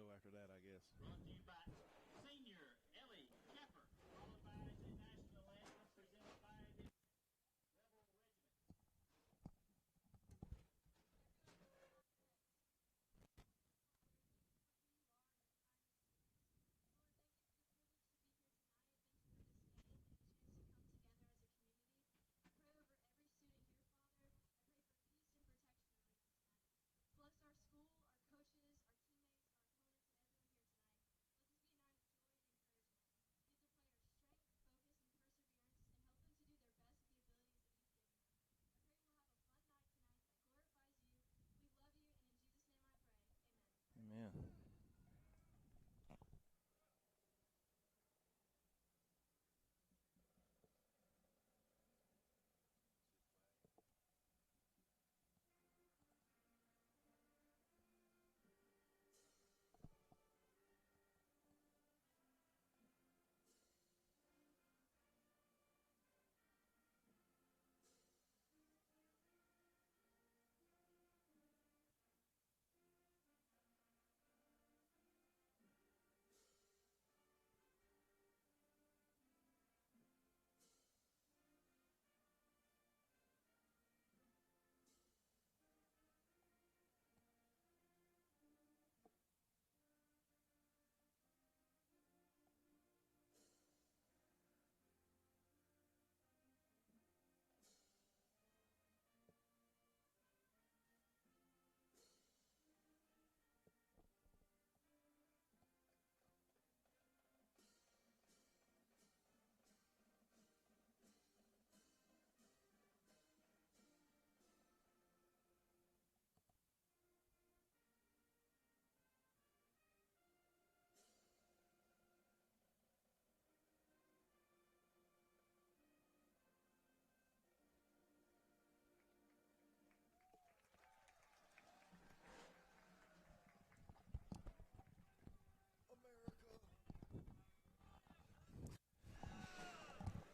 go after that, I guess. Brought to you by Senior Ellie Kepper, followed by the National Anthem presented by the Rebel Regiment. Bless our school, our coaches, our teammates, our opponents, and everyone here tonight. Let this be a night of joy and encouragement. Give the players strength, focus, and perseverance, and help them to do their best with the abilities that you've given them. I pray we'll have a fun night tonight that glorifies you. We love you, and in Jesus' name I pray. Amen. Amen.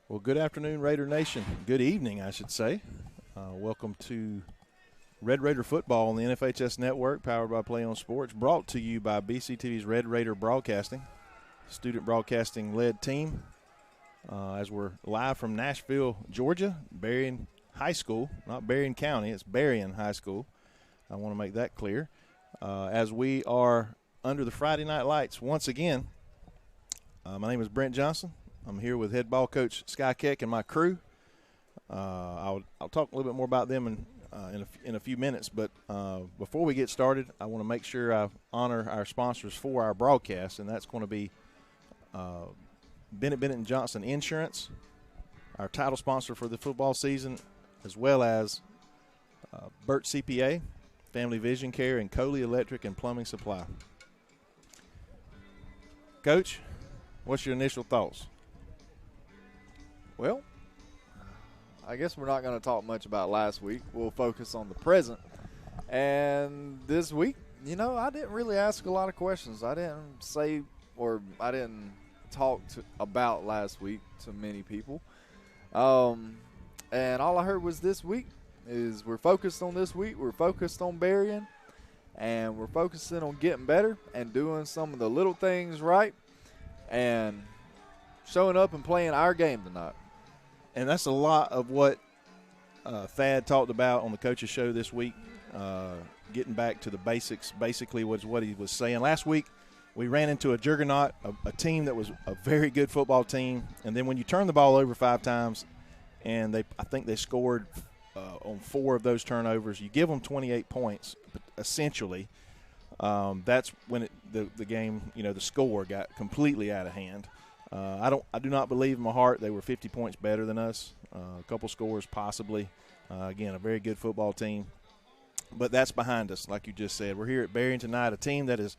Well, good afternoon, Raider Nation. Good evening, I should say. Welcome to Red Raider Football on the NFHS Network, powered by Play On Sports, brought to you by BCTV's Red Raider Broadcasting, student broadcasting-led team. As we're live from Nashville, Georgia, Berrien High School, not Berrien County, it's Berrien High School. I want to make that clear. As we are under the Friday night lights once again, my name is Brent Johnson. I'm here with head ball coach Sky Keck and my crew. I'll talk a little bit more about them in a few minutes, but before we get started, I want to make sure I honor our sponsors for our broadcast, and that's going to be Bennett & Johnson Insurance, our title sponsor for the football season, as well as Burt CPA, Family Vision Care, and Coley Electric and Plumbing Supply. Coach, what's your initial thoughts? Well, I guess we're not going to talk much about last week. We'll focus on the present. And this week, I didn't really ask a lot of questions. I didn't talk about last week to many people. And all I heard was this week is we're focused on this week. We're focused on Berrien. And we're focusing on getting better and doing some of the little things right and showing up and playing our game tonight. And that's a lot of what Thad talked about on the coaches show this week, getting back to the basics, basically was what he was saying. Last week we ran into a juggernaut, a team that was a very good football team, and then when you turn the ball over 5 times and I think they scored on 4 of those turnovers, you give them 28 points, but essentially that's when the game, the score got completely out of hand. I do not believe in my heart they were 50 points better than us. A couple scores possibly. Again, a very good football team. But that's behind us, like you just said. We're here at Berrien tonight, a team that is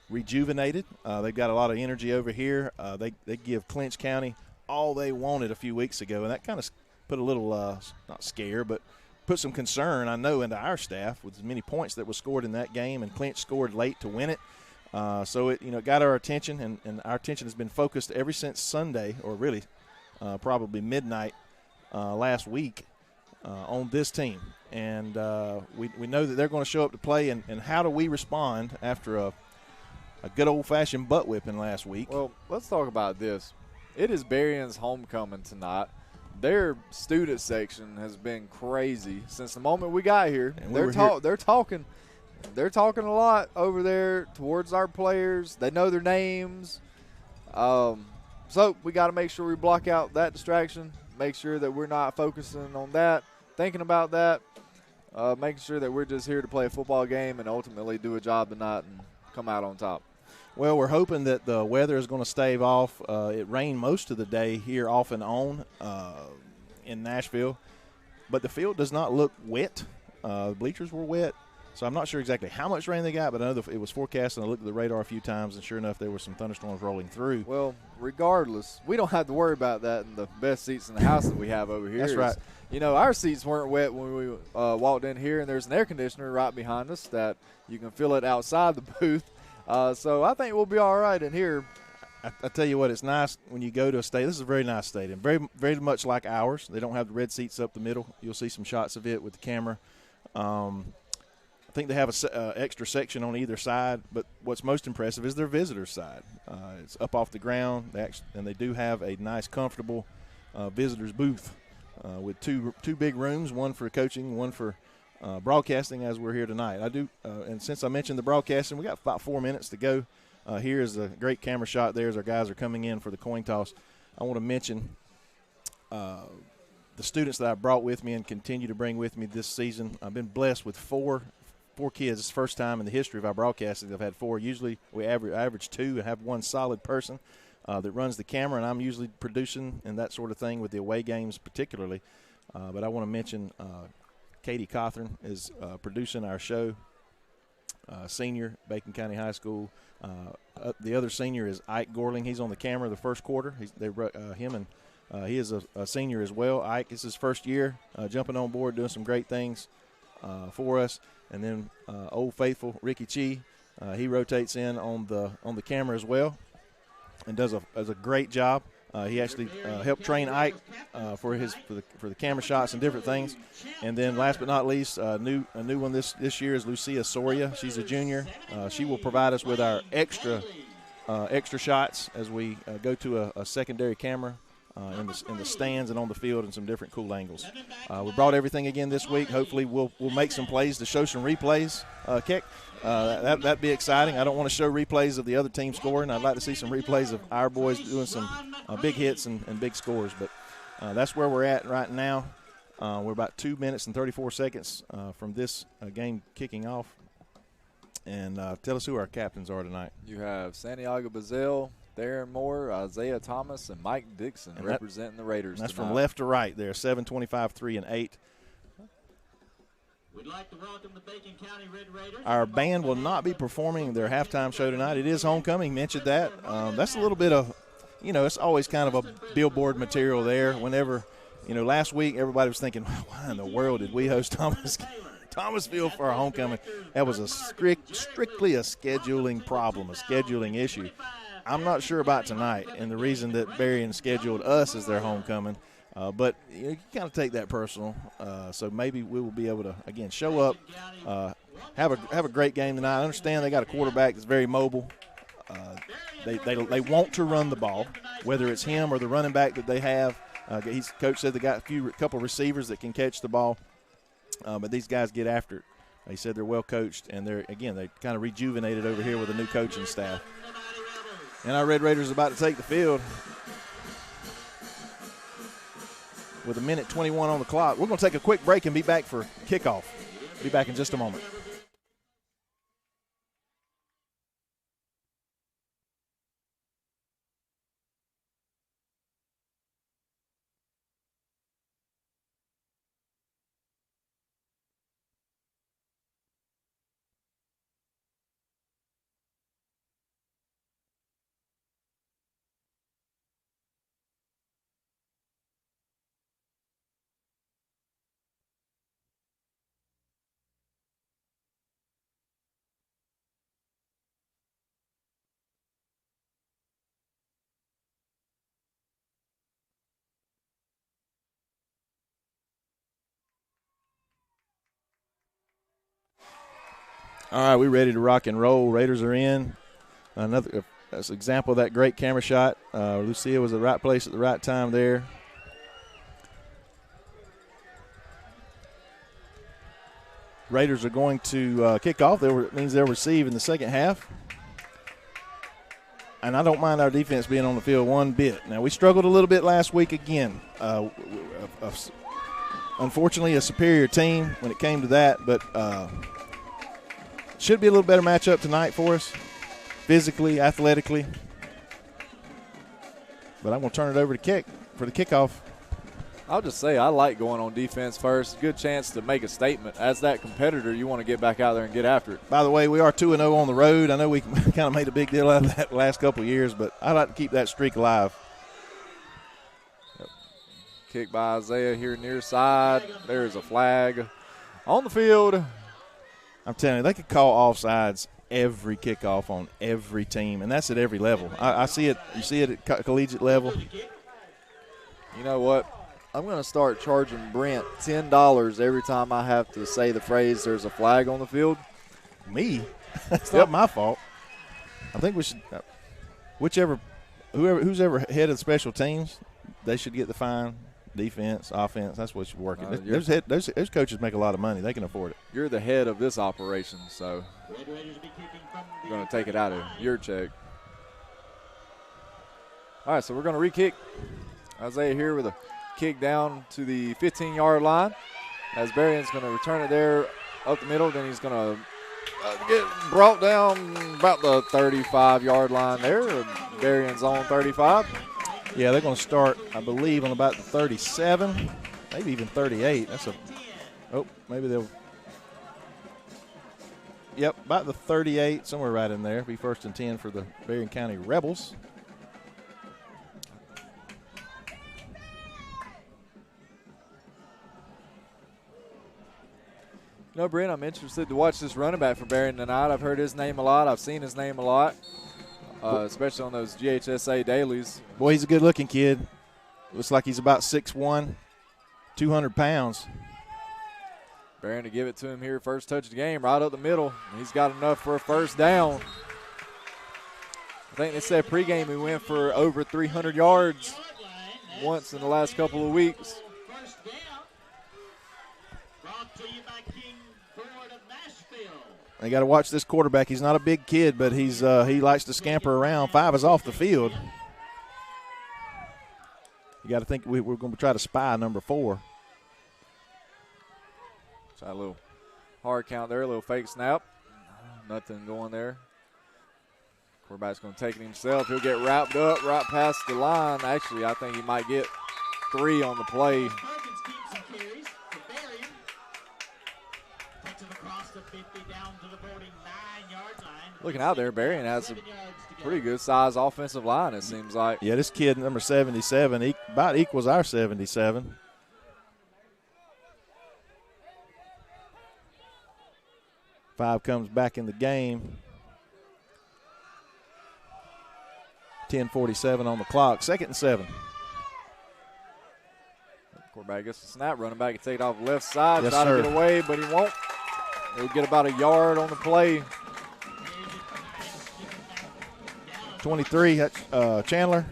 rejuvenated. They've got a lot of energy over here. They give Clinch County all they wanted a few weeks ago, and that kind of put a little, not scare, but put some concern, I know, into our staff with as many points that were scored in that game, and Clinch scored late to win it. So it got our attention, and our attention has been focused ever since Sunday, or really probably midnight last week, on this team. And we know that they're going to show up to play, and how do we respond after a good old-fashioned butt whipping last week. Well, let's talk about this. It is Berrien's homecoming tonight. Their student section has been crazy since the moment we got here. And They're talking a lot over there towards our players. They know their names. So we got to make sure we block out that distraction, make sure that we're not focusing on that, thinking about that, making sure that we're just here to play a football game and ultimately do a job tonight and come out on top. Well, we're hoping that the weather is going to stave off. It rained most of the day here off and on in Nashville, but the field does not look wet. The bleachers were wet, so I'm not sure exactly how much rain they got, but I know it was forecast, and I looked at the radar a few times, and sure enough, there were some thunderstorms rolling through. Well, regardless, we don't have to worry about that in the best seats in the house that we have over here. That's right. You know, our seats weren't wet when we walked in here, and there's an air conditioner right behind us that you can feel it outside the booth. So I think we'll be all right in here. I tell you what, it's nice when you go to a stadium. This is a very nice stadium, very, very much like ours. They don't have the red seats up the middle. You'll see some shots of it with the camera. I think they have an extra section on either side, but what's most impressive is their visitors' side. It's up off the ground, and they do have a nice, comfortable visitors' booth with two big rooms, one for coaching, one for broadcasting as we're here tonight. And since I mentioned the broadcasting, we got about 4 minutes to go. Here is a great camera shot there as our guys are coming in for the coin toss. I want to mention the students that I brought with me and continue to bring with me this season. I've been blessed with four kids. It's the first time in the history of our broadcasting I've had four. Usually we average two and have one solid person that runs the camera, and I'm usually producing and that sort of thing with the away games particularly. But I want to mention Katie Cothran is producing our show, senior, Bacon County High School. The other senior is Ike Gorling. He's on the camera the first quarter. He is a senior as well. Ike is his first year jumping on board, doing some great things for us. And then Old Faithful Ricky Chi, he rotates in on the camera as well and does a great job. He actually helped train Ike for the camera shots and different things. And then last but not least, a new one this year is Lucia Soria. She's a junior. She will provide us with our extra shots as we go to a secondary camera in the stands and on the field and some different cool angles. We brought everything again this week. Hopefully we'll make some plays to show some replays. Keck. That'd be exciting. I don't want to show replays of the other team scoring. I'd like to see some replays of our boys doing some big hits and big scores. But that's where we're at right now. We're about 2 minutes and 34 seconds from this game kicking off. And tell us who our captains are tonight. You have Santiago Bazell, Darren Moore, Isaiah Thomas, and Mike Dixon representing the Raiders. That's tonight. from left to right there, 7, 25, 3, and 8. We'd like to welcome the Bacon County Red Raiders. Our band will not be performing their halftime show tonight. It is homecoming. Mentioned that. That's a little bit of, it's always kind of a billboard material there. Whenever, last week everybody was thinking, why in the world did we host Thomasville for our homecoming? That was strictly a scheduling problem, a scheduling issue. I'm not sure about tonight, and the reason that Berrien scheduled us as their homecoming. But you kind of take that personal, so maybe we will be able to again show up, have a great game tonight. I understand they got a quarterback that's very mobile. They want to run the ball, whether it's him or the running back that they have. Coach said they got a couple receivers that can catch the ball, but these guys get after it. He said they're well coached, and they kind of rejuvenated over here with a new coaching staff. And our Red Raiders are about to take the field. With 1:21 on the clock. We're going to take a quick break and be back for kickoff. Be back in just a moment. All right, we ready to rock and roll. Raiders are in. Another that's an example of that great camera shot. Lucia was at the right place at the right time there. Raiders are going to kick off. It means they'll receive in the second half. And I don't mind our defense being on the field one bit. Now, we struggled a little bit last week again. Unfortunately, a superior team when it came to that, but should be a little better matchup tonight for us, physically, athletically. But I'm going to turn it over to Kick for the kickoff. I'll just say I like going on defense first. Good chance to make a statement. As that competitor, you want to get back out there and get after it. By the way, we are 2-0 on the road. I know we kind of made a big deal out of that the last couple of years, but I like to keep that streak alive. Yep. Kick by Isaiah here near side. There's a flag on the field. I'm telling you, they could call offsides every kickoff on every team, and that's at every level. I see it. You see it at collegiate level. You know what? I'm going to start charging Brent $10 every time I have to say the phrase, there's a flag on the field. Me? It's not my fault. I think we should, who's ever head of special teams, they should get the fine. Defense, offense, that's what should work. Those coaches make a lot of money. They can afford it. You're the head of this operation, so you're going to take it out of your check. All right, so we're going to re-kick. Isaiah here with a kick down to the 15-yard line. As Berrien's going to return it there up the middle, then he's going to get brought down about the 35-yard line there. Berrien's on 35. Yeah, they're going to start, I believe, on about the 37, maybe even 38. Maybe they'll. Yep, about the 38, somewhere right in there. Be 1st and 10 for the Berrien County Rebels. You know, Brent, I'm interested to watch this running back for Berrien tonight. I've heard his name a lot. I've seen his name a lot, especially on those GHSA dailies. Boy, he's a good-looking kid. Looks like he's about 6'1", 200 pounds. Berrien to give it to him here, first touch of the game, right up the middle. He's got enough for a first down. I think they said pregame he went for over 300 yards once in the last couple of weeks. They got to watch this quarterback. He's not a big kid, but he likes to scamper around. 5 is off the field. You got to think we're going to try to spy number 4. Try a little hard count there, a little fake snap. Nothing going there. Quarterback's going to take it himself. He'll get wrapped up right past the line. Actually, I think he might get 3 on the play. Looking out there, Berrien has a pretty good size offensive line, it seems like. Yeah, this kid, number 77, about equals our 77. Five comes back in the game. 10:47 on the clock. 2nd and 7. Quarterback gets the snap. Running back can take it off the left side. Yes, try sir. to get away, but he won't. He'll get about a yard on the play. 23, Chandler.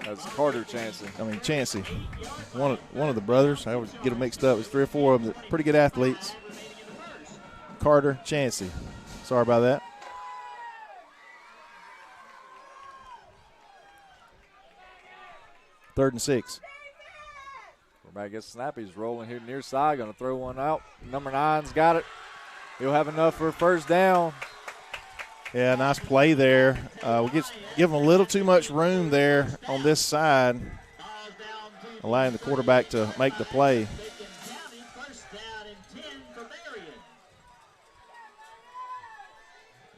That's Carter Chancey. Chancey. One of the brothers. I always get them mixed up. There's 3 or 4 of them that pretty good athletes. Carter Chancey. Sorry about that. Third and 6. Quarterback gets the snap. He's rolling here near side. Going to throw one out. Number 9's got it. He'll have enough for a first down. Yeah, nice play there. We give him a little too much room there on this side, allowing the quarterback to make the play.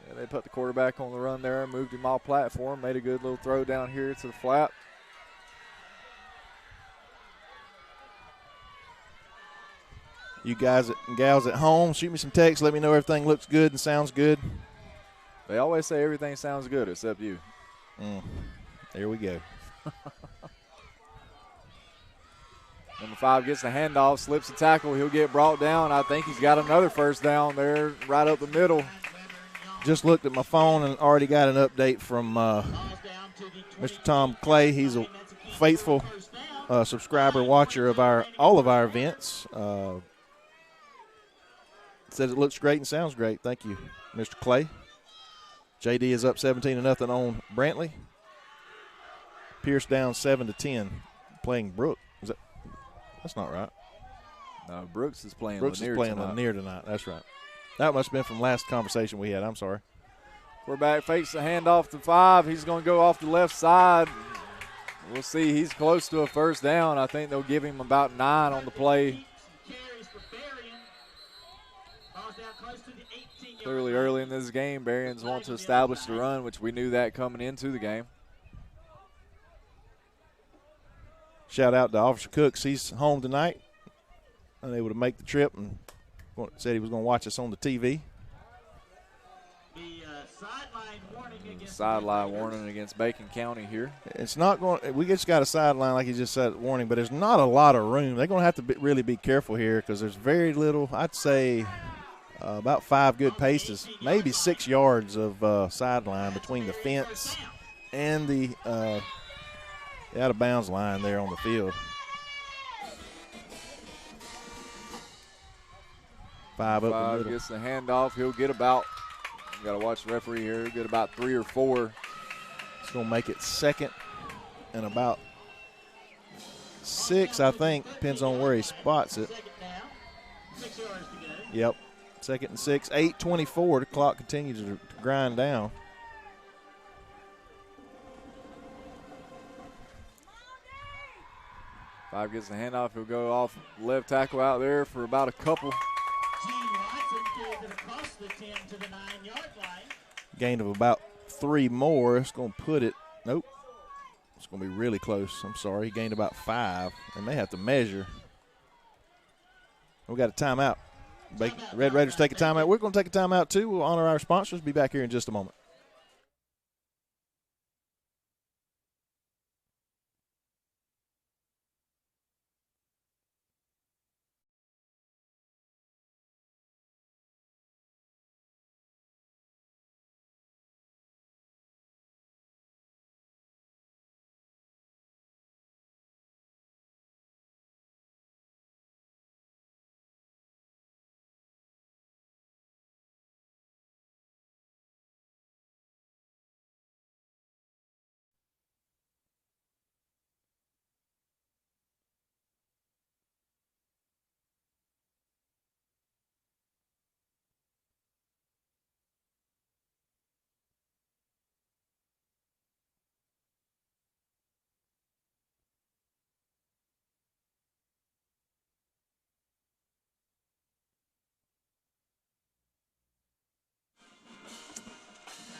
Yeah, they put the quarterback on the run there, moved him off platform, made a good little throw down here to the flat. You guys and gals at home, shoot me some text. Let me know everything looks good and sounds good. They always say everything sounds good except you. There we go. Number 5 gets the handoff, slips the tackle. He'll get brought down. I think he's got another first down there right up the middle. just looked at my phone and already got an update from Mr. Tom Clay. He's a faithful subscriber, watcher of all of our events. Says it looks great and sounds great. Thank you, Mr. Clay. JD is up 17-0 on Brantley. Pierce down 7-10, playing Brook. That's not right. No, Brooks is playing Lanier tonight. That's right. That must have been from last conversation we had. I'm sorry. Quarterback fakes the handoff to 5. He's going to go off the left side. We'll see. He's close to a first down. I think they'll give him about 9 on the play. Clearly early in this game, Berrien's want to establish the run, which we knew that coming into the game. Shout out to Officer Cooks. He's home tonight, unable to make the trip, and said he was going to watch us on the TV. Sideline warning against Bacon County here. It's not going. We just got a sideline, like you just said, warning, but there's not a lot of room. They're going to have to really be careful here because there's very little. I'd say about 5 good paces, maybe 6 yards of sideline between the fence and the out of bounds line there on the field. 5 up the middle. Gets the handoff. He'll get about. Got to watch the referee here. He'll get about 3 or 4. It's going to make it second and about 6, I think. Depends on where he spots it. Yep. 2nd and 6. 8:24. The clock continues to grind down. Five gets the handoff. He'll go off left tackle out there for about a couple. Gain of about 3 more. It's going to put it. Nope. It's going to be really close. I'm sorry. He gained about 5. They may have to measure. We got a timeout. Red Raiders take a timeout. We're going to take a timeout too. We'll honor our sponsors. Be back here in just a moment.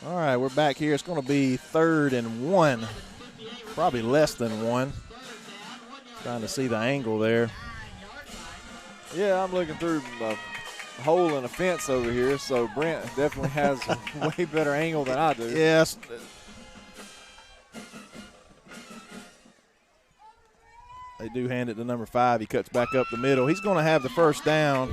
All right, we're back here. It's going to be 3rd and 1, probably less than 1. Trying to see the angle there. Yeah, I'm looking through a hole in a fence over here, so Brent definitely has a way better angle than I do. Yes. They do hand it to number 5. He cuts back up the middle. He's going to have the first down.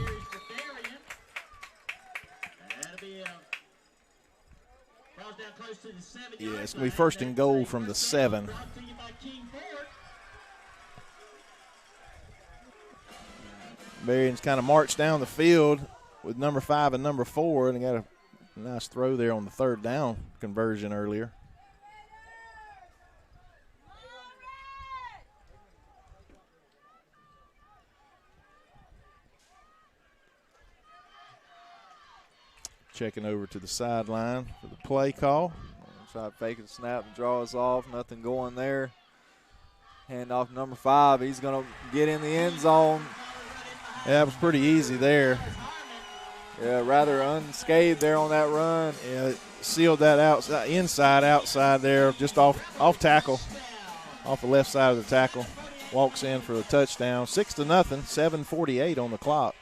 Yeah, it's going to be 1st and goal from the 7. Berrien's kind of marched down the field with number 5 and number 4, and he got a nice throw there on the 3rd down conversion earlier. Checking over to the sideline for the play call. Try to fake the snap and draw us off. Nothing going there. Hand off number 5. He's going to get in the end zone. Yeah, it was pretty easy there. Yeah, rather unscathed there on that run. Yeah, sealed that outside, outside there, just off tackle, off the left side of the tackle. Walks in for a touchdown. 6-0, 7:48 on the clock.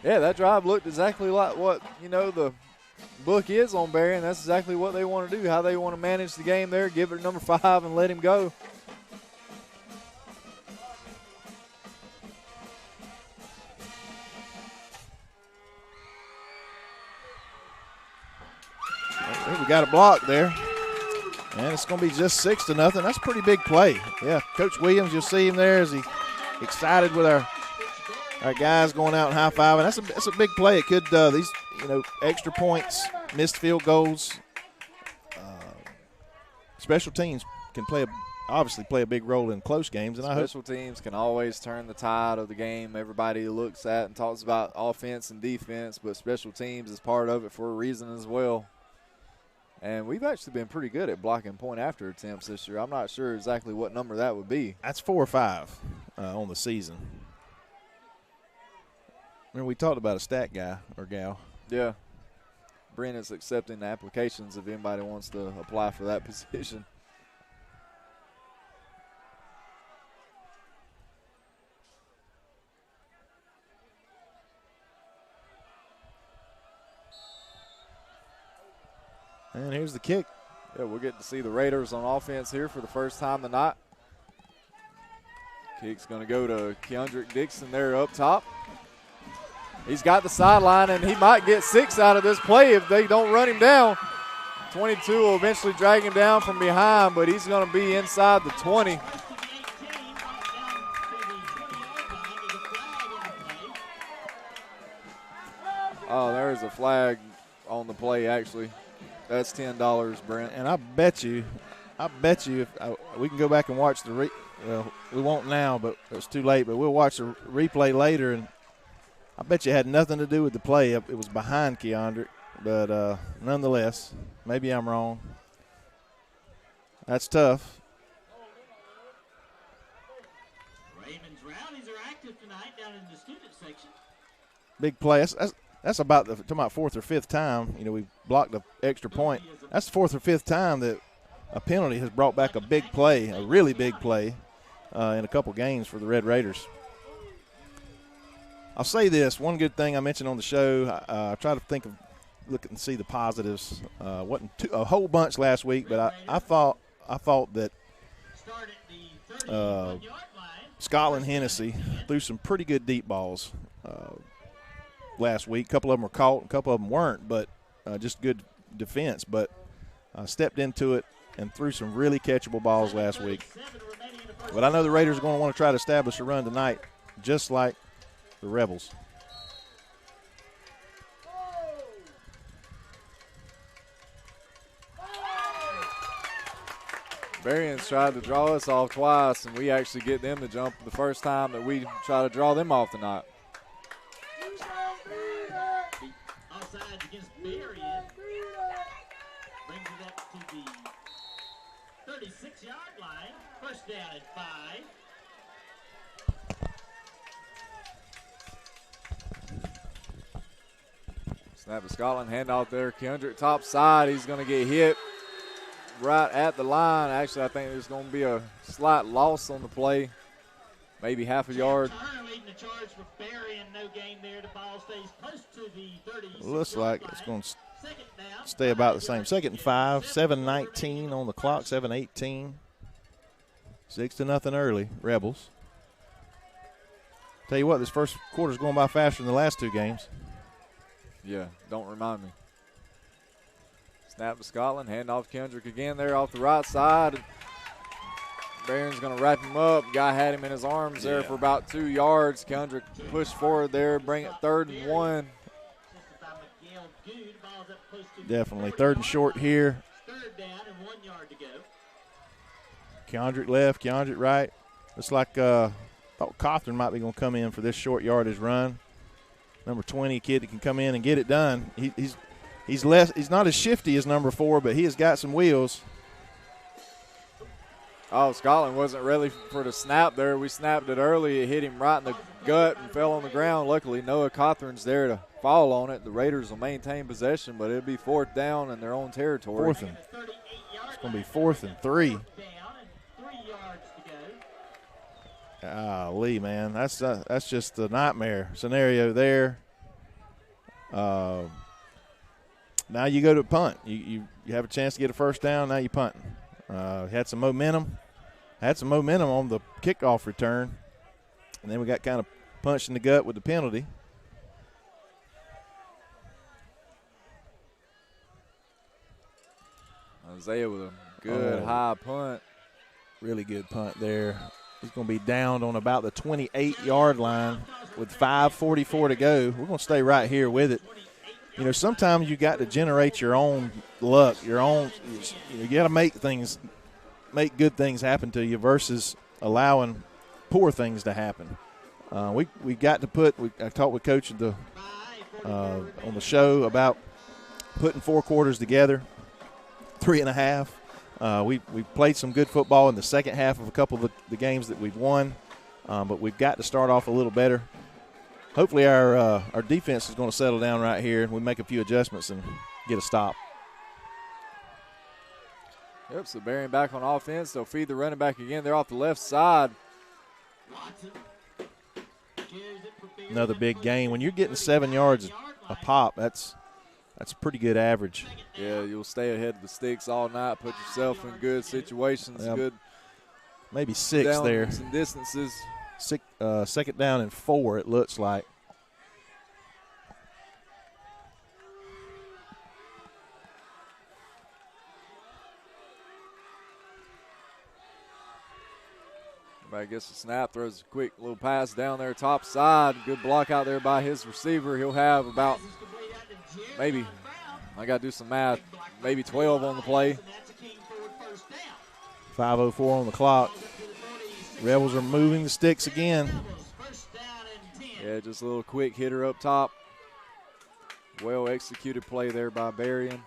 Yeah, that drive looked exactly like what, the book is on Berrien. That's exactly what they want to do, how they want to manage the game there, give it to number 5 and let him go. We got a block there. And it's going to be just 6-0. That's a pretty big play. Yeah, Coach Williams, you'll see him there as he excited with our guys going out and high-fiving. That's a big play. It could these extra points, missed field goals, special teams can obviously play a big role in close games. And special teams can always turn the tide of the game. Everybody looks at and talks about offense and defense, but special teams is part of it for a reason as well. And we've actually been pretty good at blocking point after attempts this year. I'm not sure exactly what number that would be. That's 4 or 5 on the season. Remember, we talked about a stat guy or gal. Yeah. Brennan's accepting the applications if anybody wants to apply for that position. And here's the kick. Yeah, we'll get to see the Raiders on offense here for the first time tonight. Kick's going to go to Keandrick Dixon there up top. He's got the sideline, and he might get 6 out of this play if they don't run him down. 22 will eventually drag him down from behind, but he's going to be inside the 20. Oh, there's a flag on the play, actually. That's $10, Brent. And I bet you if we can go back and watch the well, we won't now, but it's too late, but we'll watch the replay later, and I bet you it had nothing to do with the play. It was behind Keandrick, but nonetheless, maybe I'm wrong. That's tough. Raymond's Rowdies are active tonight down in the student section. Big play. That's about talking about 4th or 5th time. We blocked an extra point. That's the 4th or 5th time that a penalty has brought back a big play, a really big play, in a couple games for the Red Raiders. I'll say this, one good thing I mentioned on the show, I try to look and see the positives. Wasn't a whole bunch last week, but I thought that Scotland Hennessy threw some pretty good deep balls last week. A couple of them were caught, a couple of them weren't, but just good defense. But stepped into it and threw some really catchable balls last week. But I know the Raiders are going to want to try to establish a run tonight, just like the Rebels. Berrien's tried to draw us off twice, and we actually get them to jump the first time that we try to draw them off tonight. Offsides against Berrien. Brings it up to the 36-yard line. First down at 5. Snap to Scotland, handoff there. Keandrick top side. He's going to get hit right at the line. Actually, I think there's going to be a slight loss on the play, maybe half a yard. Turner leading the charge for Berrien. No gain there. The ball stays close to the 36. Looks like it's going to stay about the same. 2nd and 5, 7:19 on the clock, 7:18. 6-0 early, Rebels. Tell you what, this first quarter's going by faster than the last 2 games. Yeah, don't remind me. Snap to Scotland, handoff Kendrick again there off the right side. Berrien's going to wrap him up. Guy had him in his arms there for about 2 yards. Kendrick pushed forward there, bring it 3rd and 1. Definitely 3rd and short here. 3rd down and 1 yard to go. Keandrick left, Keandrick right. Looks like thought Cawthorn might be going to come in for this short yardage run. Number 20, kid that can come in and get it done. He's not as shifty as number 4, but he has got some wheels. Oh, Scotland wasn't ready for the snap there. We snapped it early. It hit him right in the gut and fell on the ground. Luckily, Noah Cawthorn's there to fall on it. The Raiders will maintain possession, but it'll be 4th down in their own territory. It's going to be 4th and 3. Golly, man, that's just a nightmare scenario there. Now you go to punt. You have a chance to get a first down. Now you punting. Had some momentum. Had some momentum on the kickoff return, and then we got kind of punched in the gut with the penalty. Isaiah with a good high punt. Really good punt there. He's going to be downed on about the 28-yard line with 5:44 to go. We're going to stay right here with it. You know, sometimes you got to generate your own luck, your own. You got to make good things happen to you versus allowing poor things to happen. We got to put. I talked with Coach on the show about putting 4 quarters together, 3.5. We played some good football in the second half of a couple of the games that we've won, but we've got to start off a little better. Hopefully our defense is going to settle down right here and we make a few adjustments and get a stop. Yep, so Berrien back on offense. They'll feed the running back again. They're off the left side. Another big gain. When you're getting 7 yards a pop, that's a pretty good average. Yeah, you'll stay ahead of the sticks all night, put yourself in good situations, good maybe 6 there. Some distances. Second down and 4, it looks like. Everybody gets a snap, throws a quick little pass down there top side. Good block out there by his receiver. He'll have about maybe, I got to do some math, maybe 12 on the play. 5:04 on the clock. Rebels are moving the sticks again. Yeah, just a little quick hitter up top. Well executed play there by Berrien.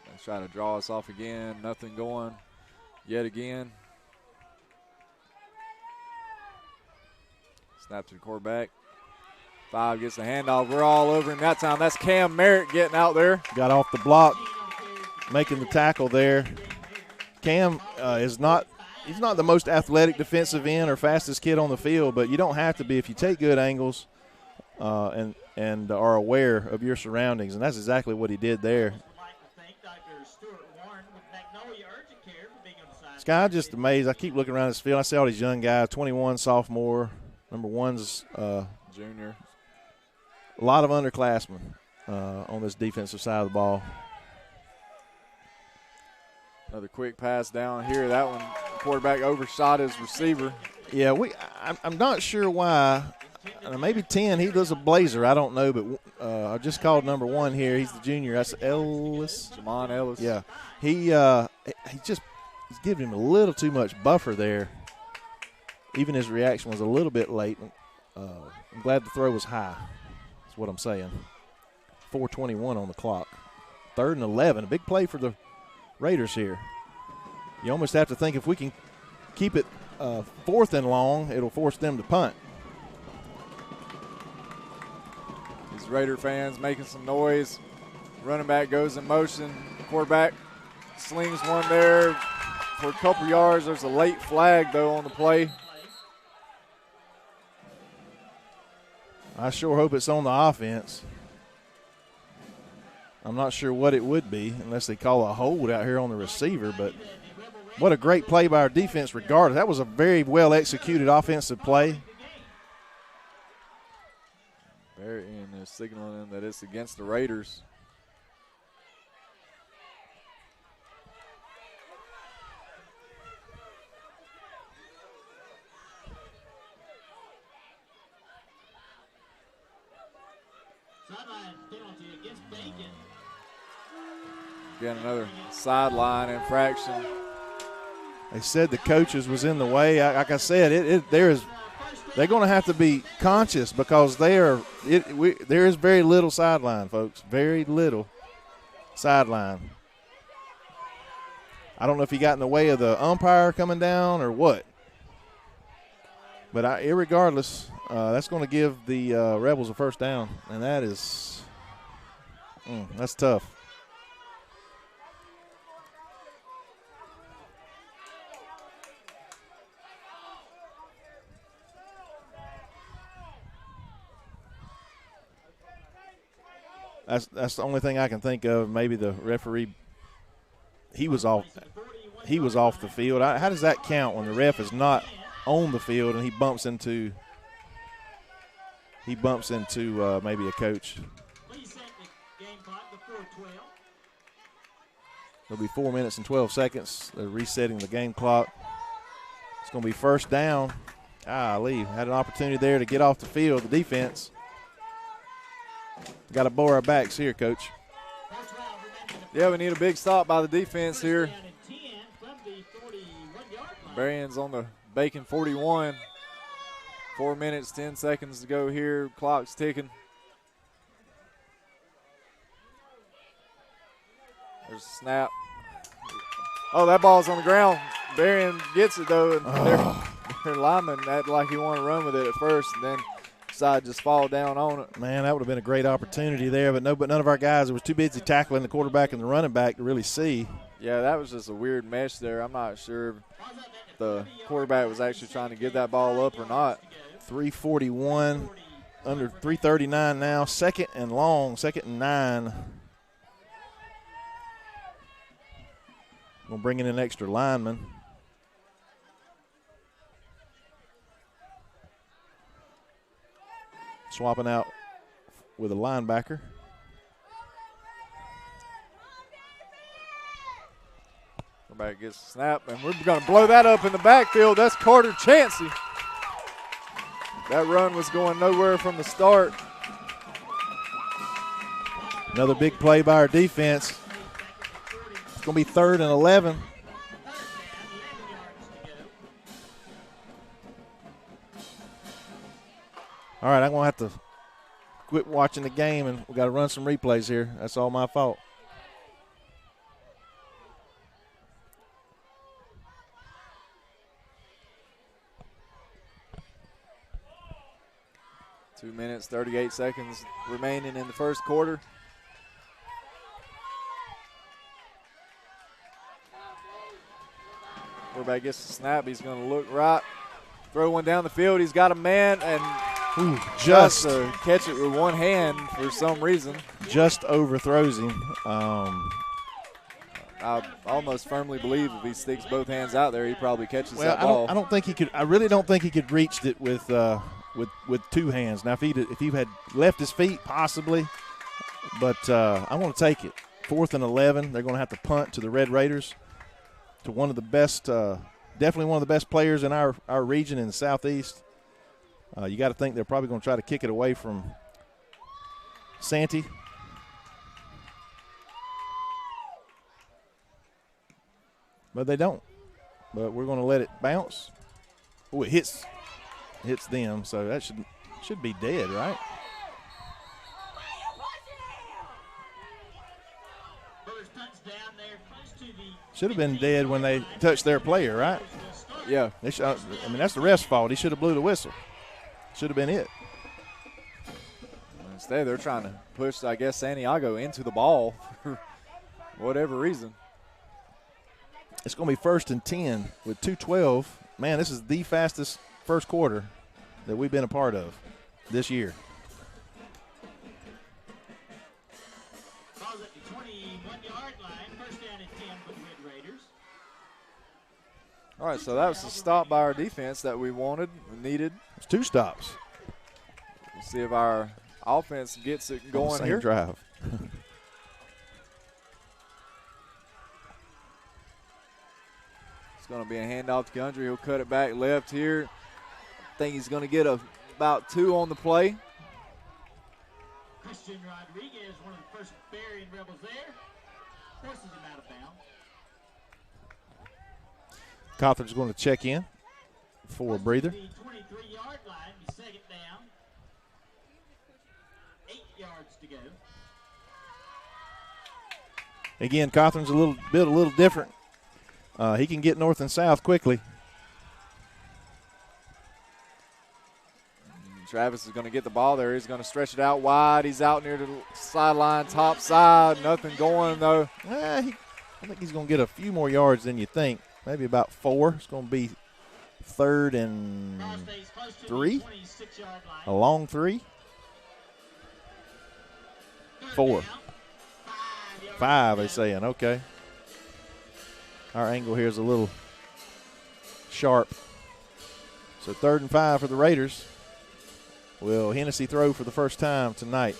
Let's try to draw us off again. Nothing going yet again. Snap to the quarterback. 5 gets the handoff. We're all over him that time. That's Cam Merritt getting out there. Got off the block, making the tackle there. Cam he's not the most athletic defensive end or fastest kid on the field, but you don't have to be if you take good angles and are aware of your surroundings, and that's exactly what he did there. Sky, just amazed. I keep looking around this field. I see all these young guys, 21 sophomore, number 1's junior. A lot of underclassmen on this defensive side of the ball. Another quick pass down here. That one, quarterback overshot his receiver. Yeah, I'm not sure why. Maybe 10. He does a blazer. I don't know, but I just called number 1 here. He's the junior. That's Ellis. Jamon Ellis. Yeah, he's giving him a little too much buffer there. Even his reaction was a little bit late. I'm glad the throw was high. That's what I'm saying. 4:21 on the clock. 3rd and 11. A big play for the Raiders here. You almost have to think if we can keep it 4th and long, it'll force them to punt. These Raider fans making some noise. Running back goes in motion. Quarterback slings one there for a couple yards. There's a late flag, though, on the play. I sure hope it's on the offense. I'm not sure what it would be unless they call a hold out here on the receiver, but what a great play by our defense regardless. That was a very well-executed offensive play. Berrien is signaling that it's against the Raiders. Again, another sideline infraction. They said the coaches was in the way. Like I said, they're going to have to be conscious because there is very little sideline, folks. Very little sideline. I don't know if he got in the way of the umpire coming down or what. But irregardless, that's going to give the Rebels a first down, and that's tough. That's the only thing I can think of. Maybe the referee, he was off the field. How does that count when the ref is not on the field and he bumps into he bumps into maybe a coach. Please set the game clock to 4:12. It'll be 4 minutes and 12 seconds. They're resetting the game clock. It's going to be first down. Lee had an opportunity there to get off the field, the defense. Got to bore our backs here, Coach. Yeah, we need a big stop by the defense here. Down and 10 from the 41-yard line. Berrien's on the Bacon 41. 4 minutes, 10 seconds to go here. Clock's ticking. There's a snap. Oh, that ball's on the ground. Berrien gets it, though. And their lineman acted like he wanted to run with it at first, and then decided to just fall down on it. Man, that would have been a great opportunity there, but none of our guys was too busy tackling the quarterback and the running back to really see. Yeah, that was just a weird mesh there. I'm not sure if the quarterback was actually trying to give that ball up or not. 3:41, under 3:39 now. Second and long, 2nd and 9. We'll bring in an extra lineman. Swapping out with a linebacker. Quarterback gets a snap, and we're going to blow that up in the backfield. That's Carter Chansey. That run was going nowhere from the start. Another big play by our defense. It's going to be 3rd and 11. All right, I'm going to have to quit watching the game, and we got to run some replays here. That's all my fault. Two minutes, 38 seconds remaining in the first quarter. Quarterback gets the snap. He's going to look right. Throw one down the field. He's got a man and Just to catch it with one hand for some reason. Just overthrows him. I almost firmly believe if he sticks both hands out there, he probably catches Well, that ball. I don't think he could. I really don't think he could reach it with two hands. Now, if he had left his feet, possibly. But I want to take it. 4th and 11. They're going to have to punt to the Red Raiders, to one of the best, definitely one of the best players in our region in the Southeast. You got to think they're probably going to try to kick it away from Santee. But they don't. But we're going to let it bounce. Oh, it hits them, so that should be dead, right? Should have been dead when they touched their player, right? Yeah. That's the ref's fault. He should have blew the whistle. Should have been it. Instead, they're trying to push, I guess, Santiago into the ball for whatever reason. It's going to be 1st and 10 with 2:12. Man, this is the fastest first quarter that we've been a part of this year. Balls at the 21-yard line. First down and 10 for the Red Raiders. All right, so that was the stop by our defense that we wanted, needed. It's 2 stops. We'll see if our offense gets it going Same here. drive. It's going to be a handoff to Gundry. He'll cut it back left here. I think he's going to get about 2 on the play. Christian Rodriguez, one of the first Berrien Rebels there, forces him out of bounds. Cawthorn's going to check in for a breather. The 23-yard line, the second down. 8 yards to go. Again, Cawthorn's a little different. He can get north and south quickly. Travis is going to get the ball there. He's going to stretch it out wide. He's out near the sideline, top side. Nothing going, though. I think he's going to get a few more yards than you think. Maybe about 4. It's going to be 3rd and 3. A long 3. 4. 5, they're saying. Okay. Our angle here is a little sharp. So 3rd and 5 for the Raiders. Will Hennessy throw for the first time tonight?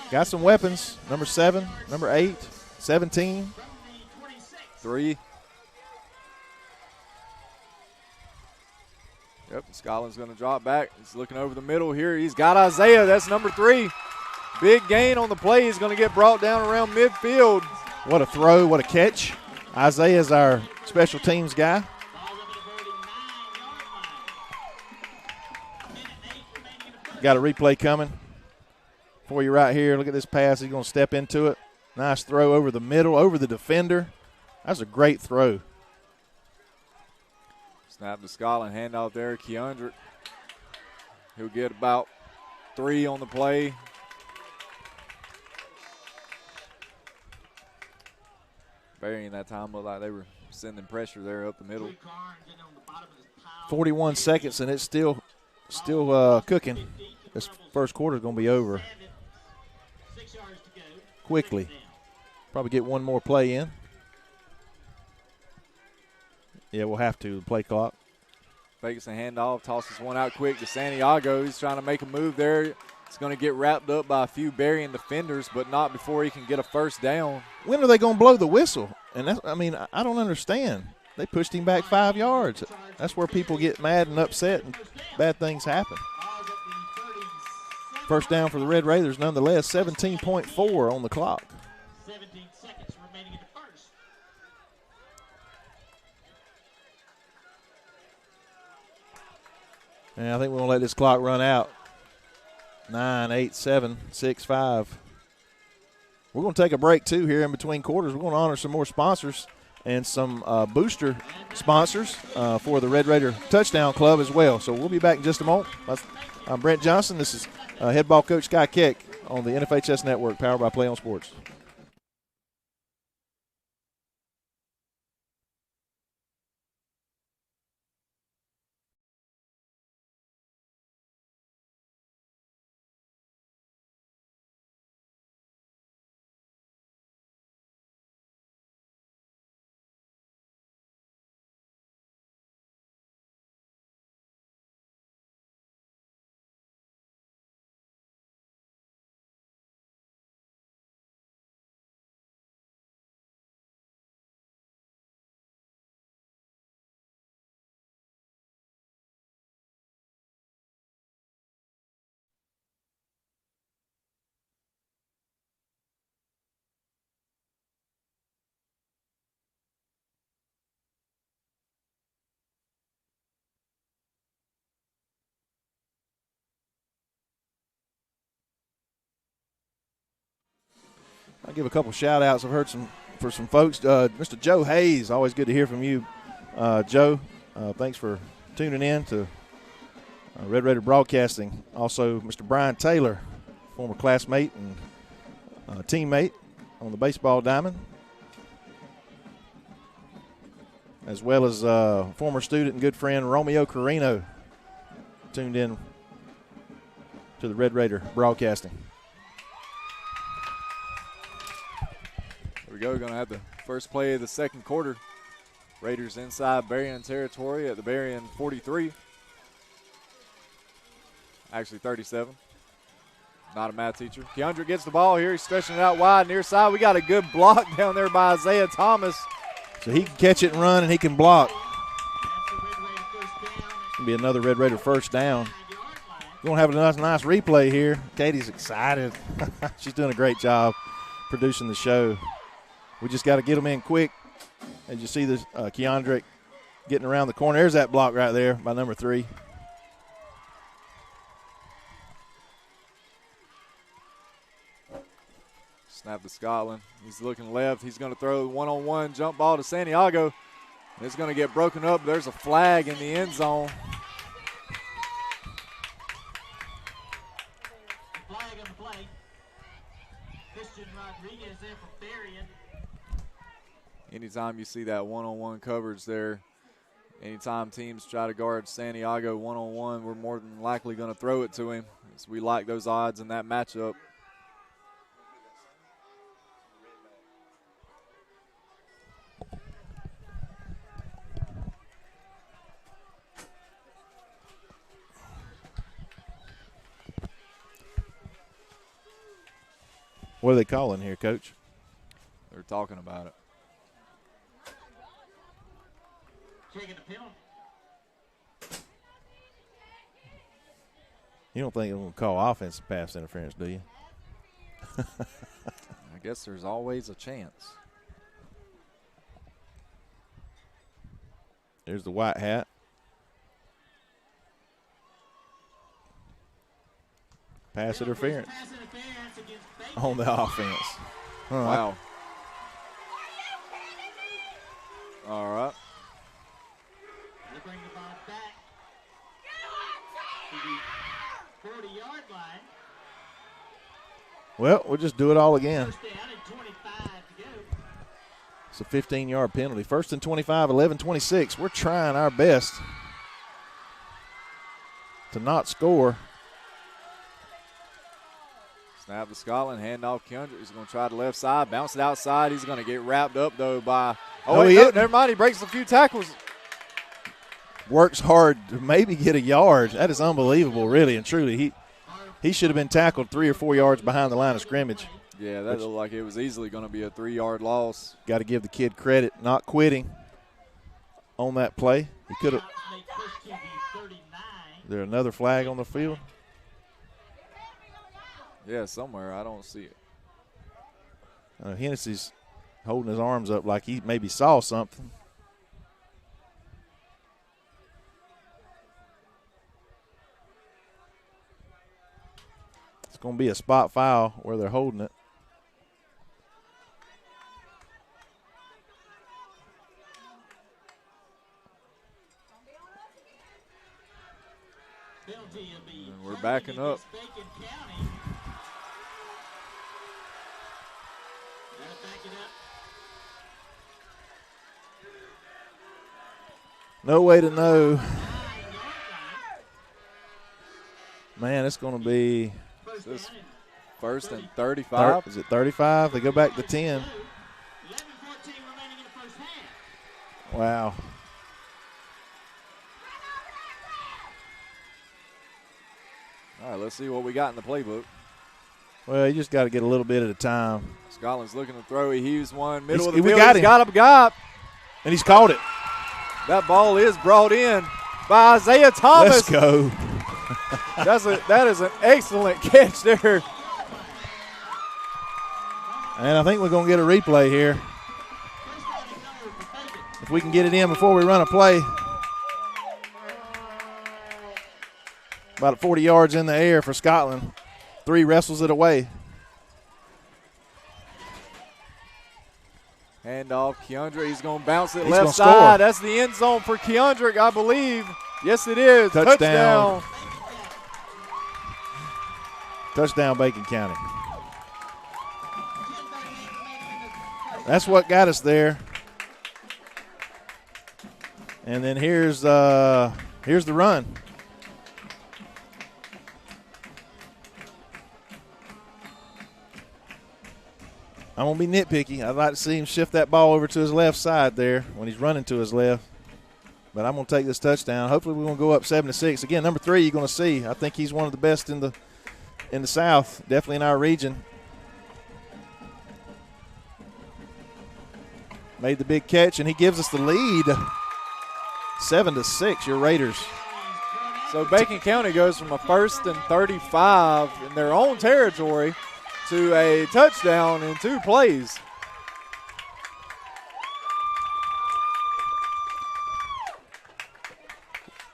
Got some weapons. Number 7, number 8, 17. 3. Yep, Scotland's going to drop back. He's looking over the middle here. He's got Isaiah. That's number 3. Big gain on the play. He's going to get brought down around midfield. What a throw, what a catch. Isaiah's our special teams guy. Got a replay coming for you right here. Look at this pass. He's going to step into it. Nice throw over the middle, over the defender. That's a great throw. Snap to Scotland. Handoff there. Keandrick. He'll get about 3 on the play. Berrien that time looked like they were sending pressure there up the middle. 41 seconds, and it's still cooking. This first quarter is going to be over quickly. Probably get one more play in. Yeah, we'll have to. The play clock. Fakes a handoff, tosses one out quick to Santiago. He's trying to make a move there. It's going to get wrapped up by a few Berrien defenders, but not before he can get a first down. When are they going to blow the whistle? And that's, I mean, I don't understand. They pushed him back 5 yards. That's where people get mad and upset and bad things happen. First down for the Red Raiders nonetheless, 17.4 on the clock. 17 seconds remaining in the first. And I think we're going to let this clock run out. 9, 8, 7, 6, 5. We're going to take a break, too, here in between quarters. We're going to honor some more sponsors and some booster sponsors for the Red Raider Touchdown Club as well. So we'll be back in just a moment. I'm Brent Johnson. This is head ball coach Sky Keck on the NFHS Network, powered by Play on Sports. I'll give a couple shout-outs. I've heard for some folks. Mr. Joe Hayes, always good to hear from you, Joe. Thanks for tuning in to Red Raider Broadcasting. Also, Mr. Brian Taylor, former classmate and teammate on the baseball diamond, as well as former student and good friend Romeo Carino, tuned in to the Red Raider Broadcasting. Here we go. Going to have the first play of the second quarter. Raiders inside Berrien territory at the Berrien 43. Actually 37. Not a math teacher. Keandrick gets the ball here. He's stretching it out wide near side. We got a good block down there by Isaiah Thomas. So he can catch it and run, and he can block. It'll be another Red Raider first down. We're going to have a nice replay here. Katie's excited. She's doing a great job producing the show. We just got to get them in quick. As you see this Keandrick getting around the corner. There's that block right there by number 3. Snap to Scotland. He's looking left. He's going to throw one-on-one jump ball to Santiago. It's going to get broken up. There's a flag in the end zone. Flag on the play. Christian Rodriguez there for Berrien. Anytime you see that one-on-one coverage there, anytime teams try to guard Santiago one-on-one, we're more than likely going to throw it to him. So we like those odds in that matchup. What are they calling here, Coach? They're talking about it. Taking the penalty. You don't think they're going to call offensive pass interference, do you? I guess there's always a chance. There's the white hat. Pass interference Pass interference against Bacon. on the offense. Wow. All right. They bring the ball back to the 40-yard line. Well, we'll just do it all again. First down and 25 to go. It's a 15-yard penalty. First and 25, 11-26. We're trying our best to not score. Snap to Scotland. Handoff Keandre. He's going to try the left side. Bounce it outside. He's going to get wrapped up, though, by – No, he isn't. never mind. He breaks a few tackles. Works hard to maybe get a yard. That is unbelievable, really and truly. He should have been tackled 3 or 4 yards behind the line of scrimmage. Yeah, that looked like it was easily going to be a 3-yard loss. Got to give the kid credit, not quitting on that play. He could have. Make push to the 39. Is there another flag on the field? Yeah, somewhere. I don't see it. Hennessy's holding his arms up like he maybe saw something. It's going to be a spot foul where they're holding it. Penalty will be And we're backing up. against Bacon County. Gotta back it up. No way to know. 9-yard line. Man, it's going to be First This- down and First and 35. is it 35? They go back to 10. 11-14 remaining in the first half. Wow. All right, let's see what we got in the playbook. Well, you just got to get a little bit at a time. Scotland's looking to throw. He heaves one. Middle of the We field. got He's him. got him. Got. And he's caught it. That ball is brought in by Isaiah Thomas. Let's go. That is an excellent catch there. And I think we're going to get a replay here. If we can get it in before we run a play. About 40 yards in the air for Scotland. 3 wrestles it away. Handoff, Keandre. He's going to bounce it He's left gonna side. score. That's the end zone for Keandre, I believe. Yes, it is. Touchdown. Touchdown, Bacon County. That's what got us there. And then here's the run. I'm going to be nitpicky. I'd like to see him shift that ball over to his left side there when he's running to his left. But I'm going to take this touchdown. Hopefully we're going to go up 7-6. Again, number 3 you're going to see. I think he's one of the best in the South, definitely in our region. Made the big catch, and he gives us the lead. 7-6, your Raiders. So Bacon County goes from a 1st and 35 in their own territory to a touchdown in 2 plays.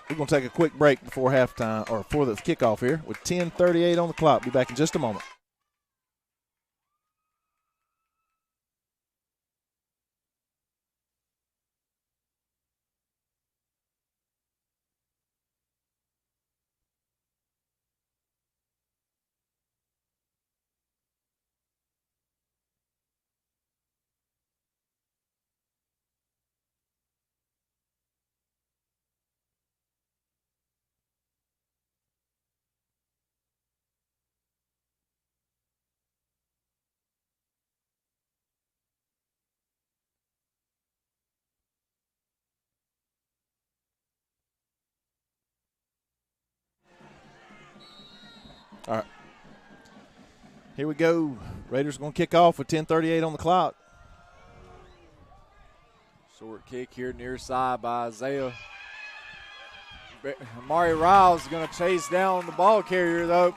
We're going to take a quick break before halftime, or before the kickoff here, with 10:38 on the clock. Be back in just a moment. All right. Here we go. Raiders going to kick off with 10:38 on the clock. Short kick here near side by Isaiah. Amari Riles is going to chase down the ball carrier, though.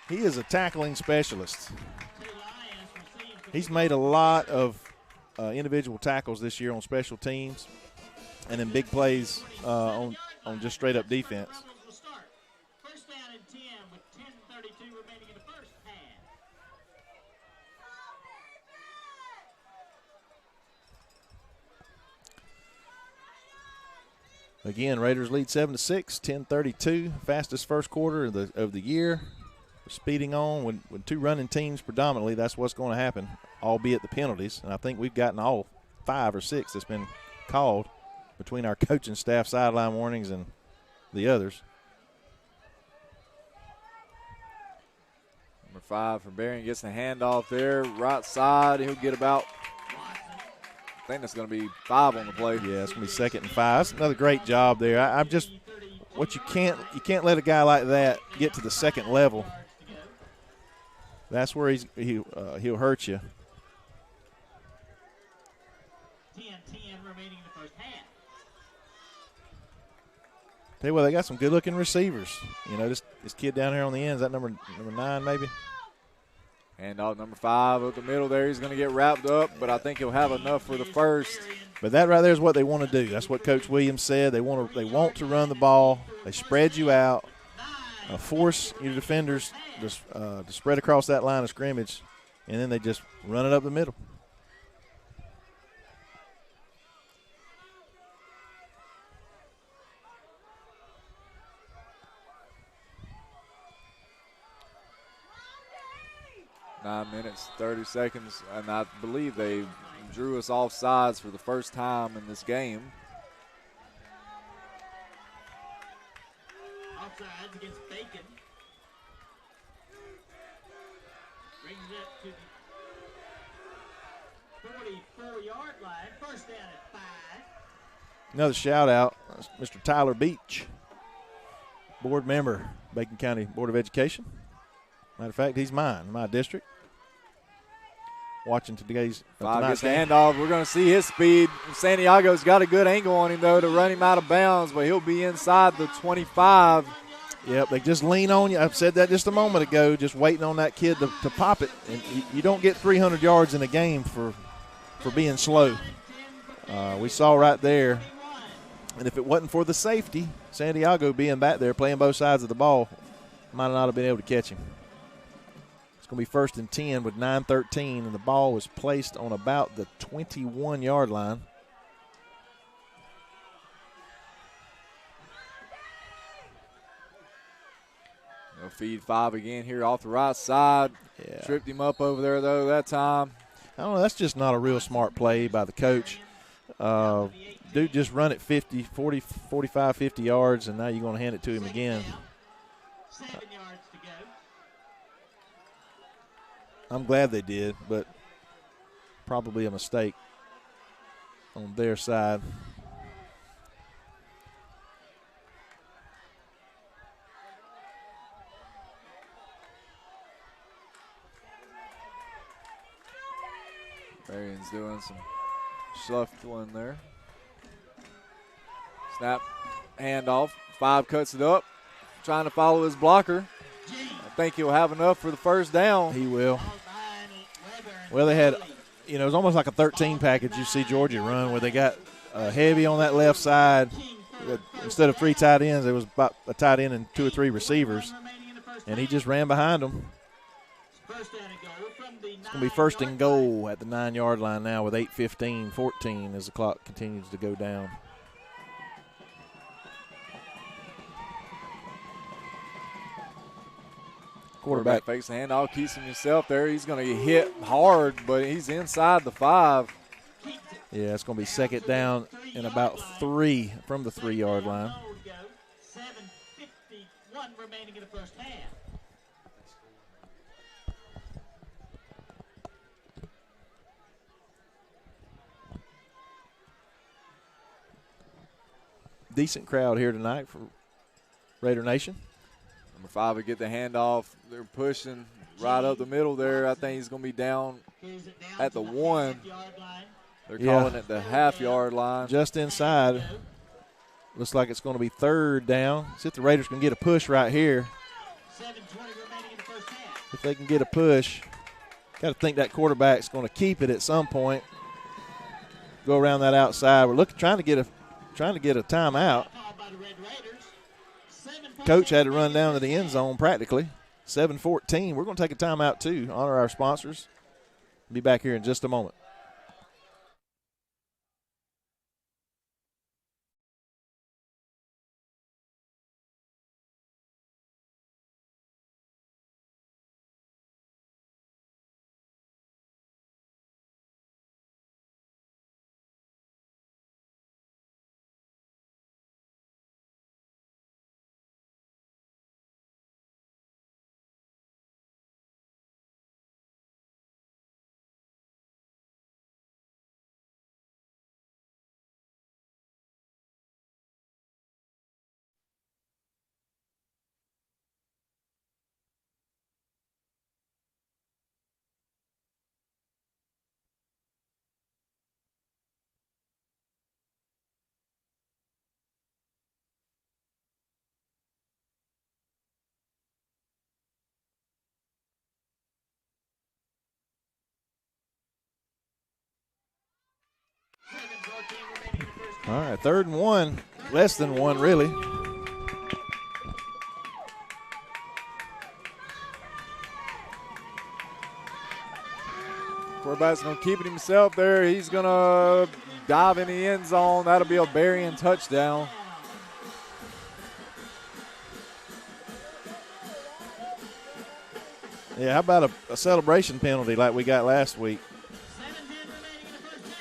He is a tackling specialist. He's made a lot of individual tackles this year on special teams and in big plays on just straight-up defense. First down and 10 with 10:32 remaining in the first half. Again, Raiders lead 7-6, 10:32, fastest first quarter of the year. We're speeding on when two running teams predominantly. That's what's going to happen, albeit the penalties. And I think we've gotten all 5 or 6 that's been called between our coaching staff, sideline warnings, and the others. Number 5 for Berrien gets the handoff there, right side. He'll get about, I think that's going to be 5 on the play. Yeah, it's going to be 2nd and 5. That's another great job there. I'm just what you can't let a guy like that get to the second level. That's where he'll hurt you. 10:10 remaining in the first half. Tell you what, they got some good-looking receivers. You know, this kid down here on the end, is that number 9 maybe? Handoff number 5 up the middle there. He's going to get wrapped up, but I think he'll have enough for the first. But that right there is what they want to do. That's what Coach Williams said. They want to run the ball. They spread you out, force your defenders to spread across that line of scrimmage, and then they just run it up the middle. Nine minutes, 30 seconds, and I believe they drew us off sides for the first time in this game. Offsides against Bacon. Brings it to the 44-yard line. First down at 5. Another shout-out, Mr. Tyler Beach, board member, Bacon County Board of Education. Matter of fact, he's my district. Watching today's 5 gets the game. handoff. We're going to see his speed. Santiago's got a good angle on him, though, to run him out of bounds, but he'll be inside the 25. Yep, they just lean on you. I said that just a moment ago, just waiting on that kid to pop it. And you don't get 300 yards in a game for being slow. We saw right there. And if it wasn't for the safety, Santiago being back there playing both sides of the ball, might not have been able to catch him. It's going to be 1st and 10 with 9:13, and the ball was placed on about the 21-yard line. They'll feed 5 again here off the right side. Yeah. Tripped him up over there, though, that time. I don't know. That's just not a real smart play by the coach. Dude just run it 50, 40, 45, 50 yards, and now you're going to hand it to him again. 7 yards to go. I'm glad they did, but probably a mistake on their side. Berrien's doing some shuffling there. Snap, handoff. 5 cuts it up, trying to follow his blocker. I think he'll have enough for the first down. He will. Well, they had, it was almost like a 13 package you see Georgia run where they got heavy on that left side. Instead of 3 tight ends, there was about a tight end and 2 or 3 receivers, and he just ran behind them. It's going to be 1st and goal at the 9-yard line now with 8:15, 14 as the clock continues to go down. Quarterback fakes the handoff, keeps him himself there. He's going to get hit hard, but he's inside the 5. Yeah, it's going to be 2nd down and about 3 from the 3-yard line. 7:51 remaining in the first half. Decent crowd here tonight for Raider Nation. Number 5 would get the handoff. They're pushing. right up the middle there. I think he's going to be down at the 1. They're Yeah. calling it the half-yard line. Just inside. Looks like it's going to be 3rd down. See if the Raiders can get a push right here. 7:20 remaining in the first half. If they can get a push, got to think that quarterback's going to keep it at some point. Go around that outside. We're trying to get a timeout. Called by the Red Raiders. 7 Coach had to run down to the end zone practically. 7:14. We're going to take a timeout too. Honor our sponsors. Be back here in just a moment. remaining in the first half. All right, 3rd and 1. Less than 1, really. Quarterback's going to keep it himself there. He's going to dive in the end zone. That'll be a Berrien touchdown. Yeah, how about a celebration penalty like we got last week? 7:10 remaining in the first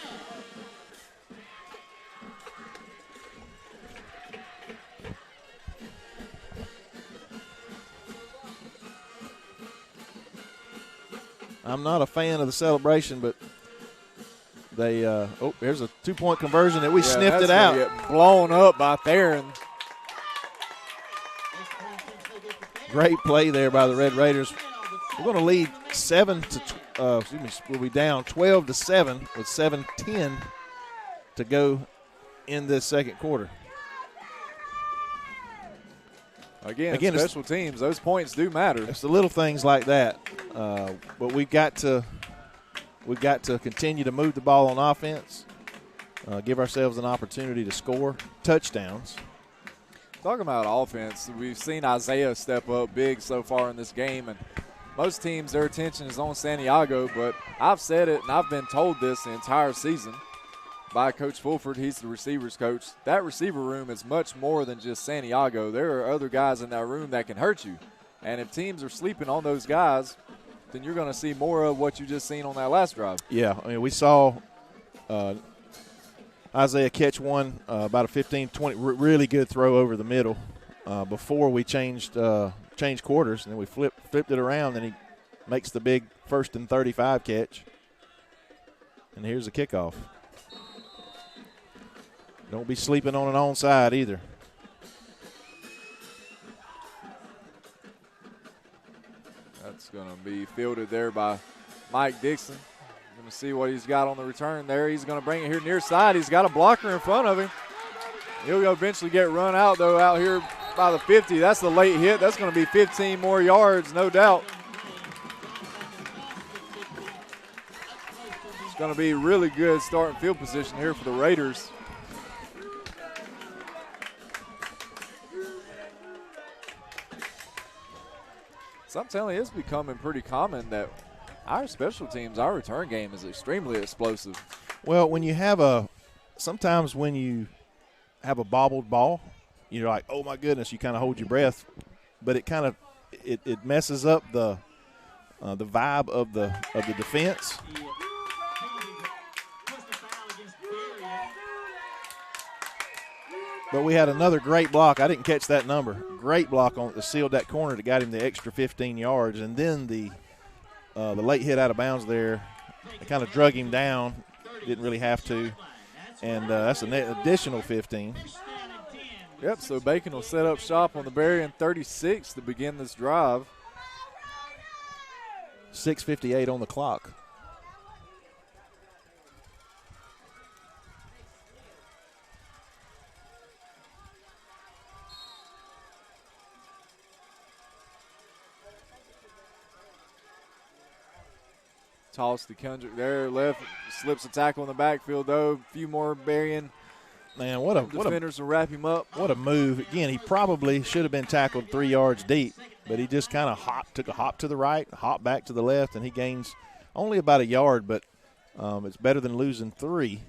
half. I'm not a fan of the celebration, but they here's a 2-point conversion that we sniffed it out. Get blown up by Theron. Great play there by the Red Raiders. We're going to lead we'll be down 12-7 with 7:10 to go in this second quarter. Again, special teams, those points do matter. It's the little things like that, but we've got to continue to move the ball on offense, give ourselves an opportunity to score touchdowns. Talking about offense, we've seen Isaiah step up big so far in this game, and most teams, their attention is on Santiago, but I've said it and I've been told this the entire season by Coach Fulford. He's the receivers coach. That receiver room is much more than just Santiago. There are other guys in that room that can hurt you, and if teams are sleeping on those guys, then you're going to see more of what you just seen on that last drive. Yeah, I mean, we saw Isaiah catch one, about a 15-20, really good throw over the middle before we changed quarters, and then we flipped it around, and he makes the big 1st and 35 catch. And here's the kickoff. Don't be sleeping on an onside either. That's going to be fielded there by Mike Dixon. Going to see what he's got on the return there. He's going to bring it here near side. He's got a blocker in front of him. He'll eventually get run out, though, out here by the 50. That's the late hit. That's going to be 15 more yards, no doubt. It's going to be really good starting field position here for the Raiders. So I'm telling you, it's becoming pretty common that our special teams, our return game is extremely explosive. Well, when you have sometimes when you have a bobbled ball, you're like, oh my goodness, you kind of hold your breath, but it messes up the vibe of the defense. But we had another great block. I didn't catch that number. Great block on that sealed that corner that got him the extra 15 yards, and then the late hit out of bounds there, it kind of drug him down. Didn't really have to, and that's an additional 15. Yep, so Bacon will set up shop on the Berrien 36 to begin this drive. 6:58 on the clock. Toss to Kendrick there, left, slips a tackle in the backfield though. A few more Berrien Man, defenders to wrap him up. what a move. Again, he probably should have been tackled 3 yards deep, but he just kind of took a hop to the right, hop back to the left, and he gains only about a yard, but it's better than losing 3.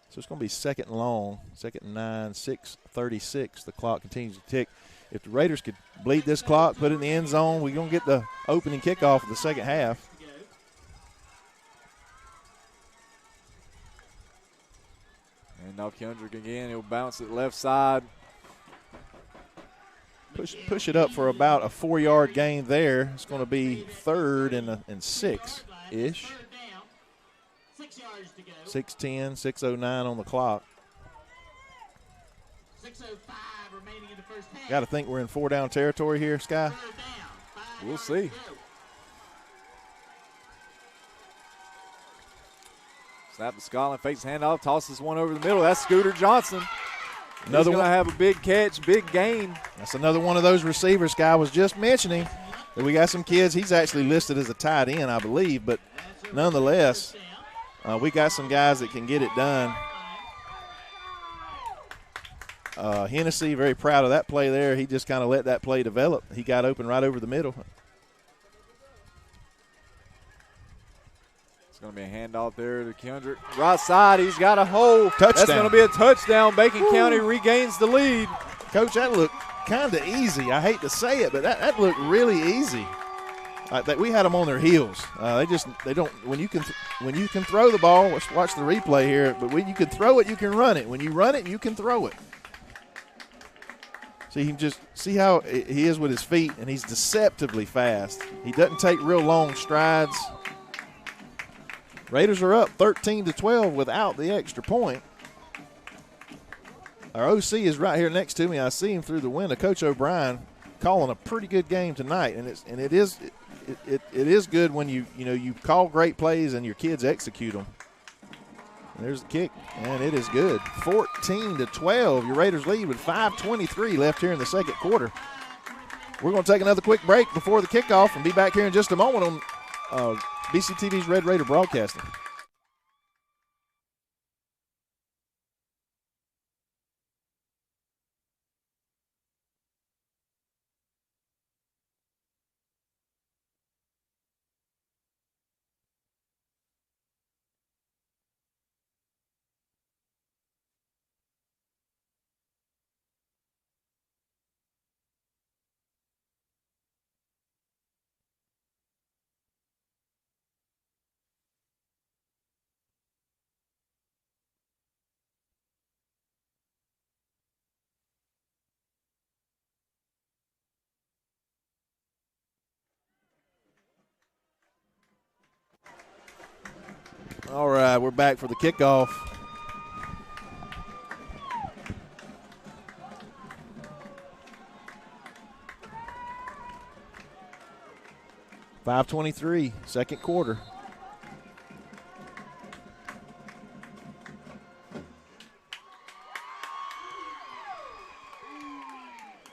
So it's going to be second and long, second and 9, 6:36. The clock continues to tick. If the Raiders could bleed this clock, put it in the end zone, we're going to get the opening kickoff of the second half. And now Kendrick again, he'll bounce it left side. Push it up for about a 4-yard gain there. It's going to be 3rd and 6-ish. 6:10, 6:09 on the clock. 6:05 remaining in the first half. Got to think we're in 4-down territory here, Sky. We'll see. Snap to Scotland, fakes handoff, tosses one over the middle. That's Scooter Johnson. Another He's going to have a big catch, big gain. That's another one of those receivers Sky was just mentioning. That we got some kids. He's actually listed as a tight end, I believe, but nonetheless, we got some guys that can get it done. Hennessy, very proud of that play there. He just kind of let that play develop. He got open right over the middle. It's going to be a handoff there to Kendrick. Right side, he's got a hole. Touchdown. That's going to be a touchdown. Bacon County regains the lead. Coach, that looked kind of easy. I hate to say it, but that looked really easy. That we had them on their heels. They don't. When you can throw the ball. Watch the replay here. But when you can throw it, you can run it. When you run it, you can throw it. So you can just see how he is with his feet, and he's deceptively fast. He doesn't take real long strides. Raiders are up 13-12 without the extra point. Our OC is right here next to me. I see him through the window. Coach O'Brien calling a pretty good game tonight, and it is good when you call great plays and your kids execute them. And there's the kick, and it is good. 14-12. Your Raiders lead with 5:23 left here in the second quarter. We're going to take another quick break before the kickoff and be back here in just a moment on BCTV's Red Raider Broadcasting. All right, we're back for the kickoff. .523, second quarter.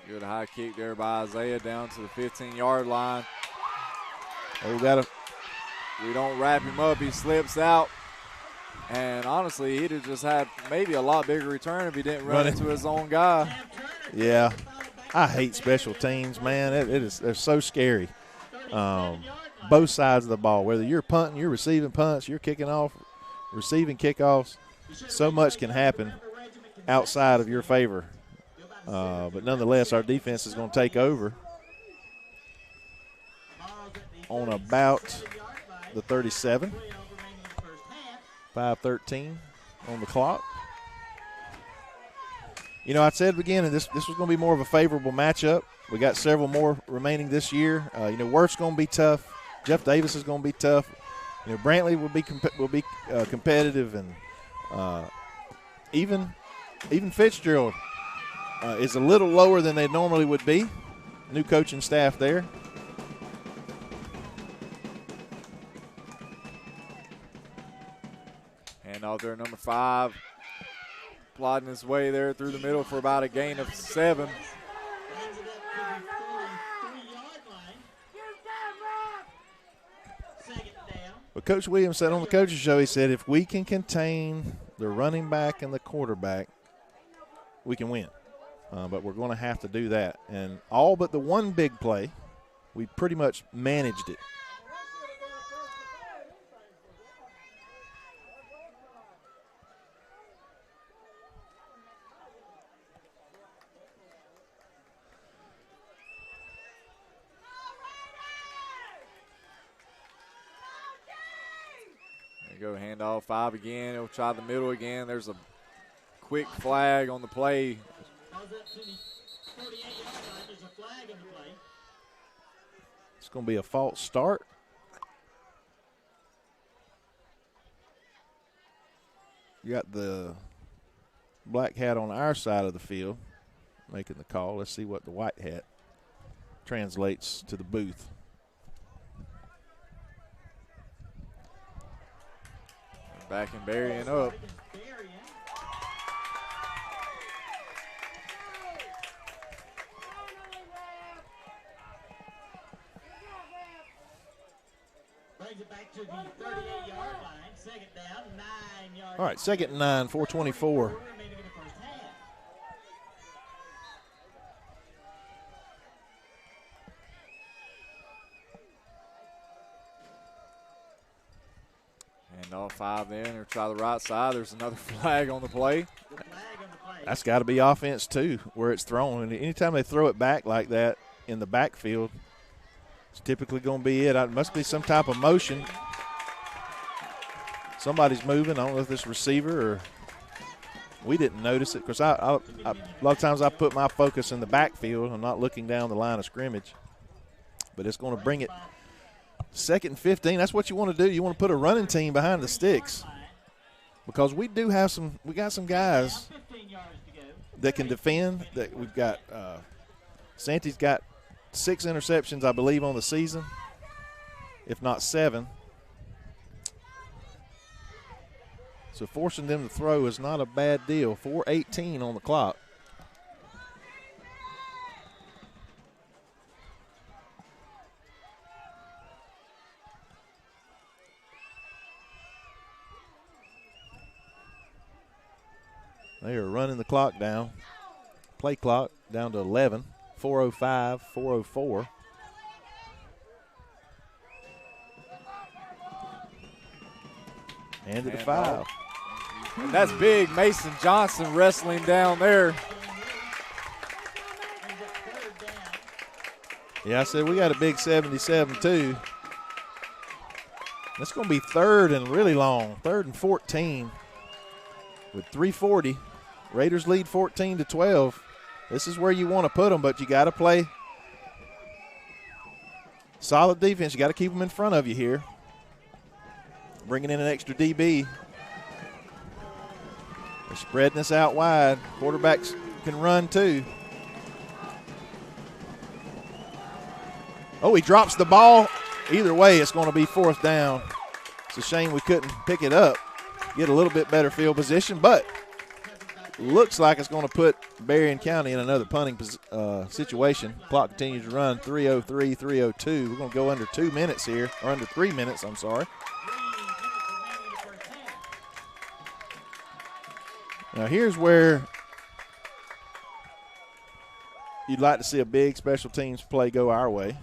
Good high kick there by Isaiah down to the 15-yard line. Oh, we don't wrap him up. He slips out. And honestly, he'd have just had maybe a lot bigger return if he didn't run into his own guy. Yeah. I hate special teams, man. They're so scary. Both sides of the ball, whether you're punting, you're receiving punts, you're kicking off, receiving kickoffs, so much can happen outside of your favor. But nonetheless, our defense is going to take over on about the 37. 5:13 on the clock. You know, I said again, this was going to be more of a favorable matchup. We got several more remaining this year. Worth's going to be tough. Jeff Davis is going to be tough. Brantley will be competitive, and even Fitzgerald is a little lower than they normally would be. New coaching staff there. And out there, number 5, plodding his way there through the middle for about a gain of 7. Brings it up to the 43-yard line. Second down. But Coach Williams said on the coaches show, he said, if we can contain the running back and the quarterback, we can win. But we're going to have to do that. And all but the one big play, we pretty much managed it. There you go, handoff 5 again. He'll try the middle again. There's a quick flag on the play. Calls up to the 48-yard line. There's a flag in the play. It's going to be a false start. You got the black hat on our side of the field making the call. Let's see what the white hat translates to the booth. Back and Berrien up. Berrien. Brings it back to the 38-yard line. Second down, 9 yards. All right, second and 9, 4:24. Remaining in the first half. And all 5 then. They'll try the right side. There's another flag on the play. The flag on the play. That's got to be offense, too, where it's thrown. And anytime they throw it back like that in the backfield, it's typically going to be it. It must be some type of motion. Somebody's moving. I don't know if this receiver or we didn't notice it. Because a lot of times I put my focus in the backfield. I'm not looking down the line of scrimmage. But it's going to bring it second and 15. That's what you want to do. You want to put a running team behind the sticks. Because we do have we got some guys 15 yards to go. that can defend. That we've got Santi's got 6 interceptions, I believe, on the season, if not 7. So forcing them to throw is not a bad deal. 4:18 on the clock. They are running the clock down. Play clock down to 11. 4:05, 4:04. And to the 5. And that's big. Mason Johnson wrestling down there. Yeah, I said we got a big 77 too. That's going to be third and really long. 3rd and 14 with 3:40. Raiders lead 14-12. This is where you want to put them, but you got to play solid defense. You got to keep them in front of you here. Bringing in an extra DB. They're spreading this out wide. Quarterbacks can run too. Oh, he drops the ball. Either way, it's going to be 4th down. It's a shame we couldn't pick it up, get a little bit better field position, but looks like it's going to put Berrien County in another punting situation. Clock continues to run. 3:03, 3:02. We're going to go under 2 minutes here, or under 3 minutes, I'm sorry. Now here's where you'd like to see a big special teams play go our way.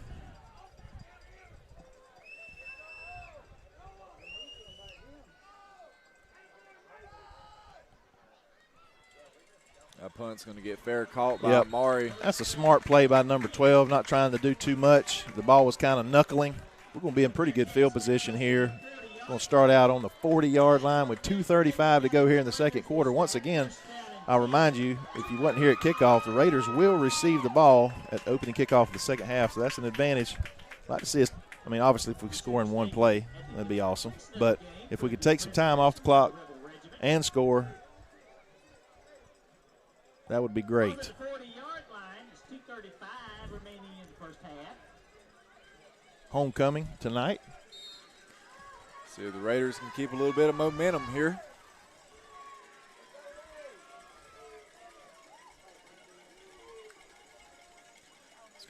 That punt's going to get fair caught by Maury. That's a smart play by number 12, not trying to do too much. The ball was kind of knuckling. We're going to be in pretty good field position here. We're going to start out on the 40-yard line with 2:35 to go here in the second quarter. Once again, I'll remind you, if you wasn't here at kickoff, the Raiders will receive the ball at opening kickoff of the second half, so that's an advantage. I'd like to see us, obviously if we score in one play, that'd be awesome. But if we could take some time off the clock and score, that would be great. Over the 40-yard line, it's 2:35 remaining in the first half. Homecoming tonight. See if the Raiders can keep a little bit of momentum here.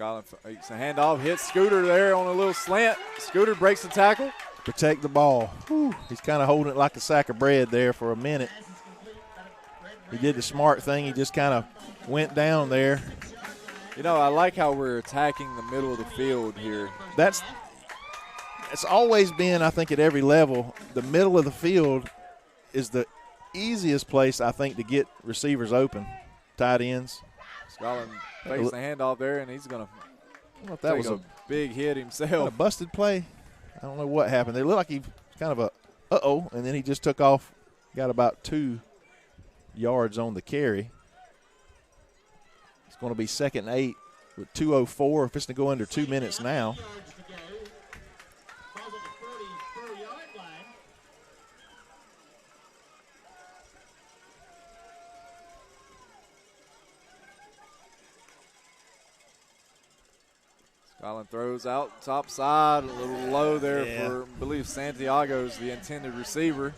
Scotland fakes a handoff, hits Scooter there on a little slant. Scooter breaks the tackle. Protect the ball. Whew. He's kind of holding it like a sack of bread there for a minute. He did the smart thing. He just kind of went down there. You know, I like how we're attacking the middle of the field here. It's always been, I think, at every level, the middle of the field is the easiest place, I think, to get receivers open, tight ends. Scotland fakes the handoff there, and he's going to That take was a big hit himself. a busted play. I don't know what happened. It looked like he was kind of a uh-oh, and then he just took off, got about 2 yards on the carry. It's going to be 2nd and 8 with 2:04. If it's going to go under 2 minutes now. Scotland throws out top side, a little low there for, I believe, Santiago's the intended receiver.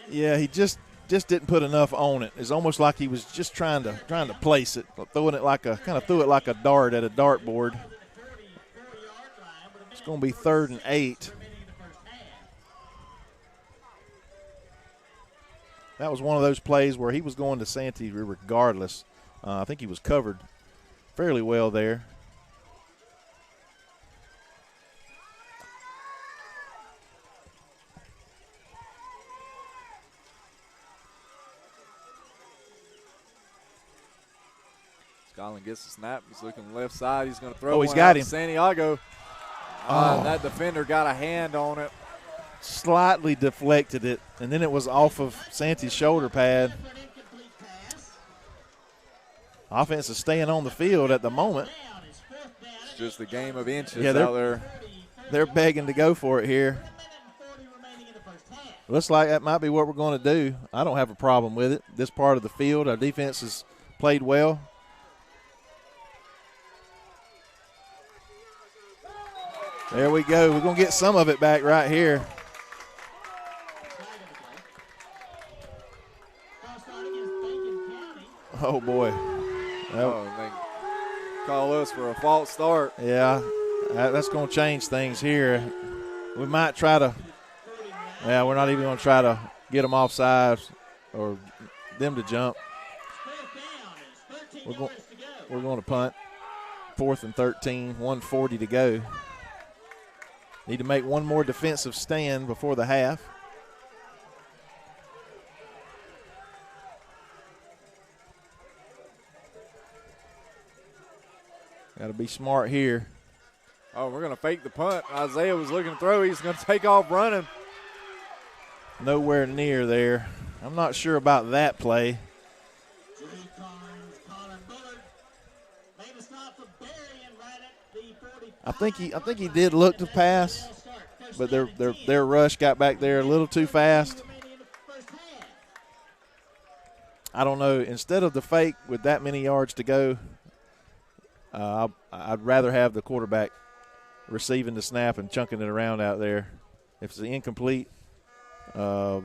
Yeah, he just didn't put enough on it. It's almost like he was just trying to place it, throwing it like threw it like a dart at a dartboard. It's going to be 3rd and 8. That was one of those plays where he was going to Santee regardless. I think he was covered fairly well there. Scotland gets the snap. He's looking left side. He's going to throw Oh, he's one got out him. to Santiago. That defender got a hand on it. Slightly deflected it, and then it was off of Santee's shoulder pad. Offense is staying on the field at the moment. It's just a game of inches Yeah, out there. They're begging to go for it here. Looks like that might be what we're going to do. I don't have a problem with it. This part of the field, our defense has played well. There we go. We're going to get some of it back right here. Oh, boy. They call us for a false start. Yeah, that's going to change things here. We might try to – yeah, we're not even going to try to get them off sides or them to jump. We're going to punt. 4th and 13, 1:40 to go. Need to make one more defensive stand before the half. Got to be smart here. Oh, we're going to fake the punt. Isaiah was looking to throw. He's going to take off running. Nowhere near there. I'm not sure about that play. I think he did look to pass, but their rush got back there a little too fast. I don't know. Instead of the fake with that many yards to go, I'd rather have the quarterback receiving the snap and chunking it around out there. If it's incomplete, the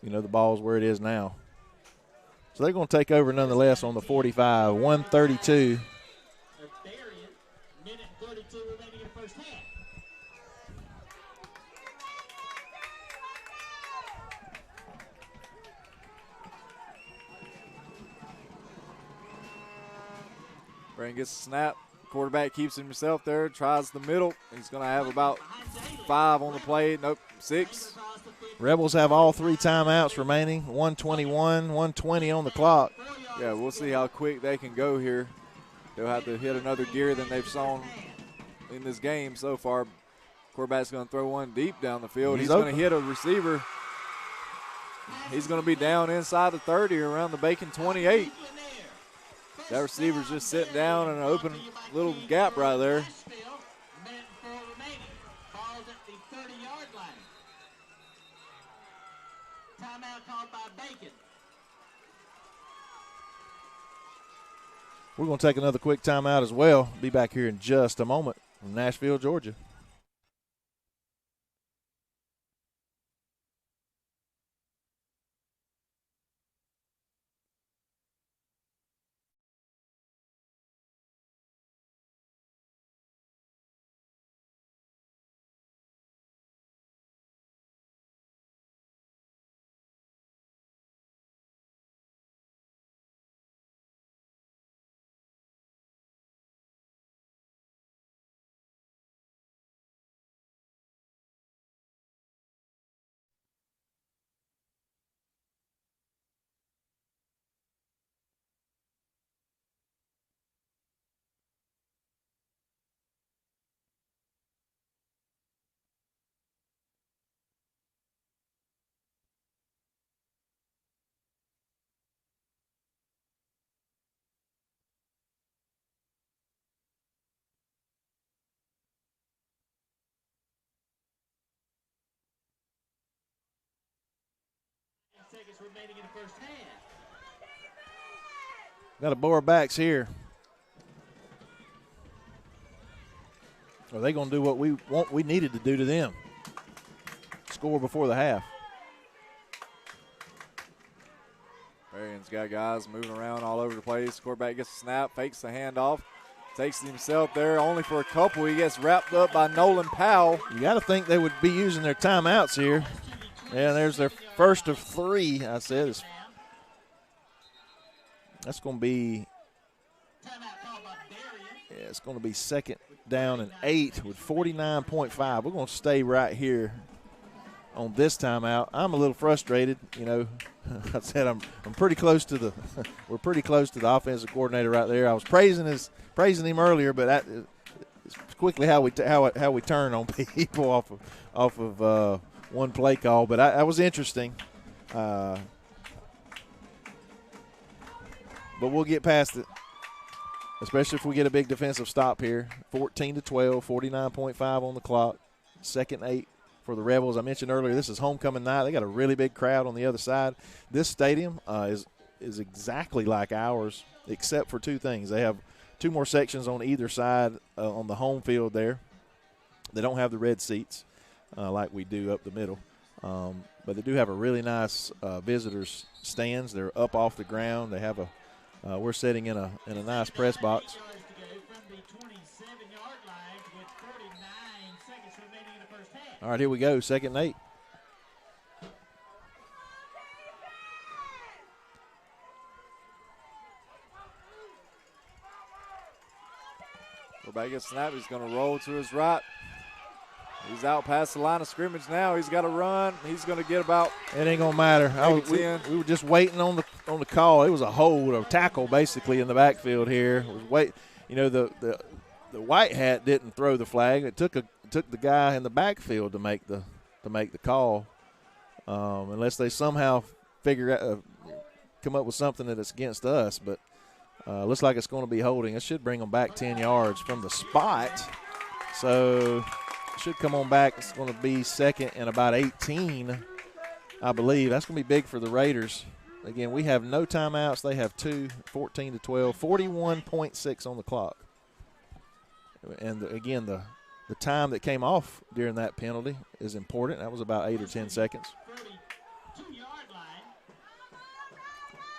ball's where it is now. So they're going to take over nonetheless on the 45, 1:32. Berrien gets the snap. Quarterback keeps himself there, tries the middle. He's going to have about 5 on the play. Nope, 6. Rebels have all 3 timeouts remaining, 1:21, 1:20 on the clock. Yeah, we'll see how quick they can go here. They'll have to hit another gear than they've shown in this game so far. Quarterback's going to throw one deep down the field. He's going to hit a receiver. He's going to be down inside the 30 around the Bacon 28. That receiver's just sitting down in an open little gap right there. We're going to take another quick timeout as well. Be back here in just a moment from Nashville, Georgia. seconds remaining in the first half. Got to bore our backs here. Are they going to do what we needed to do to them? Score before the half. Berrien's got guys moving around all over the place. Quarterback gets a snap, fakes the handoff, takes it himself there only for a couple. He gets wrapped up by Nolan Powell. You got to think they would be using their timeouts here. Yeah, there's their first of 3, I said. That's going to be, yeah, it's going to be second down and 8 with 49.5. We're going to stay right here on this timeout. I'm a little frustrated, you know. I said I'm pretty close to the we're pretty close to the offensive coordinator right there. I was praising him earlier, but it's quickly how we turn on people off of one play call. But that was interesting. But we'll get past it, especially if we get a big defensive stop here. 14-12, 49.5 on the clock. Second 8 for the Rebels. I mentioned earlier, this is homecoming night. They got a really big crowd on the other side. This stadium is exactly like ours, except for 2 things. They have 2 more sections on either side on the home field there. They don't have the red seats like we do up the middle. But they do have a really nice visitors stands. They're up off the ground. They have we're sitting in a nice press box. All right, here we go, second 8. Quarterback gets snapped. He's going to roll to his right. He's out past the line of scrimmage now. He's got to run. He's going to get about. It ain't going to matter. We were just waiting on the call. It was a hold or tackle basically in the backfield here. It was you know, the white hat didn't throw the flag. It took the guy in the backfield to make the call, unless they somehow come up with something that is against us. But looks like it's going to be holding. It should bring them back 10 yards from the spot. So it should come on back. It's going to be second and about 18, I believe. That's going to be big for the Raiders. Again, we have no timeouts. They have 2, 14-12, 41.6 on the clock. And again, the time that came off during that penalty is important. That was about 8 or 10 seconds. 42-yard line.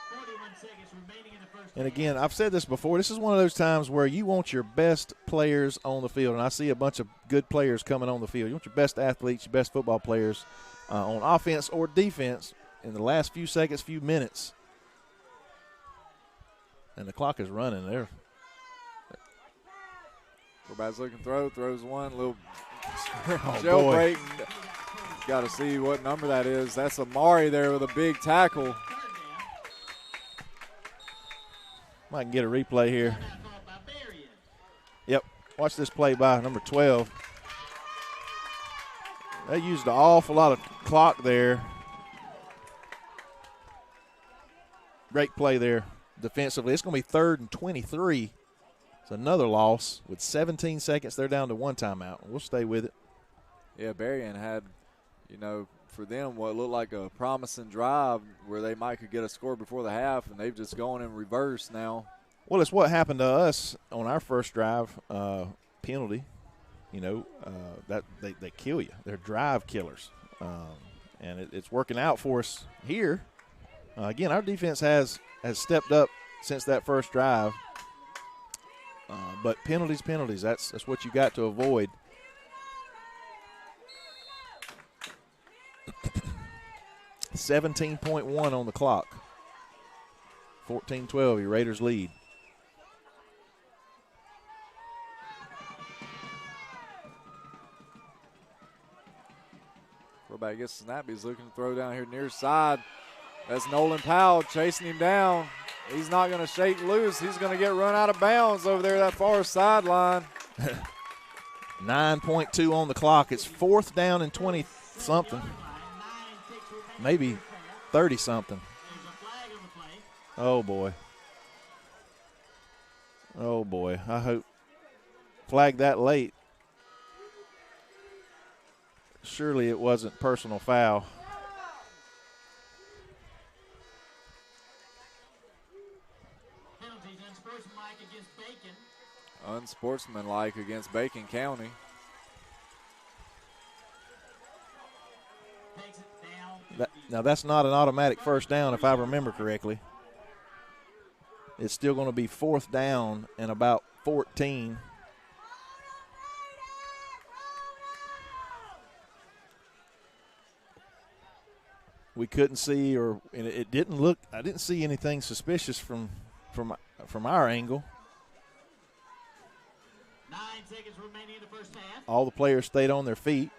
41 seconds remaining in the first. And again, I've said this before. This is one of those times where you want your best players on the field. And I see a bunch of good players coming on the field. You want your best athletes, your best football players on offense or defense in the last few seconds, few minutes. And the clock is running there. Quarterback's looking throws one, little Oh, jailbreak. Got to see what number that is. That's Amari there with a big tackle. Might get a replay here. Yep, watch this play by number 12. They used an awful lot of clock there. Great play there defensively. It's going to be 3rd and 23. It's another loss with 17 seconds. They're down to 1 timeout. We'll stay with it. Yeah, Berrien had, you know, for them what looked like a promising drive where they might could get a score before the half, and they've just gone in reverse now. Well, it's what happened to us on our first drive penalty. You know, that they kill you. They're drive killers, and it's working out for us here. Again, our defense has stepped up since that first drive. But penalties. That's what you got to avoid. $17.1 on the clock. 14-12, your Raiders lead. Quarterback gets snapped. He's looking to throw down here near side. That's Nolan Powell chasing him down. He's not going to shake loose. He's going to get run out of bounds over there that far sideline. 9.2 on the clock. It's 4th down and 20-something. Maybe 30-something. Oh, boy. Oh, boy. I hope flag that late. Surely it wasn't personal foul. unsportsmanlike against Bacon County. Takes it down to Now, that's not an automatic first down if I remember correctly. It's still going to be 4th down and about 14. We couldn't see, and it didn't look. I didn't see anything suspicious from our angle. 9 seconds remaining in the first half. All the players stayed on their feet.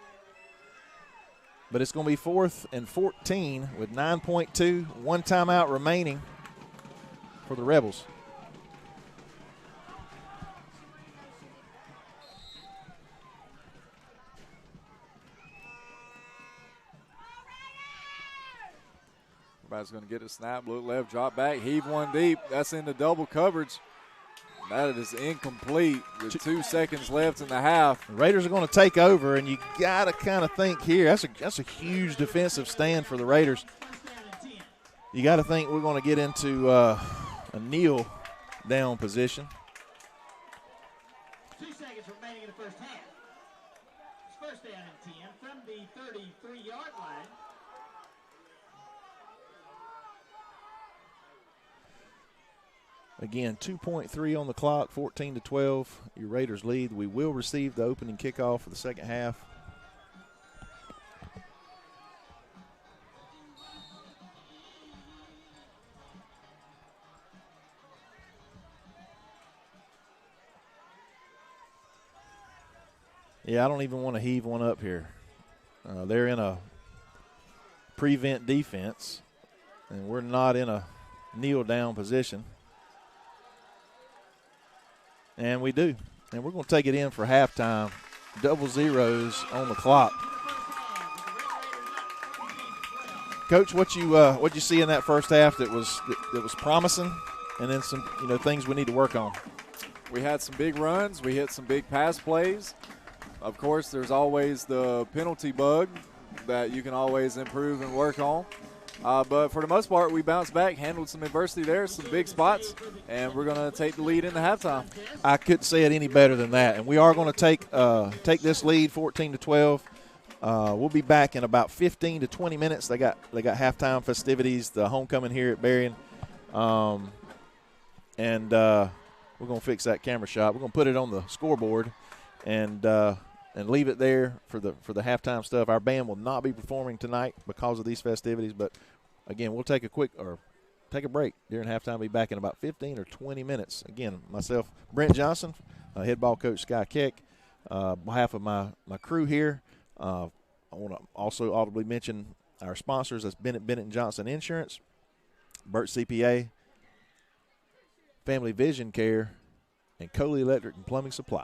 But it's going to be 4th and 14 with 9.2, 1 timeout remaining for the Rebels. Everybody's going to get a snap, look left, drop back, heave one deep. That's into double coverage. That is incomplete with 2 seconds left in the half. The Raiders are going to take over, and you got to kind of think here. That's a huge defensive stand for the Raiders. You got to think we're going to get into a kneel down position. 2 seconds remaining in the first half. It's first down and 10 from the 33-yard line. Again, 2.3 on the clock, 14-12. Your Raiders lead. We will receive the opening kickoff for the second half. Yeah, I don't even want to heave one up here. They're in a prevent defense, and we're not in a kneel down position. And we do. And we're going to take it in for halftime. Double zeros on the clock. Coach, what you see in that first half that was promising, and then some things we need to work on? We had some big runs. We hit some big pass plays. Of course, there's always the penalty bug that you can always improve and work on. But for the most part, we bounced back, handled some adversity there, some big spots, and we're going to take the lead into halftime. I couldn't say it any better than that. And we are going to take this lead, 14-12. We'll be back in about 15 to 20 minutes. They got halftime festivities, the homecoming here at Berrien, and we're going to fix that camera shot. We're going to put it on the scoreboard and leave it there for the halftime stuff. Our band will not be performing tonight because of these festivities, but again, we'll take a break during halftime. Be back in about 15 or 20 minutes. Again, myself, Brent Johnson, head ball coach Sky Keck, on behalf of my crew here. I want to also audibly mention our sponsors. That's Bennett & Johnson Insurance, Burt CPA, Family Vision Care, and Coley Electric and Plumbing Supply.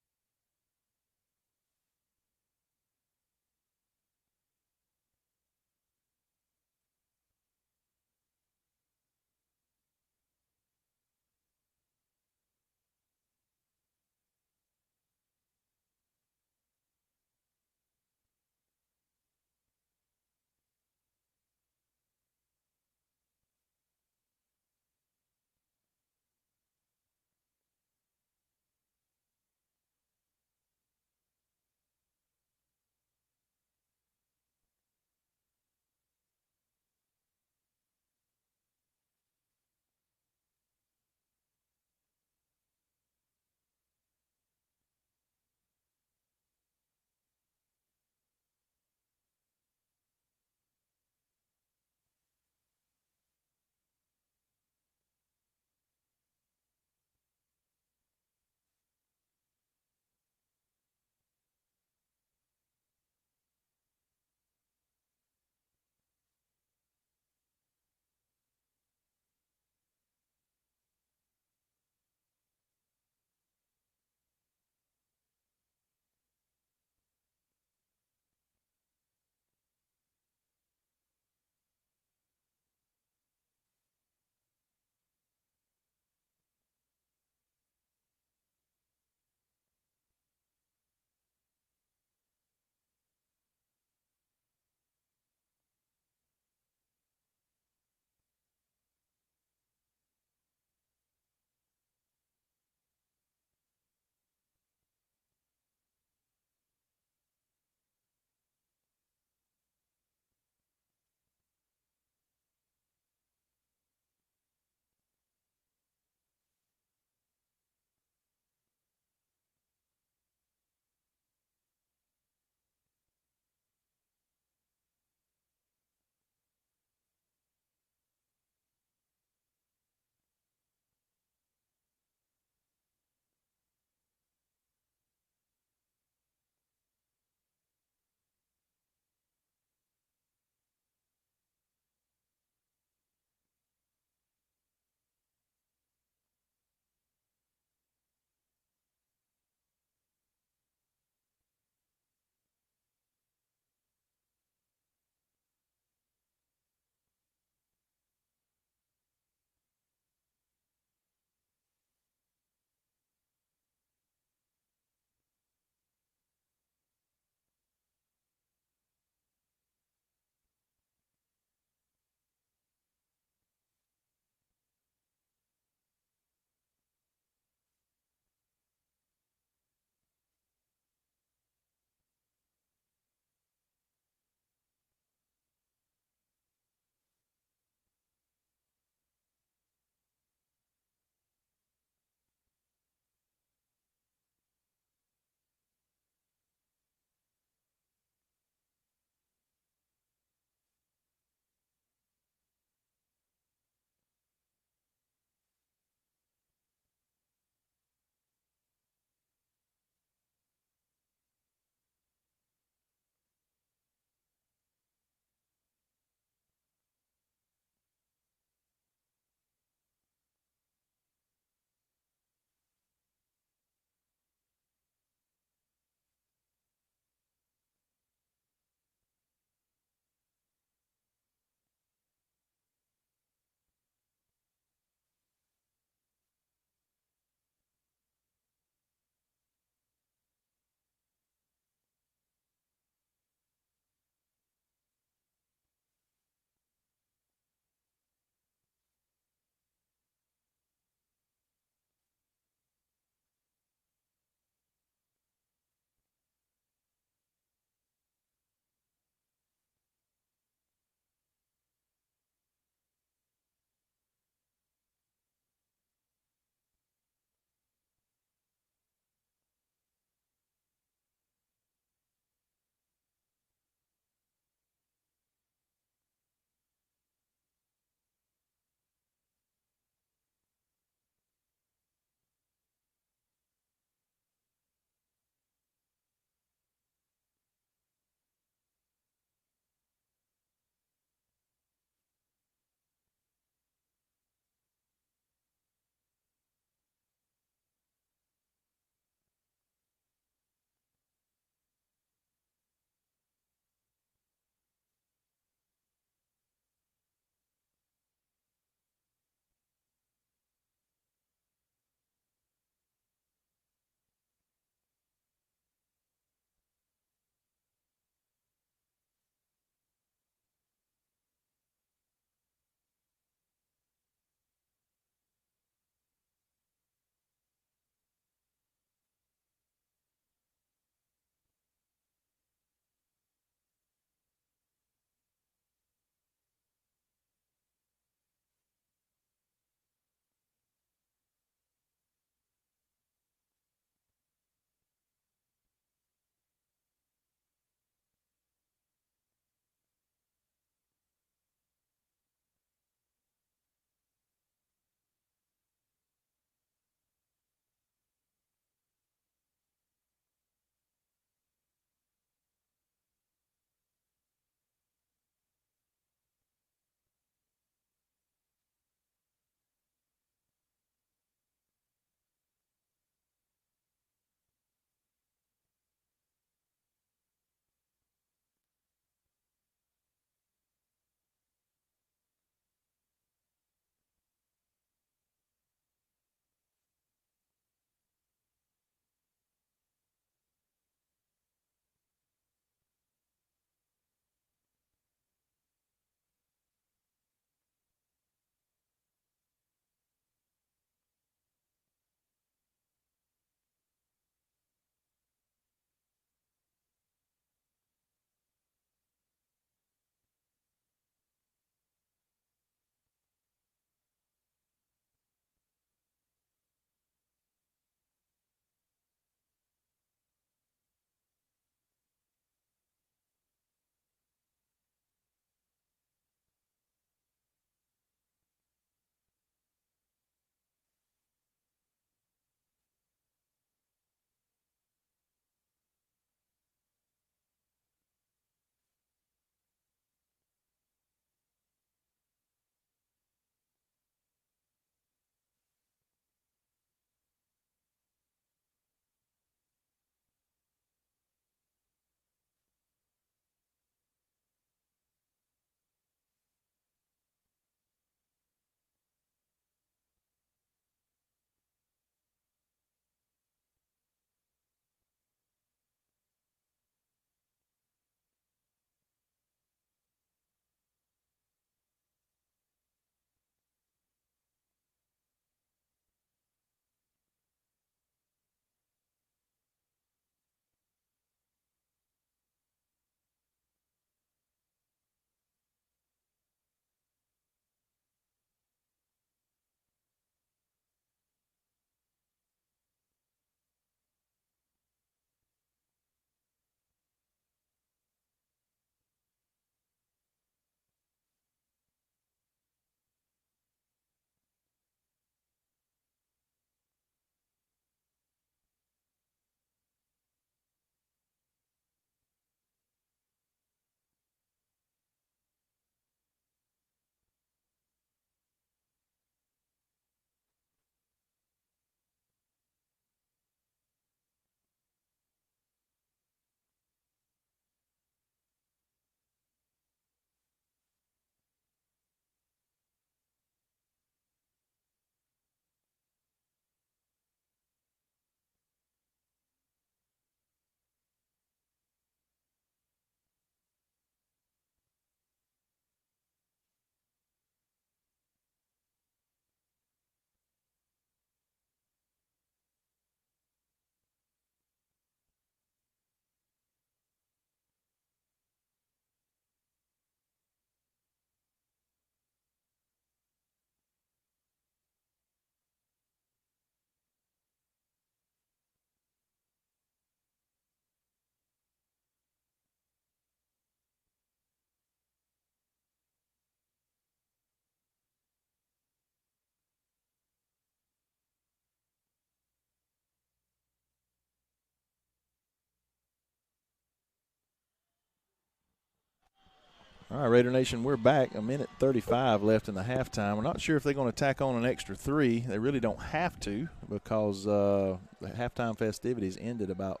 All right, Raider Nation, we're back. 1:35 left in the halftime. We're not sure if they're going to tack on an extra 3. They really don't have to because the halftime festivities ended about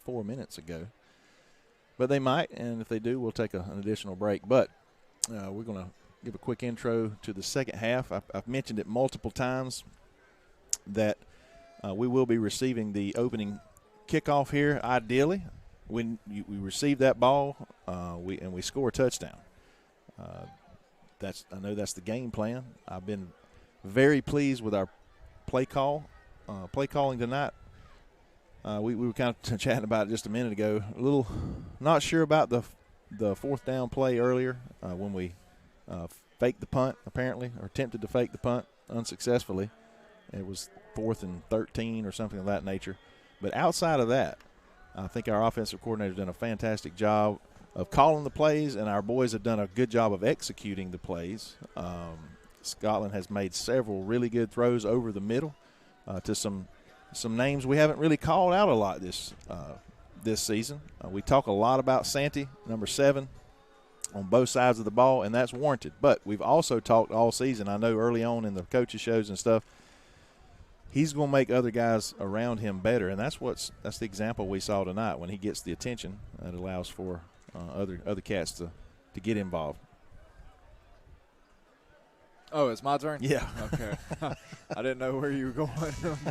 4 minutes ago. But they might, and if they do, we'll take an additional break. But we're going to give a quick intro to the second half. I've mentioned it multiple times that we will be receiving the opening kickoff here. Ideally, when we receive that ball, we score a touchdown. I know that's the game plan. I've been very pleased with our play calling tonight. We were kind of chatting about it just a minute ago. A little not sure about the fourth down play earlier when we faked the punt, apparently, or attempted to fake the punt unsuccessfully. It was 4th and 13 or something of that nature. But outside of that, I think our offensive coordinator's done a fantastic job of calling the plays, and our boys have done a good job of executing the plays. Scotland has made several really good throws over the middle to some names we haven't really called out a lot this season. We talk a lot about Santee, number 7, on both sides of the ball, and that's warranted. But we've also talked all season, I know early on in the coaches' shows and stuff, he's going to make other guys around him better, and that's the example we saw tonight. When he gets the attention, it allows for other cats to get involved. Oh, it's my turn? Yeah. Okay. I didn't know where you were going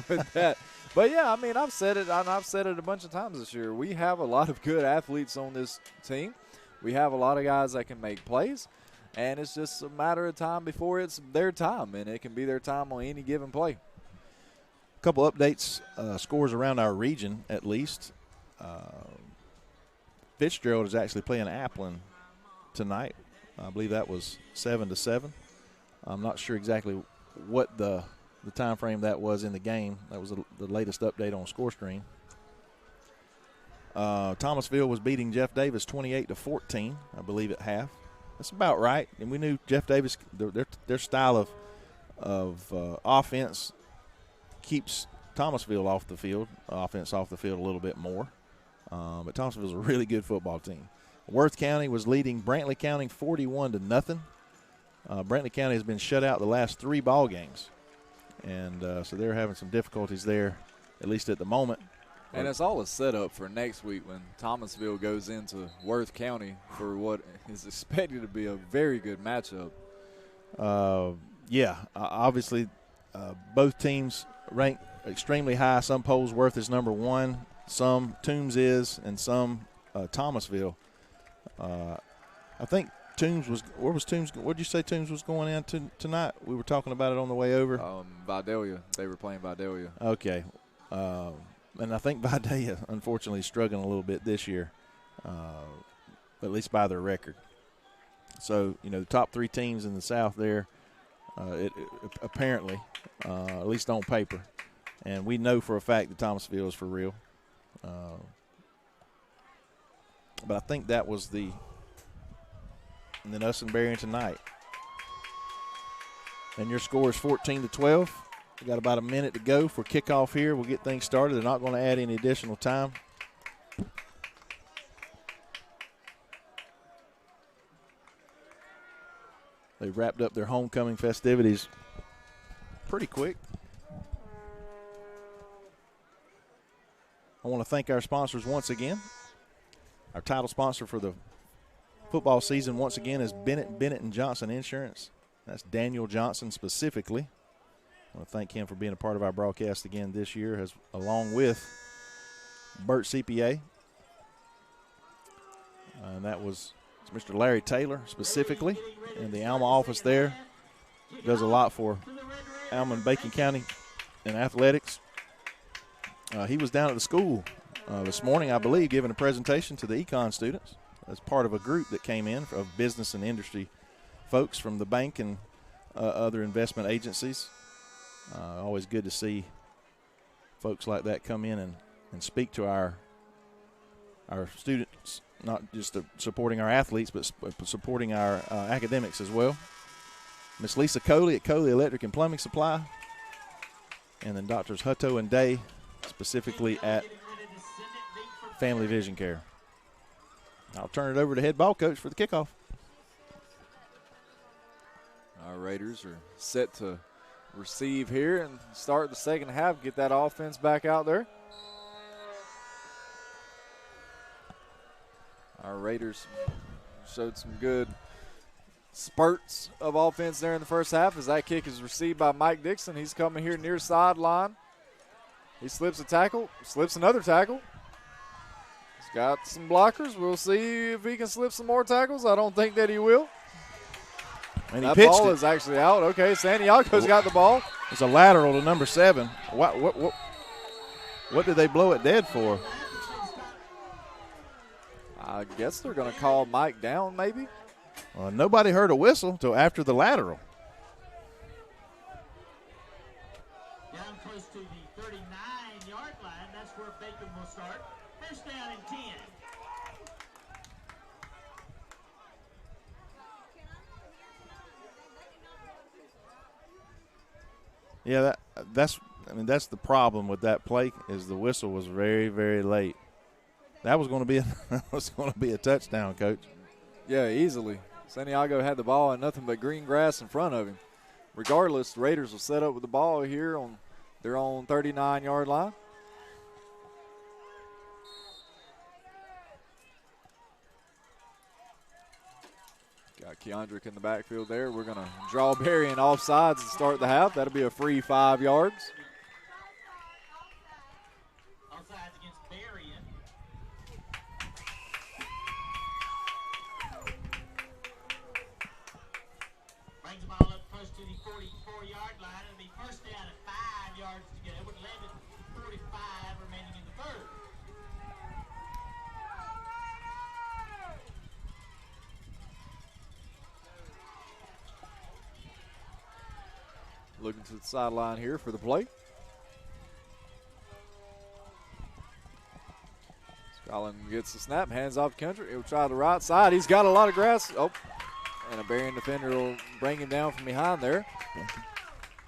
with that. But, yeah, I mean, I've said it, and I've said it a bunch of times this year. We have a lot of good athletes on this team. We have a lot of guys that can make plays, and it's just a matter of time before it's their time, and it can be their time on any given play. A couple updates, scores around our region at least. Fitzgerald is actually playing Applin tonight. I believe that was 7-7. I'm not sure exactly what the time frame that was in the game. That was the latest update on ScoreStream. Thomasville was beating Jeff Davis 28-14, I believe, at half. That's about right. And we knew Jeff Davis, their style of offense keeps Thomasville off the field, offense off the field a little bit more. But Thomasville's a really good football team. Worth County was leading Brantley County 41-0. Brantley County has been shut out the last 3 ball games. And so they're having some difficulties there, at least at the moment. And it's all a setup for next week when Thomasville goes into Worth County for what is expected to be a very good matchup. Obviously both teams rank extremely high. Some polls Worth is number 1, some Toombs is, and some Thomasville. I think Toombs was – where was Toombs – what did you say Toombs was going in tonight? We were talking about it on the way over. Vidalia. They were playing Vidalia. Okay. And I think Vidalia, unfortunately, is struggling a little bit this year, at least by their record. So, the top 3 teams in the South there, apparently, at least on paper. And we know for a fact that Thomasville is for real. But I think that was and then us and Berrien tonight. And your score is 14-12. We got about a minute to go for kickoff here. We'll get things started. They're not going to add any additional time. They wrapped up their homecoming festivities pretty quick. I want to thank our sponsors once again. Our title sponsor for the football season once again is Bennett & Johnson Insurance. That's Daniel Johnson specifically. I want to thank him for being a part of our broadcast again this year, along with Burt CPA. And that was Mr. Larry Taylor specifically in the Alma office there. Does a lot for Alma and Bacon County in athletics. He was down at the school this morning, I believe, giving a presentation to the econ students as part of a group that came in of business and industry folks from the bank and other investment agencies. Always good to see folks like that come in and speak to our students, not just supporting our athletes, but supporting our academics as well. Miss Lisa Coley at Coley Electric and Plumbing Supply, and then Doctors Hutto and Day, specifically at Family Vision Care. I'll turn it over to head ball coach for the kickoff. Our Raiders are set to receive here and start the second half, get that offense back out there. Our Raiders showed some good spurts of offense there in the first half as that kick is received by Mike Dixon. He's coming here near sideline. He slips a tackle, slips another tackle. He's got some blockers. We'll see if he can slip some more tackles. I don't think that he will. And he that pitched ball it. is actually out. Okay, Santiago's got the ball. It's a lateral to number 7. What did they blow it dead for? I guess they're going to call Mike down maybe. Nobody heard a whistle until after the lateral. Down close to the 39-yard line. That's where Bacon will start. First down and 10. Yeah, that's the problem with that play is the whistle was very, very late. That was going to be a touchdown, Coach. Yeah, easily. Santiago had the ball and nothing but green grass in front of him. Regardless, the Raiders will set up with the ball here on their own 39-yard line. Got Keandrick in the backfield there. We're going to draw Berrien offsides and start the half. That'll be a free 5 yards. Offsides against Berrien. Brings the ball up close to the 44-yard line. It'll be first down at 5 yards to go with 11:45 remaining in the third. Looking to the sideline here for the play. Scotland gets the snap, hands off country. He'll try the right side. He's got a lot of grass. Oh, and a Berrien defender will bring him down from behind there.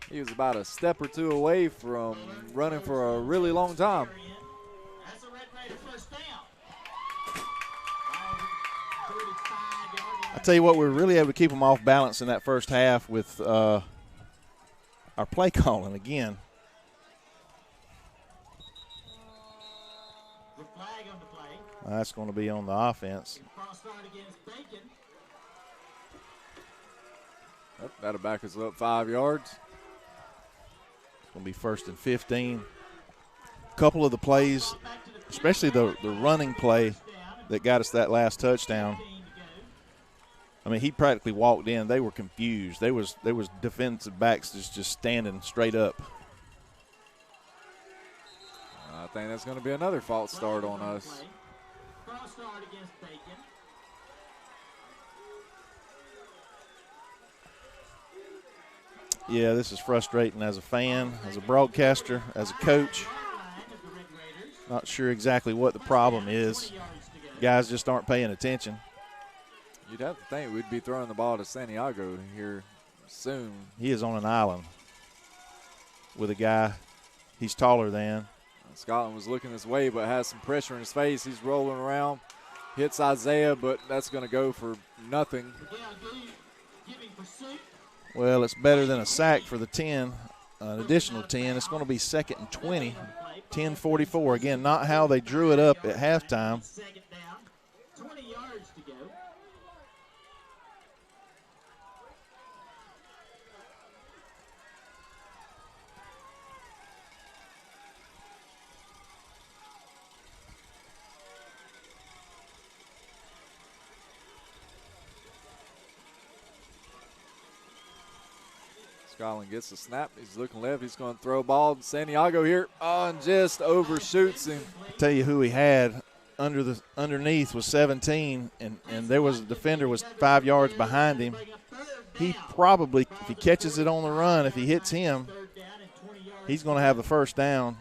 He was about a step or two away from running for a really long time. That's a Red Raider first down. I tell you what, we were really able to keep them off balance in that first half with our play calling again. The flag on the play. That's going to be on the offense. Cross start against Bacon. Oh, that'll back us up 5 yards. It's going to be first and 15. A couple of the plays, especially the running play that got us that last touchdown. I mean, he practically walked in. They were confused. There was defensive backs just standing straight up. I think that's going to be another false start on us. Cross start against Bacon. Yeah, this is frustrating as a fan, as a broadcaster, as a coach. Not sure exactly what the problem is. Guys just aren't paying attention. You'd have to think we'd be throwing the ball to Santiago here soon. He is on an island with a guy he's taller than. Scotland was looking this way but has some pressure in his face. He's rolling around, hits Isaiah, but that's going to go for nothing. Well, it's better than a sack for the 10, an additional 10. It's going to be second and 20, 10:44. Again, not how they drew it up at halftime. Second down, 20 yards to go. Scotland gets the snap. He's looking left. He's going to throw a ball. Santiago here and just overshoots him. I'll tell you who he had underneath was 17, and there was a defender was 5 yards behind him. He probably, if he catches it on the run, if he hits him, he's going to have the first down.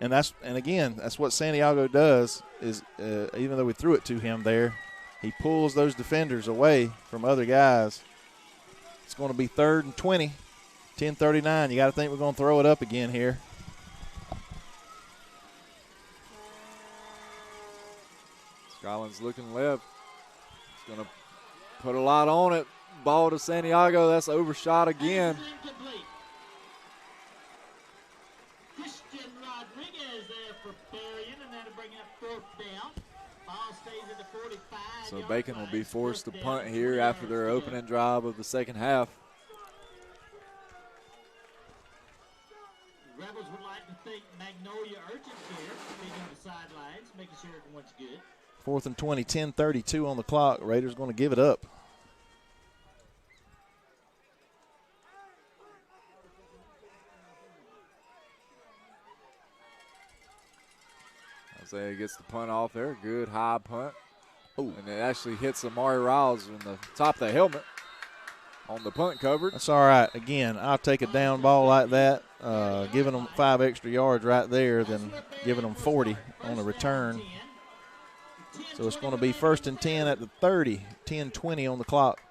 And again, that's what Santiago does is even though we threw it to him there, he pulls those defenders away from other guys. It's going to be third and 20, 10:39. You got to think we're going to throw it up again here. Scotland's looking left. He's going to put a lot on it. Ball to Santiago. That's overshot again. Incomplete. Christian Rodriguez there for Berrien, and that'll bring up 4th down. Ball stays at the 45. So Bacon will be forced to punt here after their opening drive of the second half. Rebels would like to thank Magnolia Urgent Care for being on the sidelines, making sure everyone's good. 4th and 20, 10:32 on the clock. Raiders going to give it up. Isaiah gets the punt off there. Good high punt. Ooh. And it actually hits Amari Riles in the top of the helmet on the punt covered. That's all right. Again, I'll take a down ball like that, giving them 5 extra yards right there than giving them 40 on the return. So it's going to be 1st and 10 at the 30, 10:20 on the clock.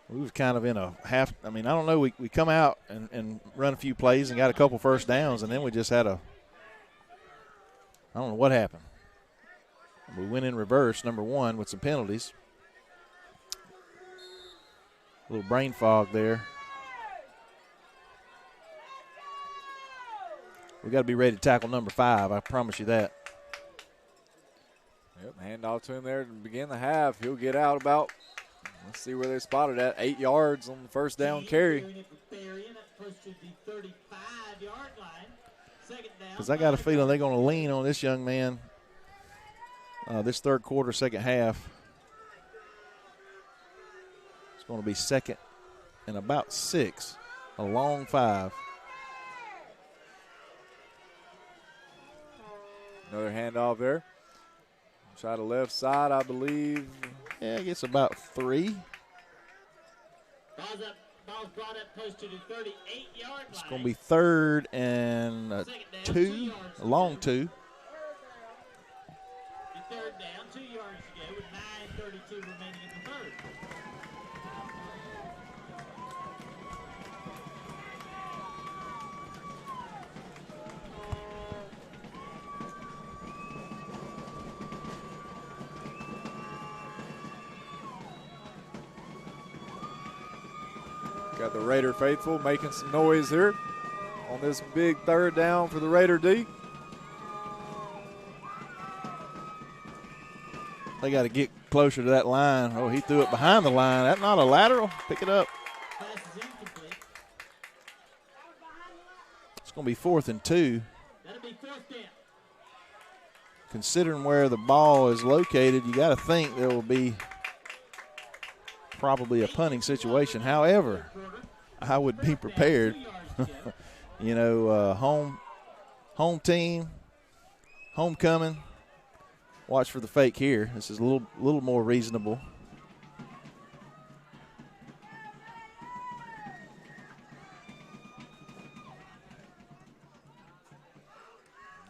We was kind of in a half. I mean, I don't know. We come out and run a few plays and got a couple first downs, and then we just had I don't know what happened. We went in reverse, number 1, with some penalties. A little brain fog there. We got to be ready to tackle number 5. I promise you that. Yep, handoff to him there to begin the half. He'll get out about, let's see where they spotted at, 8 yards on the first down carry. Because I got a feeling they're going to lean on this young man this third quarter, second half. It's going to be 2nd and about 6, a long 5. Another handoff there. Try to left side, I believe. Yeah, I guess about 3. Ball's brought up close to the 38-yard line. It's going to be 3rd and 2, a long 2. 3rd down, 2 yards to go with 9:32 remaining in the 3rd. Got the Raider faithful making some noise here on this big 3rd down for the Raider D. They got to get closer to that line. Oh, he threw it behind the line. That's not a lateral. Pick it up. It's going to be 4th and 2. That'll be 4th down. Considering where the ball is located, you got to think there will be probably a punting situation. However, I would be prepared. You know, home team, homecoming. Watch for the fake here. This is a little more reasonable.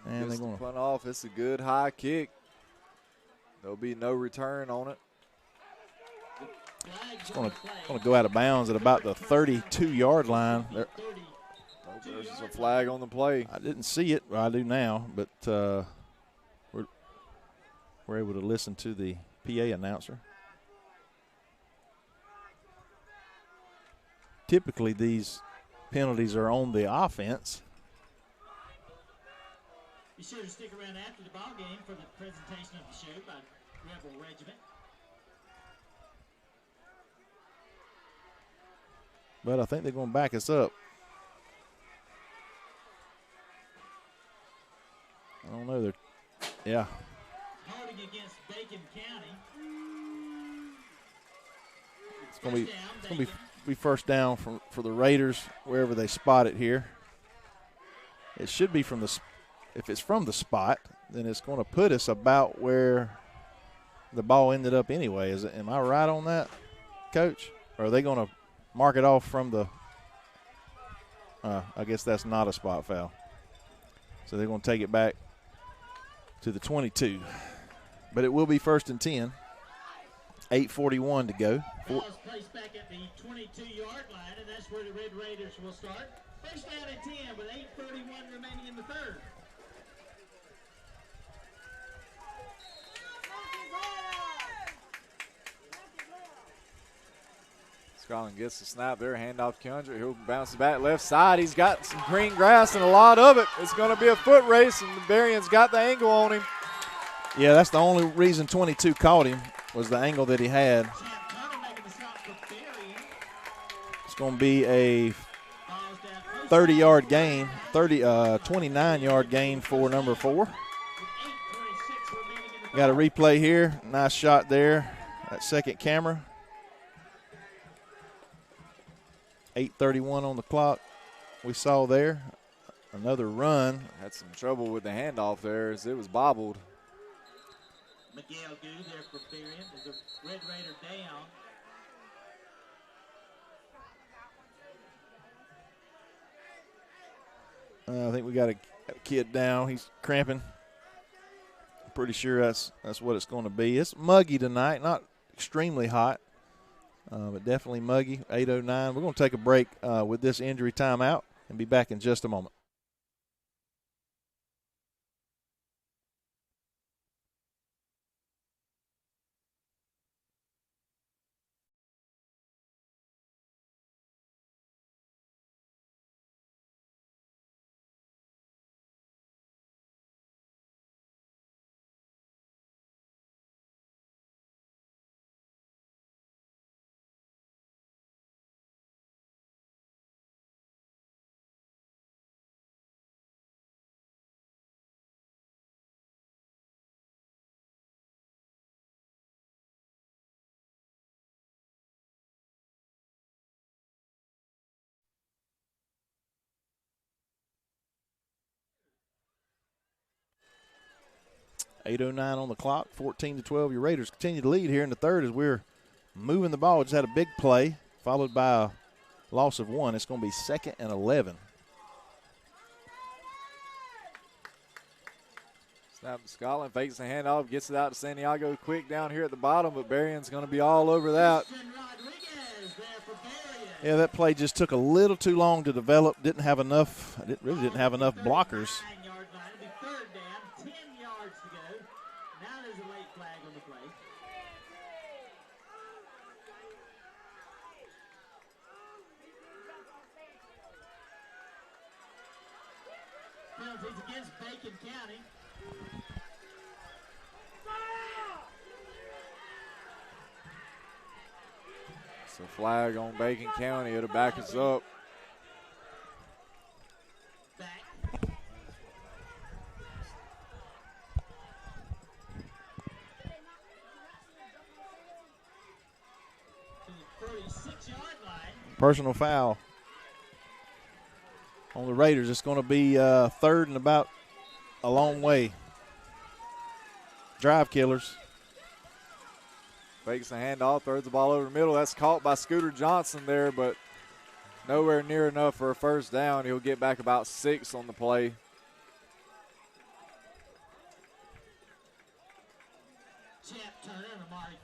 And they're going to punt off. It's a good high kick. There'll be no return on it. It's going to go out of bounds at about the 32-yard line. There's a flag on the play. I didn't see it. Well, I do now, but we're able to listen to the PA announcer. Typically, these penalties are on the offense. Be sure to stick around after the ball game for the presentation of the show by Rebel Regiment. But I think they're going to back us up. I don't know. Yeah. Holding against Bacon County. It's going to be first down for the Raiders wherever they spot it here. It should be from the. If it's from the spot, then it's going to put us about where the ball ended up anyway. Am I right on that, Coach? Or are they going to mark it off from the I guess that's not a spot foul. So they're going to take it back to the 22. But it will be 1st and 10. 8:41 to go. Ball is placed back at the 22-yard line, and that's where the Red Raiders will start. First down and 10 with 8:31 remaining in the 3rd. Scotland gets the snap there, handoff to Kendrick. He'll bounce it back left side. He's got some green grass and a lot of it. It's going to be a foot race, and Berrien's got the angle on him. Yeah, that's the only reason 22 caught him was the angle that he had. It's going to be a 30-yard gain, 29-yard gain for number 4. Got a replay here. Nice shot there. That second camera. 8:31 on the clock. We saw there another run. Had some trouble with the handoff there as it was bobbled. Miguel Good there for Berrien. There's a Red Raider down. I think we got a kid down. He's cramping. I'm pretty sure that's what it's going to be. It's muggy tonight, not extremely hot, but definitely muggy. 8:09. We're going to take a break with this injury timeout and be back in just a moment. .809 on the clock, 14-12. Your Raiders continue to lead here in the third as we're moving the ball. Just had a big play, followed by a loss of 1. It's going to be 2nd and 11. Snap to Scotland, fakes the handoff, gets it out to Santiago quick down here at the bottom, but Berrien's going to be all over that. Yeah, that play just took a little too long to develop. Really didn't have enough blockers. Penalties against Bacon County. It's a flag on Bacon County. It'll back us up. Back. To the 36-yard line. Personal foul on the Raiders. It's going to be third and about a long way. Drive killers. Fakes the handoff, throws the ball over the middle. That's caught by Scooter Johnson there, but nowhere near enough for a first down. He'll get back about 6 on the play. Champ Turner and Amari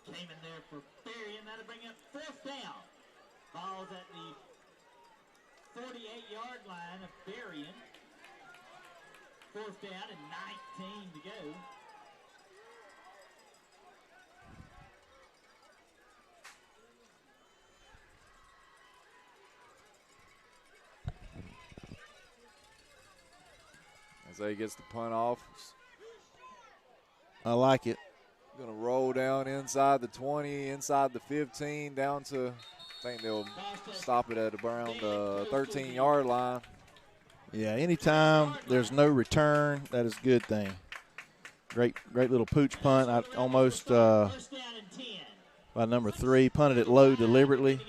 came in there for Berrien. That'll bring up 4th down. Ball's at the 48-yard line of Berrien. 4th down and 19 to go. Isaiah gets the punt off. I like it. Going to roll down inside the 20, inside the 15, down to, I think they'll stop it at around the 13-yard line. Yeah, anytime there's no return, that is a good thing. Great little pooch punt. I almost, by number 3, punted it low deliberately.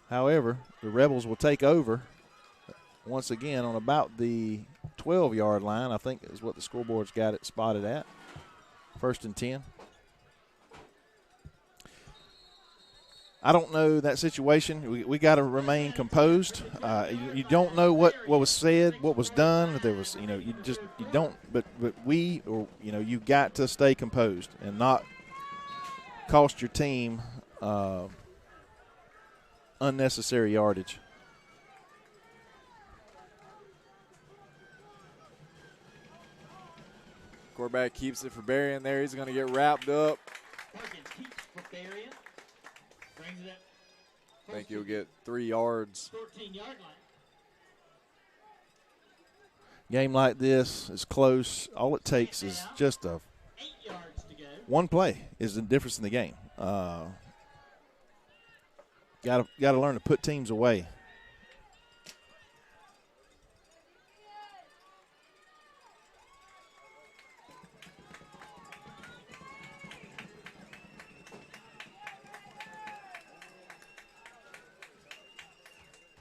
However, the Rebels will take over once again on about the 12-yard line, I think is what the scoreboard's got it spotted at. 1st and 10. I don't know that situation. We got to remain composed. You don't know what was said, what was done. There was, you don't. But you've got to stay composed and not cost your team unnecessary yardage. Quarterback keeps it for Berrien there. He's going to get wrapped up. Berrien brings it up. I think he'll get 3 yards. 14-yard line. Game like this is close. All it takes is just 8 yards to go. one play is the difference in the game. Got to learn to put teams away.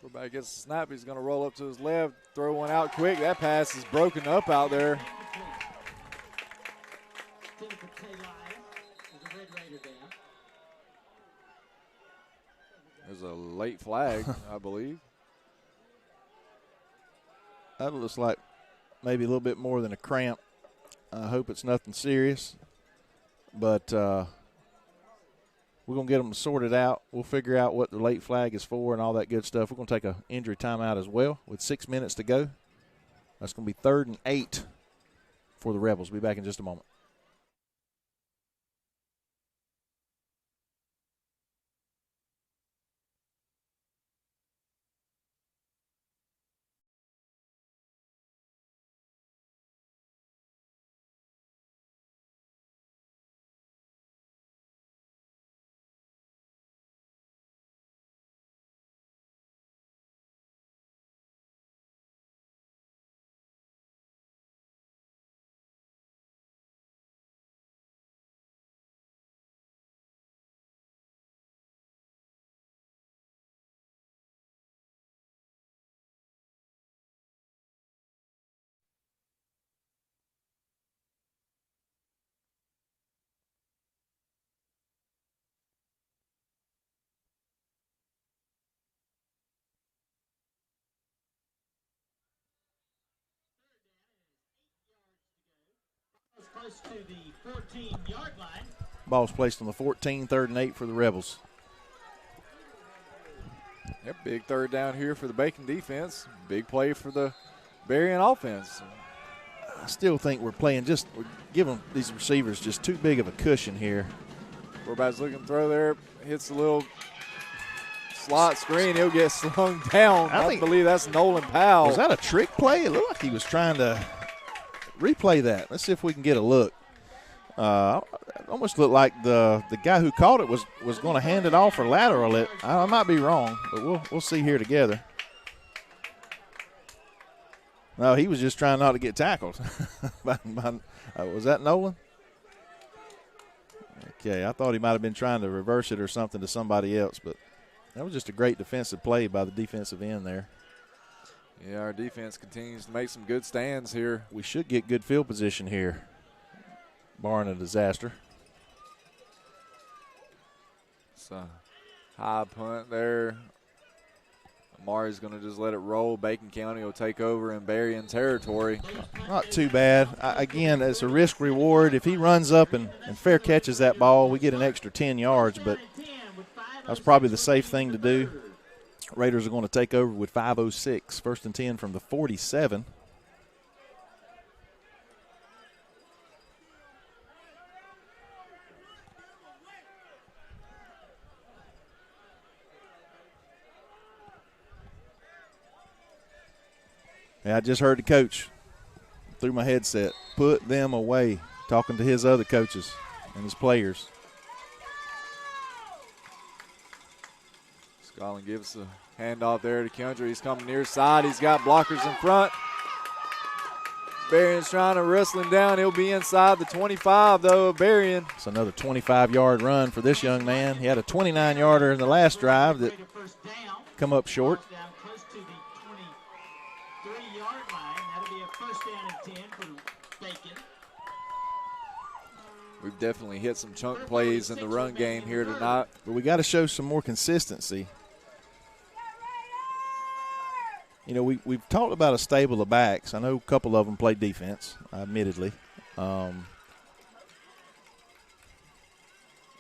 Quarterback gets the snap. He's going to roll up to his left, throw one out quick. That pass is broken up out there. There's a late flag, I believe. That looks like maybe a little bit more than a cramp. I hope it's nothing serious. But we're going to get them sorted out. We'll figure out what the late flag is for and all that good stuff. We're going to take an injury timeout as well with 6 minutes to go. That's going to be 3rd and 8 for the Rebels. We'll be back in just a moment. Close to the 14-yard line. Ball's placed on the 14, 3rd and 8 for the Rebels. Yep, big 3rd down here for the Bacon defense. Big play for the Berrien offense. I still think we're giving these receivers just too big of a cushion here. Quarterback's looking to throw there. Hits a little slot screen. He'll get slung down. I believe that's Nolan Powell. Was that a trick play? It looked like he was trying to replay that. Let's see if we can get a look. It almost looked like the guy who caught it was going to hand it off or lateral it. I might be wrong, but we'll see here together. No, he was just trying not to get tackled. Was that Nolan? Okay, I thought he might have been trying to reverse it or something to somebody else, but that was just a great defensive play by the defensive end there. Yeah, our defense continues to make some good stands here. We should get good field position here, barring a disaster. It's a high punt there. Amari's going to just let it roll. Bacon County will take over in Berrien territory. Not too bad. Again, it's a risk reward. If he runs up and fair catches that ball, we get an extra 10 yards, but that's probably the safe thing to do. Raiders are going to take over with 5:06, 1st and 10 from the 47. Yeah, I just heard the coach through my headset, put them away, talking to his other coaches and his players. Scotland gives a handoff there to Kendra. He's coming near side. He's got blockers in front. Berrien's trying to wrestle him down. He'll be inside the 25, though, of Berrien. It's another 25-yard run for this young man. He had a 29-yarder in the last drive that come up short. Close to the 23-yard line. That'll be a 1st down and 10 for Bacon. We've definitely hit some chunk plays in the run game here tonight. But we got to show some more consistency. You know, we've talked about a stable of backs. I know a couple of them play defense, admittedly. But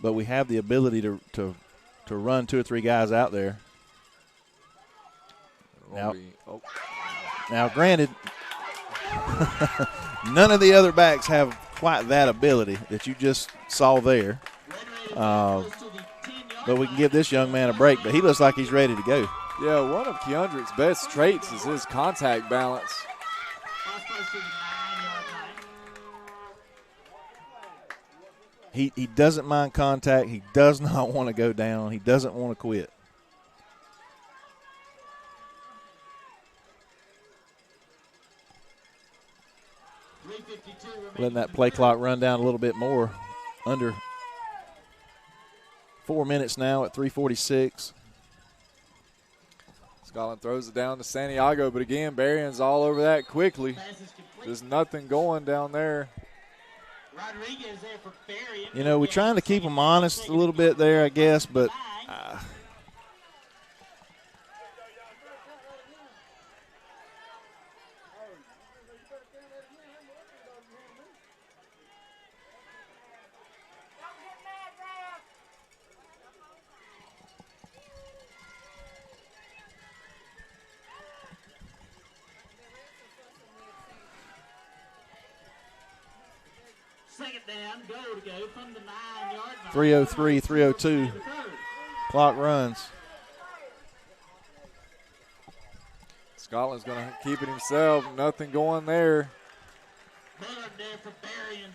we have the ability to run 2 or 3 guys out there. Now, granted, none of the other backs have quite that ability that you just saw there. but we can give this young man a break. But he looks like he's ready to go. Yeah, one of Keandrick's best traits is his contact balance. Ball's close to the 9-yard line. He doesn't mind contact. He does not want to go down. He doesn't want to quit. Letting that play clock run down a little bit more. Under 4 minutes now at 3:46. Scotland throws it down to Santiago, but again, Berrien's all over that quickly. Pass is complete. There's nothing going down there. Rodriguez there for Berrien. You know, we're trying to keep them honest a little bit there, I guess, but Second down, goal to go from the 9-yard line. 3:03, 3:02. The third. Clock runs. Scotland's going to keep it himself. Nothing going there. Bullard there for Berrien.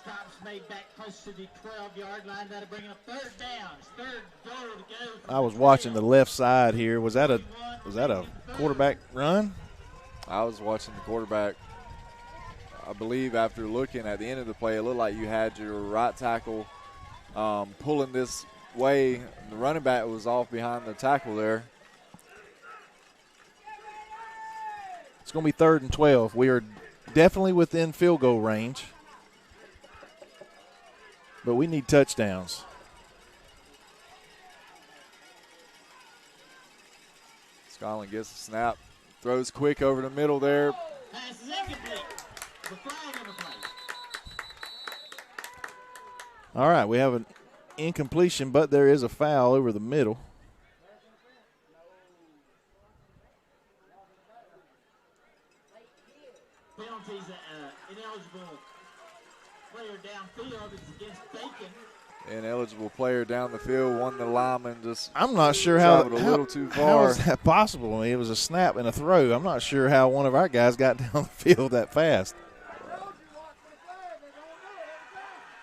Stops made back close to the 12-yard line. That'll bring up third down. Third goal to go. I was watching the left side here. Was that a quarterback run? I was watching the quarterback. I believe after looking at the end of the play, it looked like you had your right tackle pulling this way. And the running back was off behind the tackle there. It's going to be 3rd and 12. We are definitely within field goal range, but we need touchdowns. Scotland gets a snap, throws quick over the middle there. Pass is incomplete. The flag on the play. All right, we have an incompletion, but there is a foul over the middle. Penalties, ineligible player downfield. It's against Bacon. Ineligible player down the field. One the lineman just I'm not sure how traveled a little too how far. is that possible? I mean, it was a snap and a throw. I'm not sure how one of our guys got down the field that fast.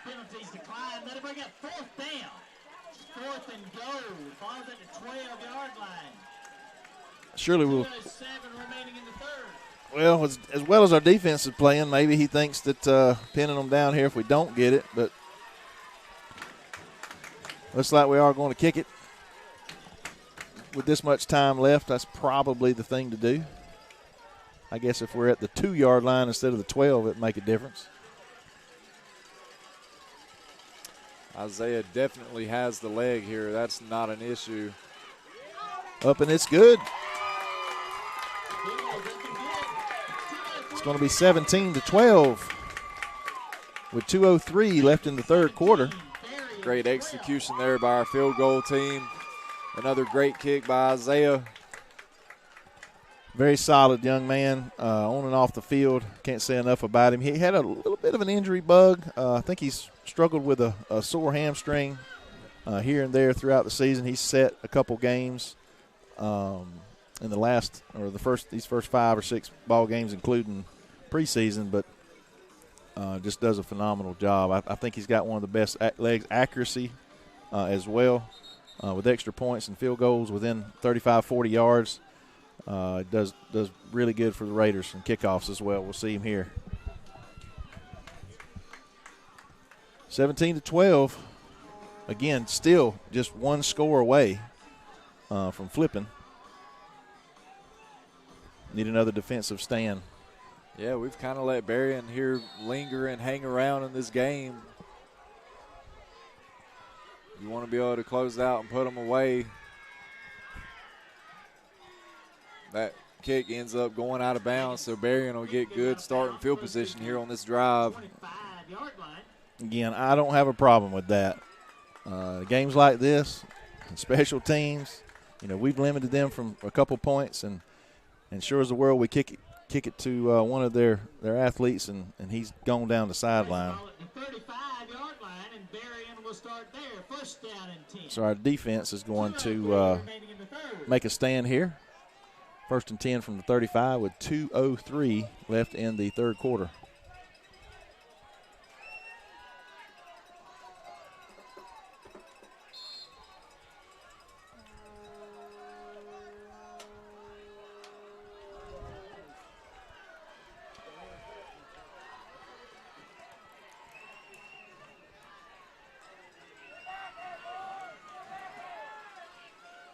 Penalties decline. That'll bring up fourth down. Fourth and goal. Ball's at the 12-yard line. Surely we'll. 2:07 remaining in the third. Well, as well as our defense is playing, maybe he thinks that pinning them down here if we don't get it, but looks like we are going to kick it. With this much time left, that's probably the thing to do. I guess if we're at the 2-yard line instead of the 12, it'd make a difference. Isaiah definitely has the leg here. That's not an issue. Up and it's good. It's going to be 17-12 with 2:03 left in the third quarter. Great execution there by our field goal team. Another great kick by Isaiah. Very solid young man on and off the field. Can't say enough about him. He had a little bit of an injury bug. I think he's struggled with a sore hamstring here and there throughout the season. He's set a couple games in these first 5 or 6 ball games, including preseason, but just does a phenomenal job. I think he's got one of the best legs accuracy as well with extra points and field goals within 35, 40 yards. Does really good for the Raiders and kickoffs as well. We'll see him here. 17-12. Again, still just one score away from flipping. Need another defensive stand. Yeah, we've kind of let Berrien here linger and hang around in this game. You want to be able to close it out and put them away. That kick ends up going out of bounds, so Berrien will get good starting field position here on this drive. 25-yard line. Again, I don't have a problem with that. Games like this, and special teams, we've limited them from a couple points, and sure as the world we kick it to one of their athletes, and he's gone down the sideline. Ball at the 35-yard line, and Berrien will will start there. First down and 10. So our defense is going 2:03 to remaining in the third. make a stand here. First and 10 from the 35 with 2:03 left in the third quarter.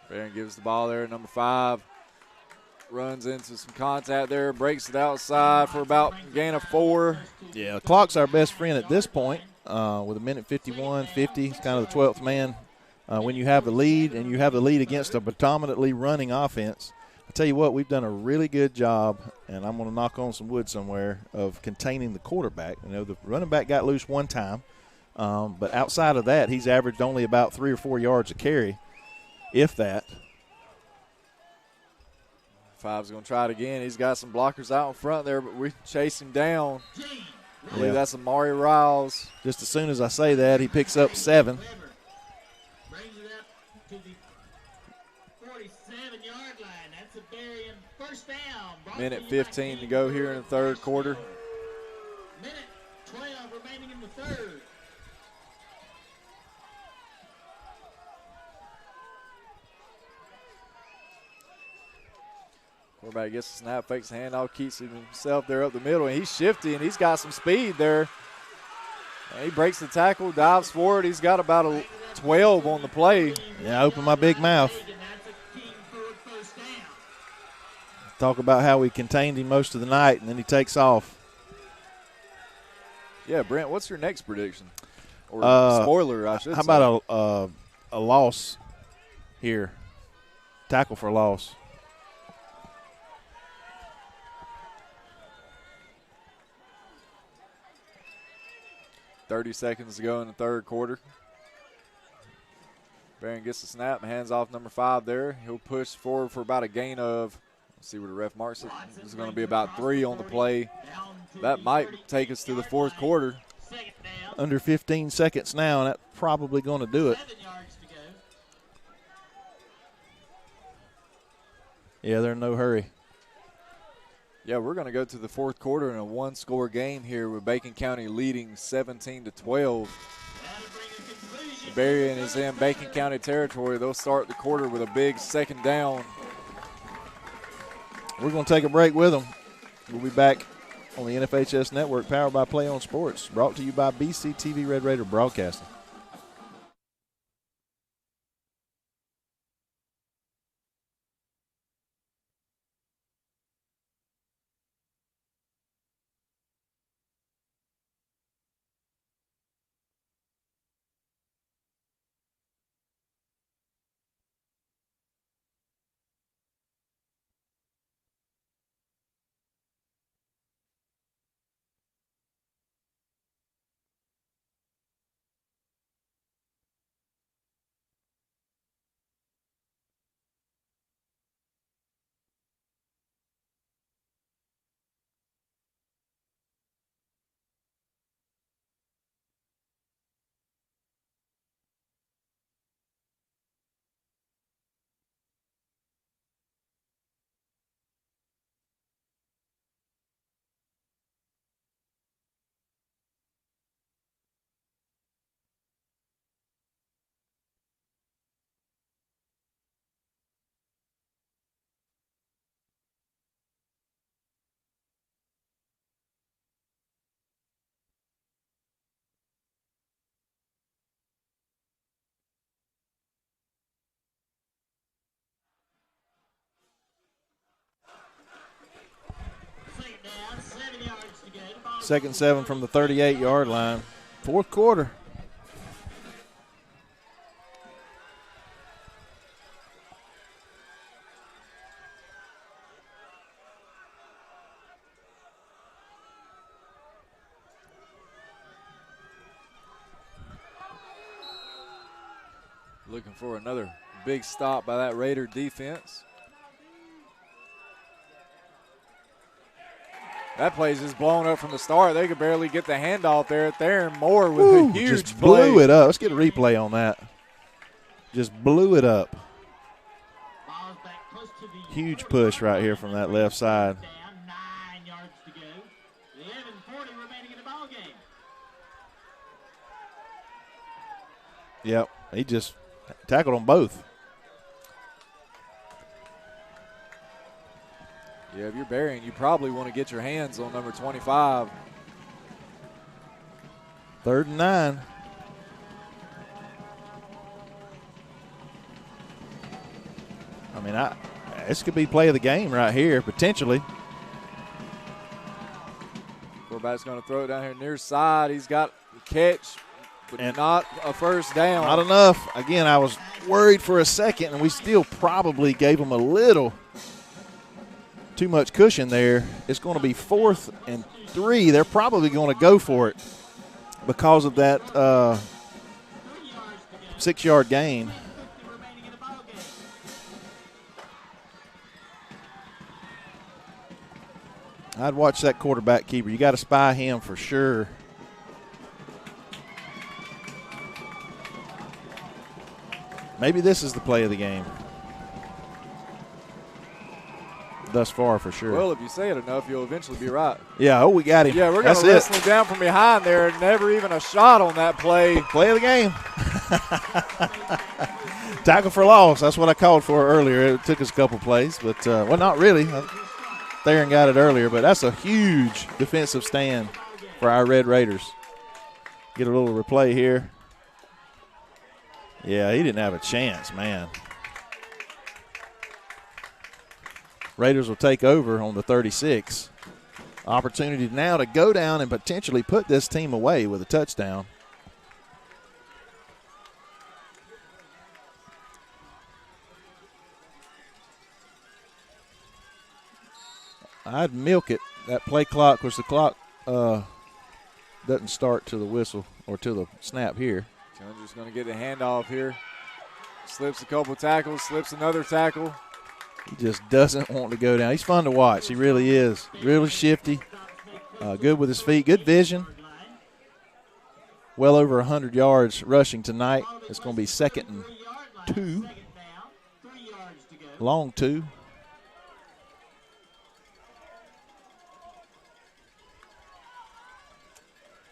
Berrien gives the ball there, number 5. Runs into some contact there, breaks it outside for about a gain of 4. Yeah, the clock's our best friend at this point with a minute 51:50. It's kind of the 12th man. When you have the lead and you have the lead against a predominantly running offense, I tell you what, we've done a really good job, and I'm going to knock on some wood somewhere, of containing the quarterback. You know, the running back got loose one time, but outside of that, he's averaged only about 3 or 4 yards a carry, if that. 5's going to try it again. He's got some blockers out in front there, but we chase him down. I believe that's Amari Riles. Just as soon as I say that, he picks up 7. Brings it up to the 47-yard line. That's a Berrien first down. Minute 15 to go here in the third quarter. Minute 12 remaining in the third. Quarterback gets the snap, fakes the handoff, keeps himself there up the middle, and he's shifty, and he's got some speed there. And he breaks the tackle, dives forward. He's got about a 12 on the play. Yeah, I open my big mouth. And that's a King Ford first down. Talk about how we contained him most of the night, and then he takes off. Yeah, Brent, what's your next prediction? Or spoiler, I should say. How about a loss here? Tackle for loss. .30 seconds to go in the third quarter. Berrien gets the snap and hands off number 5 there. He'll push forward for about a gain of, let's see where the ref marks it. It's going to be about 3 on the play. That might take us to the fourth quarter. Second down. Under 15 seconds now, and that's probably going to do it. 7 yards to go. Yeah, they're in no hurry. Yeah, we're going to go to the fourth quarter in a one-score game here with Bacon County leading 17-12. That'll bring a conclusion. Berrien is in Bacon County territory. They'll start the quarter with a big second down. We're going to take a break with them. We'll be back on the NFHS Network, powered by Play on Sports, brought to you by BCTV Red Raider Broadcasting. Second down, 7 yards to go. The ball Second 7 from the 38-yard line. Fourth quarter. Looking for another big stop by that Raider defense. That play's just blown up from the start. They could barely get the handoff there. Theron Moore with Woo, a huge just play. blew it up. Let's get a replay on that. Just blew it up. Ball's back close to the Huge push right here from that left side. down, 9 yards to go. 11:40 remaining in the ball game. Yep, he just tackled them both. Yeah, if you're Berrien, you probably want to get your hands on number 25. 3rd and 9. I mean, this could be play of the game right here, potentially. Quarterback's going to throw it down here near side. He's got the catch, but not a first down. Not enough. Again, I was worried for a second, and we still probably gave them a little too much cushion there. It's going to be 4th and 3. They're probably going to go for it because of that 6-yard gain. Remaining in the ball game. I'd watch that quarterback keeper. You got to spy him for sure. Maybe this is the play of the game. Thus far, for sure. Well, if you say it enough, you'll eventually be right. Yeah, we got him. Yeah, we're going to wrestle him down from behind there. Never even a shot on that play. Play of the game. Tackle for loss. That's what I called for earlier. It took us a couple plays, but, well, not really. Theron got it earlier, but that's a huge defensive stand for our Red Raiders. Get a little replay here. Yeah, he didn't have a chance, man. Raiders will take over on the 36. Opportunity now to go down and potentially put this team away with a touchdown. I'd milk it. That play clock, was the clock doesn't start to the whistle or to the snap here. Challenger's going to get the handoff here. Slips a couple tackles, slips another tackle. He just doesn't want to go down. He's fun to watch. He really is. Really shifty. Good with his feet. Good vision. Well over 100 yards rushing tonight. It's going to be 2nd and 2. Long 2.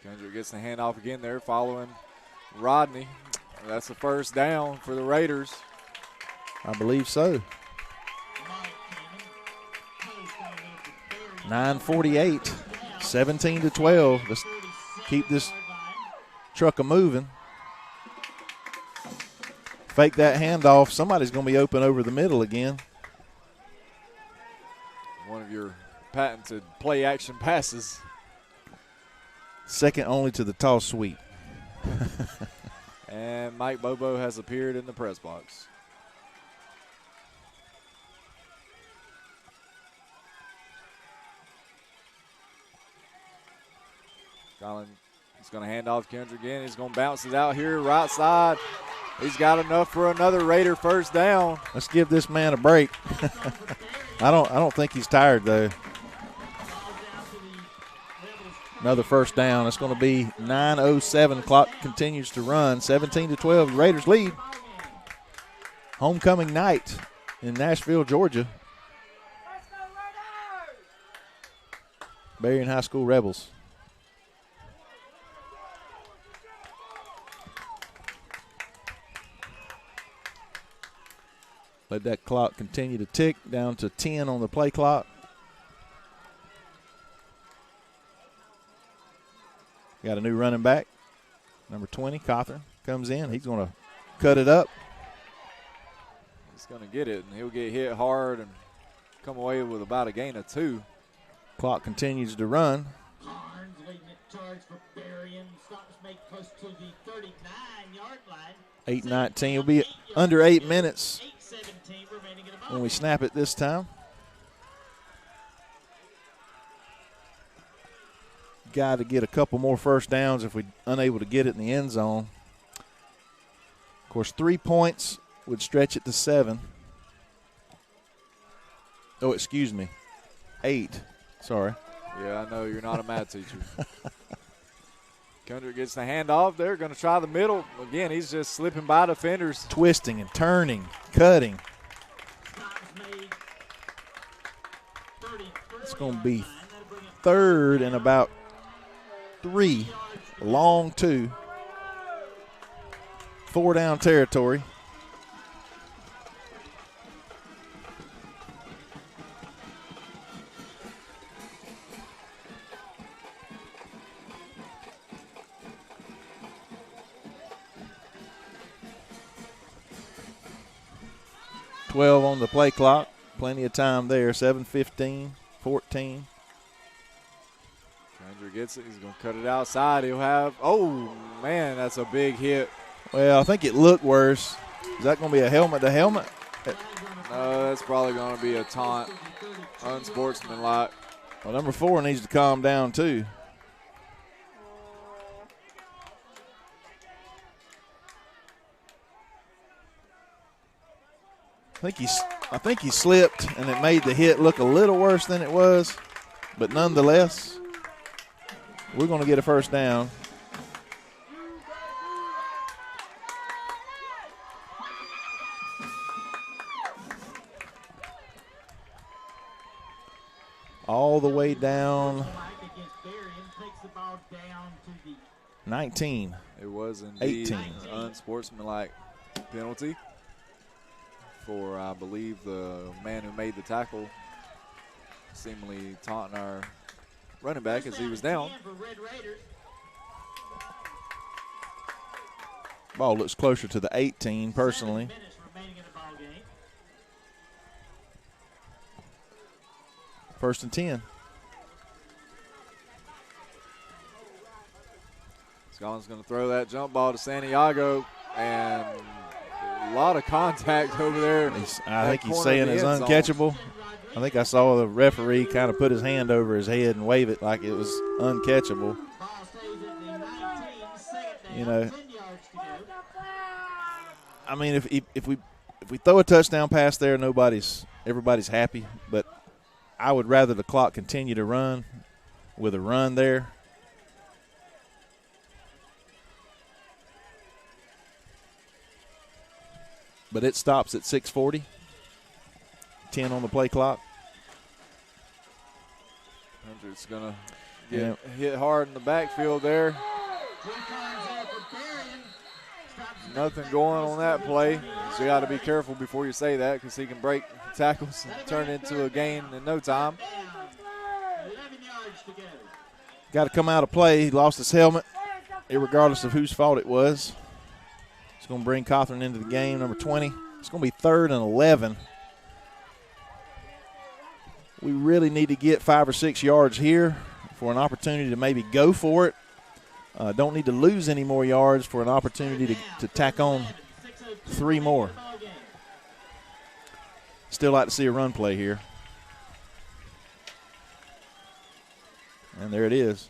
Challenger gets the handoff again there following Rodney. That's the first down for the Raiders. I believe so. 9:48, 17-12. Let's keep this truck a-moving. Fake that handoff. Somebody's going to be open over the middle again. One of your patented play-action passes. Second only to the toss sweep. And Mike Bobo has appeared in the press box. Collin is going to hand off to Kendrick again. He's going to bounce it out here, right side. He's got enough for another Raider first down. Let's give this man a break. I don't think he's tired though. Another first down. It's going to be 9:07. Clock continues to run. 17-12. Raiders lead. Homecoming night in Nashville, Georgia. Berrien High School Rebels. Let that clock continue to tick down to 10 on the play clock. Got a new running back. Number 20, Cawthorn, comes in. He's going to cut it up. He's going to get it, and he'll get hit hard and come away with about a gain of 2. Clock continues to run. Carnes leading the charge for Berrien. Stops make close to the 39-yard line. 8:19. Will be under 8 minutes 8:17 remaining in the ball when we game. snap it this time. Got to get a couple more first downs if we're unable to get it in the end zone. Of course, 3 points would stretch it to 7. Oh, excuse me. 8. Sorry. Yeah, I know you're not a math teacher. Kendrick gets the handoff. They're going to try the middle. Again, he's just slipping by defenders. Twisting and turning, cutting. It's going to be third and about 3, long 2. 4 down territory. $12 on the play clock. Plenty of time there. 7:15, 14. Kendrick gets it. He's going to cut it outside. He'll have, oh, man, that's a big hit. Well, I think it looked worse. Is that going to be a helmet to helmet? No, that's probably going to be a taunt. Unsportsmanlike. Well, number 4 needs to calm down, too. I think he slipped, and it made the hit look a little worse than it was. But nonetheless, we're going to get a first down. All the way down 19. It was indeed 18. An unsportsmanlike penalty for, I believe, the man who made the tackle, seemingly taunting our running back as he was down. Ball looks closer to the 18, personally. First and 10. Scotland's going to throw that jump ball to Santiago, and a lot of contact over there. I think he's saying it's uncatchable. I think I saw the referee kind of put his hand over his head and wave it like it was uncatchable. You know, I mean, if we throw a touchdown pass there, everybody's happy. But I would rather the clock continue to run with a run there. But it stops at 6:40. 10 on the play clock. Hendrick's going to get hit hard in the backfield there. Nothing going on that play. So you got to be careful before you say that, because he can break tackles and turn into a gain in no time. Got to come out of play. He lost his helmet, irregardless of whose fault it was. It's going to bring Cawthorn into the game, number 20. It's going to be 3rd and 11. We really need to get 5 or 6 yards here for an opportunity to maybe go for it. Don't need to lose any more yards for an opportunity to tack on 3 more. Still like to see a run play here. And there it is.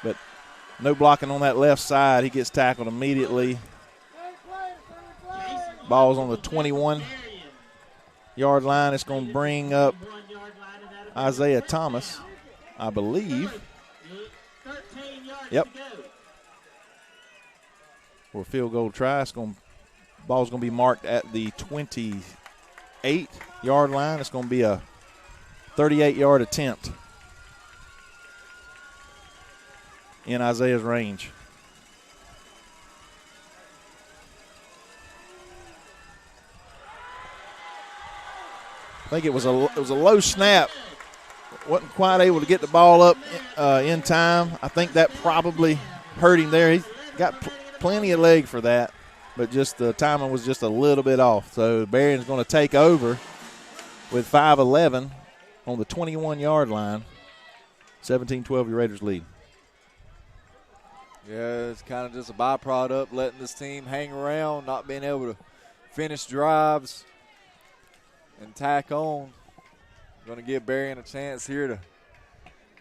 But no blocking on that left side. He gets tackled immediately. Ball's on the 21-yard line. It's going to bring up Isaiah Thomas, I believe. Yep. For a field goal try. Ball's going to be marked at the 28-yard line. It's going to be a 38-yard attempt in Isaiah's range. I think it was a low snap. Wasn't quite able to get the ball up in time. I think that probably hurt him there. He's got plenty of leg for that, but just the timing was just a little bit off. So Berrien's going to take over with 5:11 on the 21-yard line. 17-12, your Raiders lead. Yeah, it's kind of just a byproduct, letting this team hang around, not being able to finish drives and tack on. Going to give Berrien a chance here to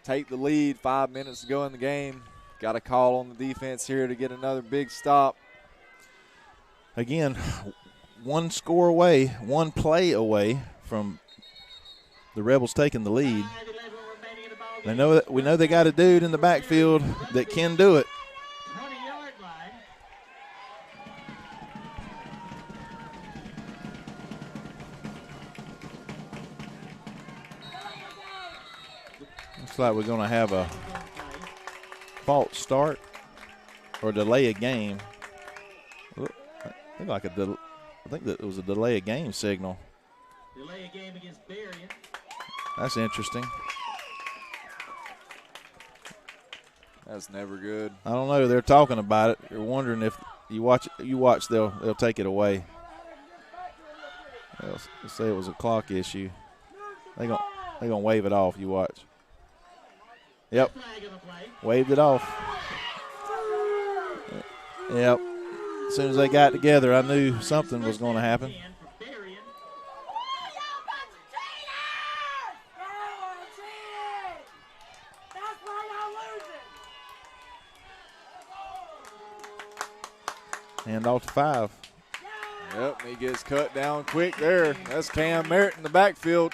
take the lead. 5 minutes to go in the game. Got a call on the defense here to get another big stop. Again, one score away, one play away from the Rebels taking the lead. We know they got a dude in the backfield that can do it. 20-yard line. Looks like we're going to have a false start or delay a game. I think that it was a delay a game signal. Delay a game against Berrien. That's interesting. That's never good. I don't know. They're talking about it. They're wondering if you watch. They'll take it away. They'll say it was a clock issue. They gonna wave it off. You watch. Yep. Waved it off. Yep. As soon as they got together, I knew something was going to happen. Hand off to 5. Yep, he gets cut down quick there. That's Cam Merritt in the backfield.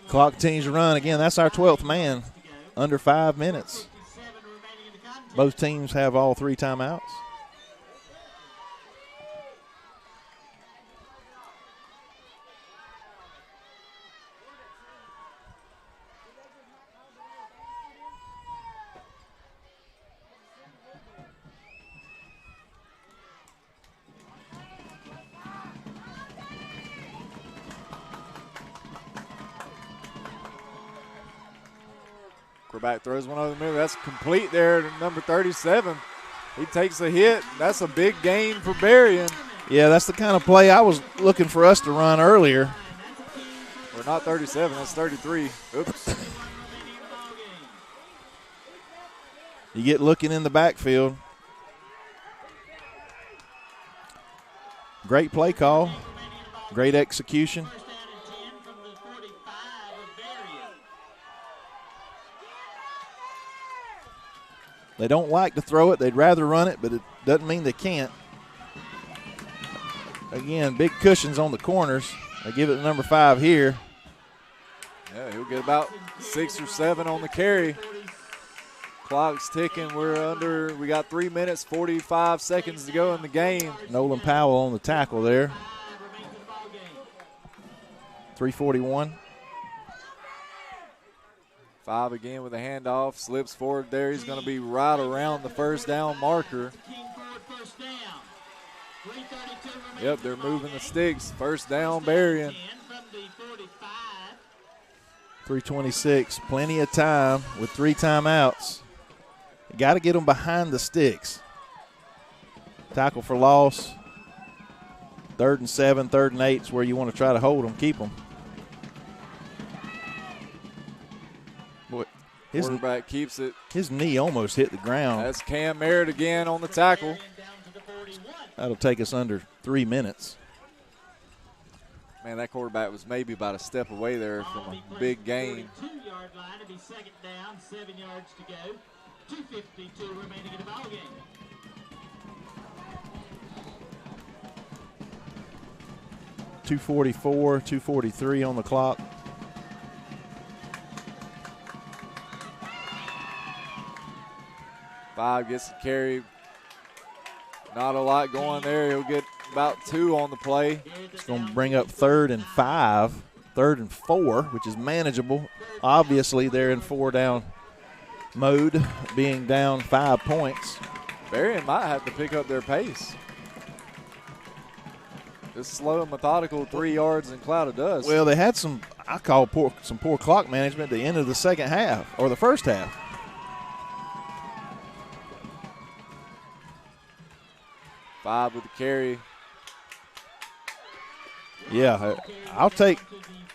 Clock continues to run. Again, that's our 12th man. Under 5 minutes. Both teams have all 3 timeouts. Quarterback throws one over the middle. That's complete there to number 37. He takes a hit. That's a big gain for Berrien. Yeah, that's the kind of play I was looking for us to run earlier. Or not 37, that's 33. Oops. You get looking in the backfield. Great play call. Great execution. They don't like to throw it. They'd rather run it, but it doesn't mean they can't. Again, big cushions on the corners. They give it to number 5 here. Yeah, he'll get about 6 or 7 on the carry. Clock's ticking. We got 3 minutes, 45 seconds to go in the game. Nolan Powell on the tackle there. 3:41. 5 again with a handoff. Slips forward there. He's going to be right around the first down marker. Yep, they're moving the sticks. First down, Berrien. 3:26. Plenty of time with 3 timeouts. You got to get them behind the sticks. Tackle for loss. 3rd and 7, 3rd and 8 is where you want to try to hold them, keep them. His quarterback keeps it. His knee almost hit the ground. That's Cam Merritt again on the tackle. That'll take us under 3 minutes. Man, that quarterback was maybe about a step away there from a big gain. 2-yard line. It'll be 2nd down, 7 yards to go. 2:52 remaining in the ball game. .244, 2:43 on the clock. Five gets the carry. Not a lot going there. He'll get about 2 on the play. It's going to bring up 3rd and 5, 3rd and 4, which is manageable. Obviously, they're in 4-down mode, being down 5 points. Berrien might have to pick up their pace. This slow and methodical 3 yards and cloud of dust. Well, they had some poor clock management at the end of the second half, or the first half. Five with the carry. Yeah, I'll take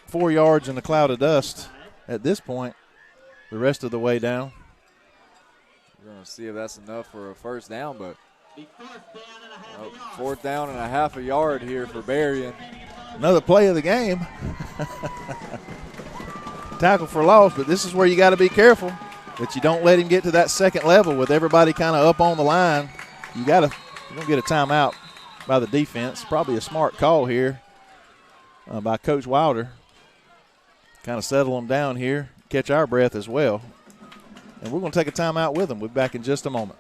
4 yards in the cloud of dust at this point, the rest of the way down. We're going to see if that's enough for a first down, but 4th down and a half a yard. 4th down and a half a yard here for Berrien. Another play of the game. Tackle for loss, but this is where you got to be careful that you don't let him get to that second level with everybody kind of up on the line. You're going to get a timeout by the defense. Probably a smart call here by Coach Wilder. kind of settle them down here, catch our breath as well. And we're going to take a timeout with them. We'll be back in just a moment.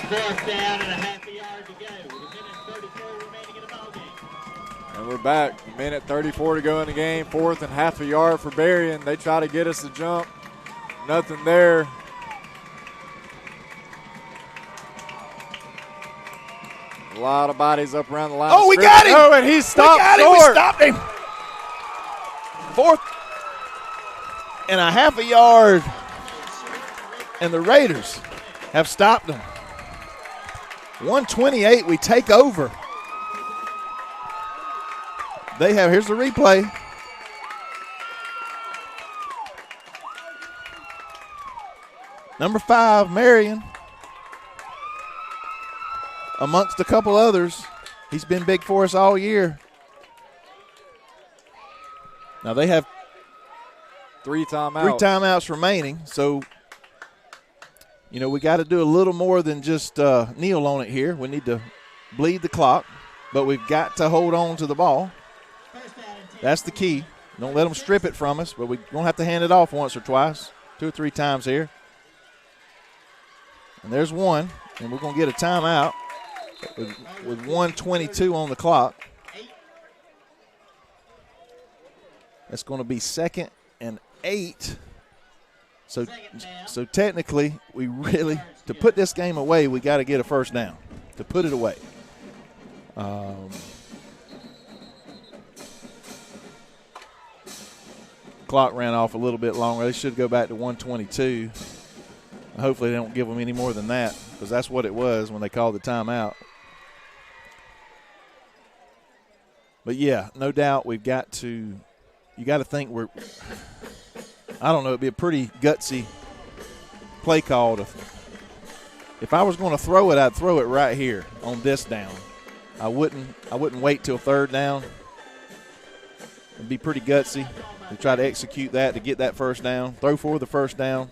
Fourth down and a half a yard to go. With a minute 34 remaining in the ball game. And we're back. A minute 34 to go in the game. Fourth and half a yard for Berrien. They try to get us to jump. Nothing there. A lot of bodies up around the line. Oh, we got him! Oh, and he stopped We short. stopped him. Fourth and a half a yard. And the Raiders have stopped them. 128, we take over. They have, here's the replay. Number 5, Berrien. Amongst a couple others. He's been big for us all year. Now they have 3 timeouts. 3 timeouts remaining, so you know, we got to do a little more than just kneel on it here. We need to bleed the clock, but we've got to hold on to the ball. That's the key. Don't let them strip it from us, but we're going to have to hand it off once or twice, 2 or 3 times here. And there's one, and we're going to get a timeout with 1:22 on the clock. That's going to be 2nd and 8. So technically, we really, to put this game away, we got to get a first down to put it away. Clock ran off a little bit longer. They should go back to 1:22. Hopefully they don't give them any more than that, because that's what it was when they called the timeout. But, yeah, no doubt we've got to – you got to think we're – I don't know, it'd be a pretty gutsy play call. If I was going to throw it, I'd throw it right here on this down. I wouldn't wait till 3rd down. It'd be pretty gutsy to try to execute that to get that first down. Throw for the first down.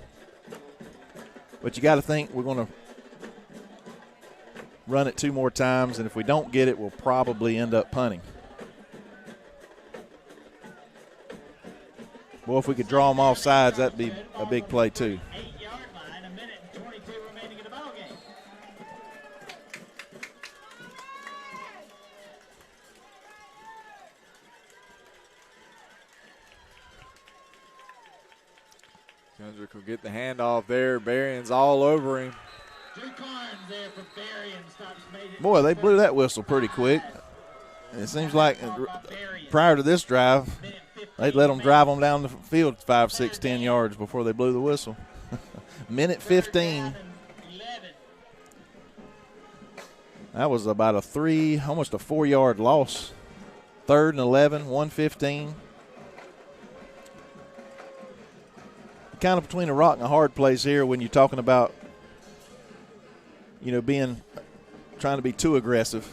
But you got to think we're going to run it 2 more times, and if we don't get it, we'll probably end up punting. Well, if we could draw them off sides, that'd be a big play too. 8-yard line, a minute and 22 remaining in the ball game. Kendrick will get the handoff there. Berrien's all over him. Drew Carnes there for Berrien. Stops made it. Boy, they blew that whistle pretty quick. And it seems like prior to this drive, they'd let them drive them down the field 5, 6, 10 yards before they blew the whistle. Minute 15. That was about almost a 4-yard loss. 3rd and 11, 1:15. Kind of between a rock and a hard place here when you're talking about, you know, trying to be too aggressive.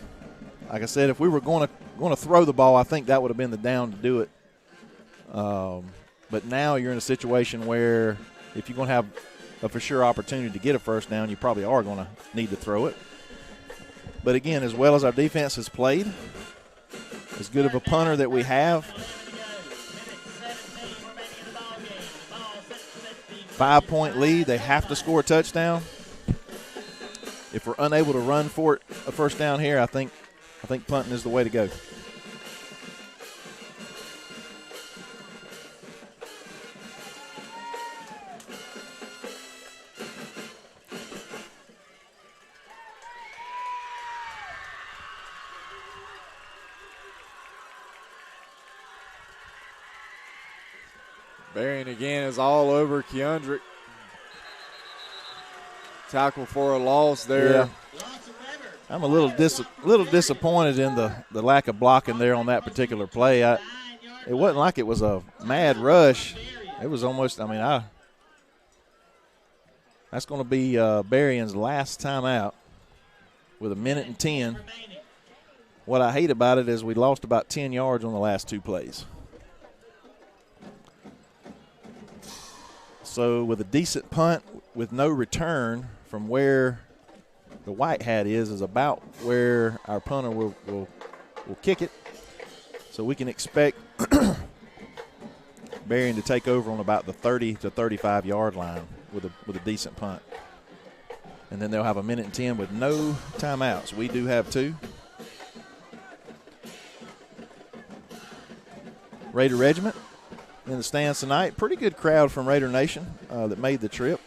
Like I said, if we were going to throw the ball, I think that would have been the down to do it. But now you're in a situation where if you're going to have a for sure opportunity to get a first down, you probably are going to need to throw it. But again, as well as our defense has played, as good of a punter that we have, 5-point lead, they have to score a touchdown. If we're unable to run for it, a first down here, I think punting is the way to go. Berrien again is all over Keandrick. Tackle for a loss there. Yeah. I'm a little disappointed in the lack of blocking there on that particular play. It wasn't like it was a mad rush. It was almost, that's going to be Berrien's last time out with 1:10. What I hate about it is we lost about 10 yards on the last two plays. So with a decent punt with no return from where the white hat is about where our punter will kick it. So we can expect Berrien to take over on about the 30 to 35 yard line with a decent punt. And then they'll have 1:10 with no timeouts. We do have 2. Raider Regiment in the stands tonight. Pretty good crowd from Raider Nation that made the trip.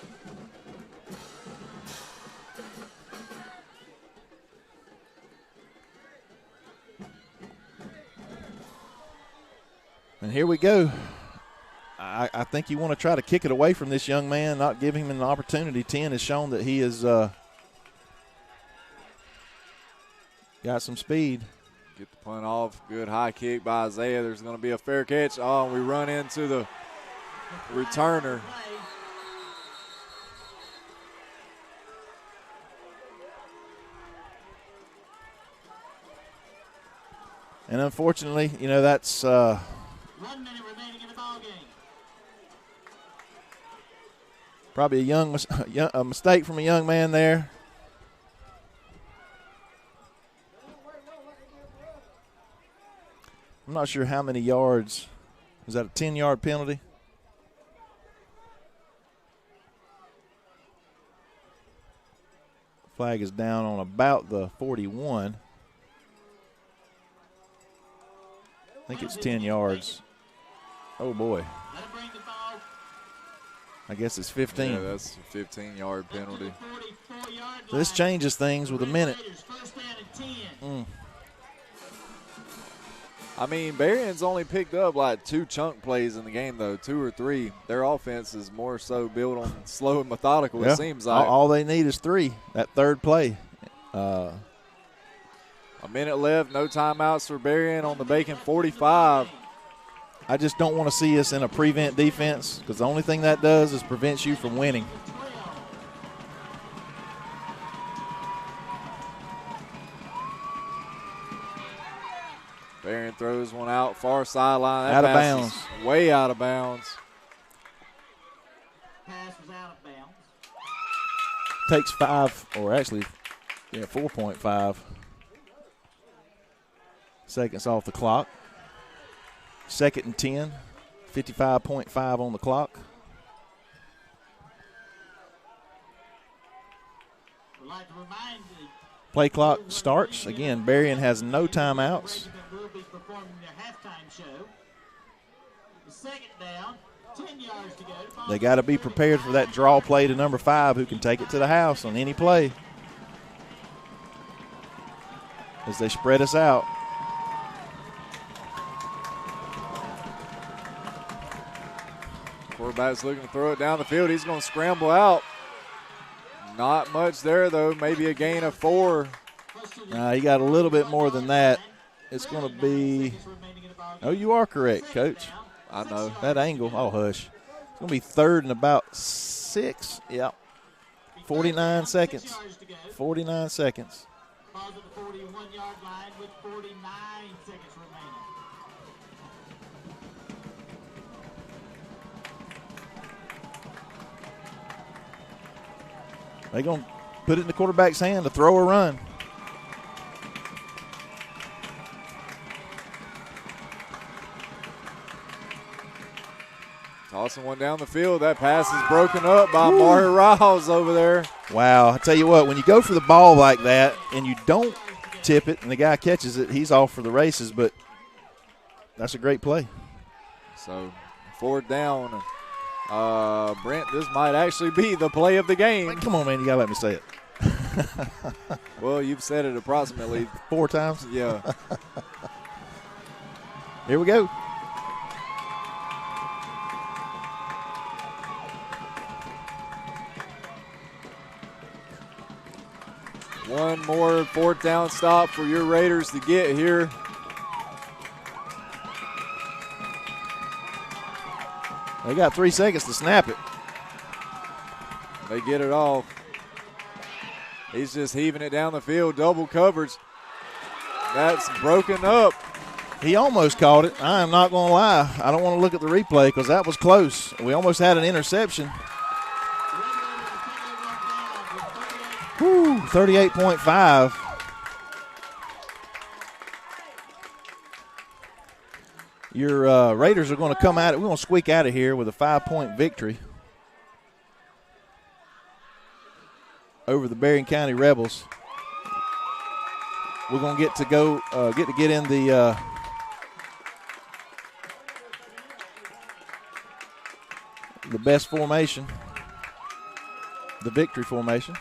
And here we go. I think you want to try to kick it away from this young man, not give him an opportunity. 10 has shown that he has got some speed. Get the punt off. Good high kick by Isaiah. There's going to be a fair catch. Oh, we run into the returner. And unfortunately, that's 1 minute remaining in the ball game. probably a mistake from a young man there. I'm not sure how many yards. Is that a 10-yard penalty? Flag is down on about the 41. I think it's 10 yards. Oh, boy. I guess it's 15. Yeah, that's a 15-yard penalty. So this changes things with a minute. Berrien's only picked up like 2 chunk plays in the game, though, 2 or 3. Their offense is more so built on slow and methodical, it seems like. All they need is 3, that third play. A minute left, no timeouts for Berrien on the Bacon 45. I just don't want to see us in a prevent defense because the only thing that does is prevents you from winning. Berrien throws one out, far sideline. Out of bounds. Way out of bounds. Pass was out of bounds. Takes 4.5 seconds off the clock. 2nd and 10, 55.5 on the clock. Would like to remind the Play clock starts. Again, Berrien has no timeouts. will be performing their halftime show. The second down, 10 yards to go. They got to be prepared for that draw play to number 5 who can take it to the house on any play as they spread us out. Quarterback's looking to throw it down the field. He's going to scramble out. Not much there, though. Maybe a gain of 4. He got a little bit more than that. It's going to be – oh, you are correct, Coach. I know. That angle, oh, hush. It's going to be 3rd and about 6. Yep. 49 seconds. 49 seconds. Balls at the 41-yard line with 49 seconds remaining. They're going to put it in the quarterback's hand to throw or run. Tossing one down the field. That pass is broken up by Mario Riles over there. Wow. I tell you what, when you go for the ball like that and you don't tip it and the guy catches it, he's off for the races, but that's a great play. So 4th down. Brent, this might actually be the play of the game. Come on, man. You got to let me say it. Well, you've said it approximately 4 times. Yeah. Here we go. One more fourth down stop for your Raiders to get here. They got 3 seconds to snap it. They get it off. He's just heaving it down the field, double coverage. That's broken up. He almost caught it. I am not going to lie. I don't want to look at the replay because that was close. We almost had an interception. Whew, 38.5. Your Raiders are going to come out. We're going to squeak out of here with a 5-point victory over the Berrien County Rebels. We're going to get in the best formation, the victory formation.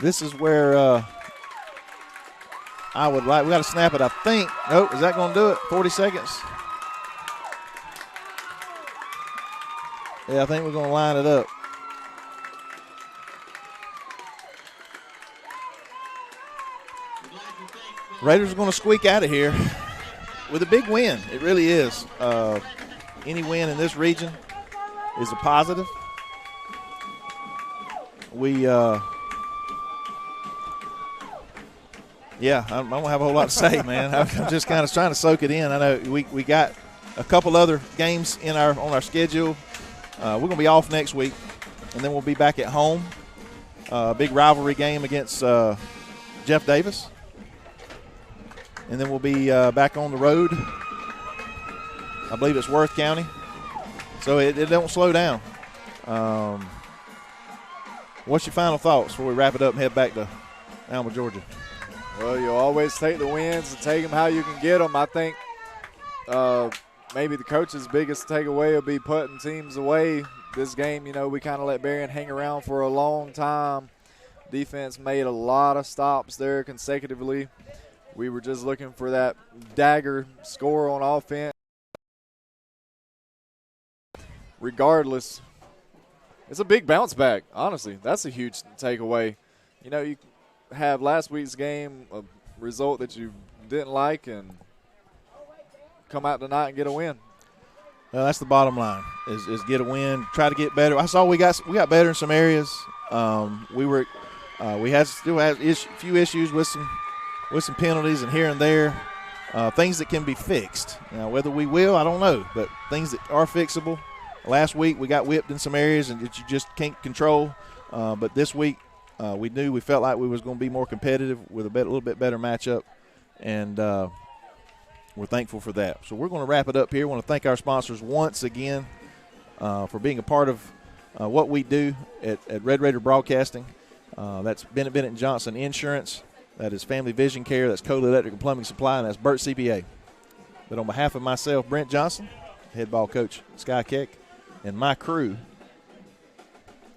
This is where I would like. We got to snap it, I think. Nope, is that going to do it? 40 seconds. Yeah, I think we're going to line it up. Raiders are going to squeak out of here with a big win. It really is. Any win in this region is a positive. Yeah, I don't have a whole lot to say, man. I'm just kind of trying to soak it in. I know we got a couple other games on our schedule. We're going to be off next week, and then we'll be back at home. Big rivalry game against Jeff Davis. And then we'll be back on the road. I believe it's Worth County. So it don't slow down. What's your final thoughts before we wrap it up and head back to Alma, Georgia? Well, you always take the wins and take them how you can get them. I think maybe the coach's biggest takeaway will be putting teams away. This game, we kind of let Berrien hang around for a long time. Defense made a lot of stops there consecutively. We were just looking for that dagger score on offense. Regardless, it's a big bounce back, honestly. That's a huge takeaway. You have last week's game, a result that you didn't like, and come out tonight and get a win. Well, that's the bottom line, is get a win, try to get better. I saw we got better in some areas. We still had a few issues with some penalties and here and there, things that can be fixed. Now, whether we will, I don't know, but things that are fixable. Last week we got whipped in some areas and that you just can't control, but this week we felt like we was going to be more competitive with a little bit better matchup, and we're thankful for that. So we're going to wrap it up here. I want to thank our sponsors once again for being a part of what we do at Red Raider Broadcasting. That's Bennett & Johnson Insurance. That is Family Vision Care. That's Kohler Electric and Plumbing Supply, and that's Burt CPA. But on behalf of myself, Brent Johnson, head ball coach Sky Keck, and my crew,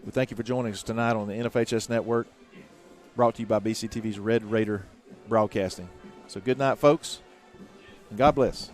we thank you for joining us tonight on the NFHS Network, brought to you by BCTV's Red Raider Broadcasting. So good night, folks, and God bless.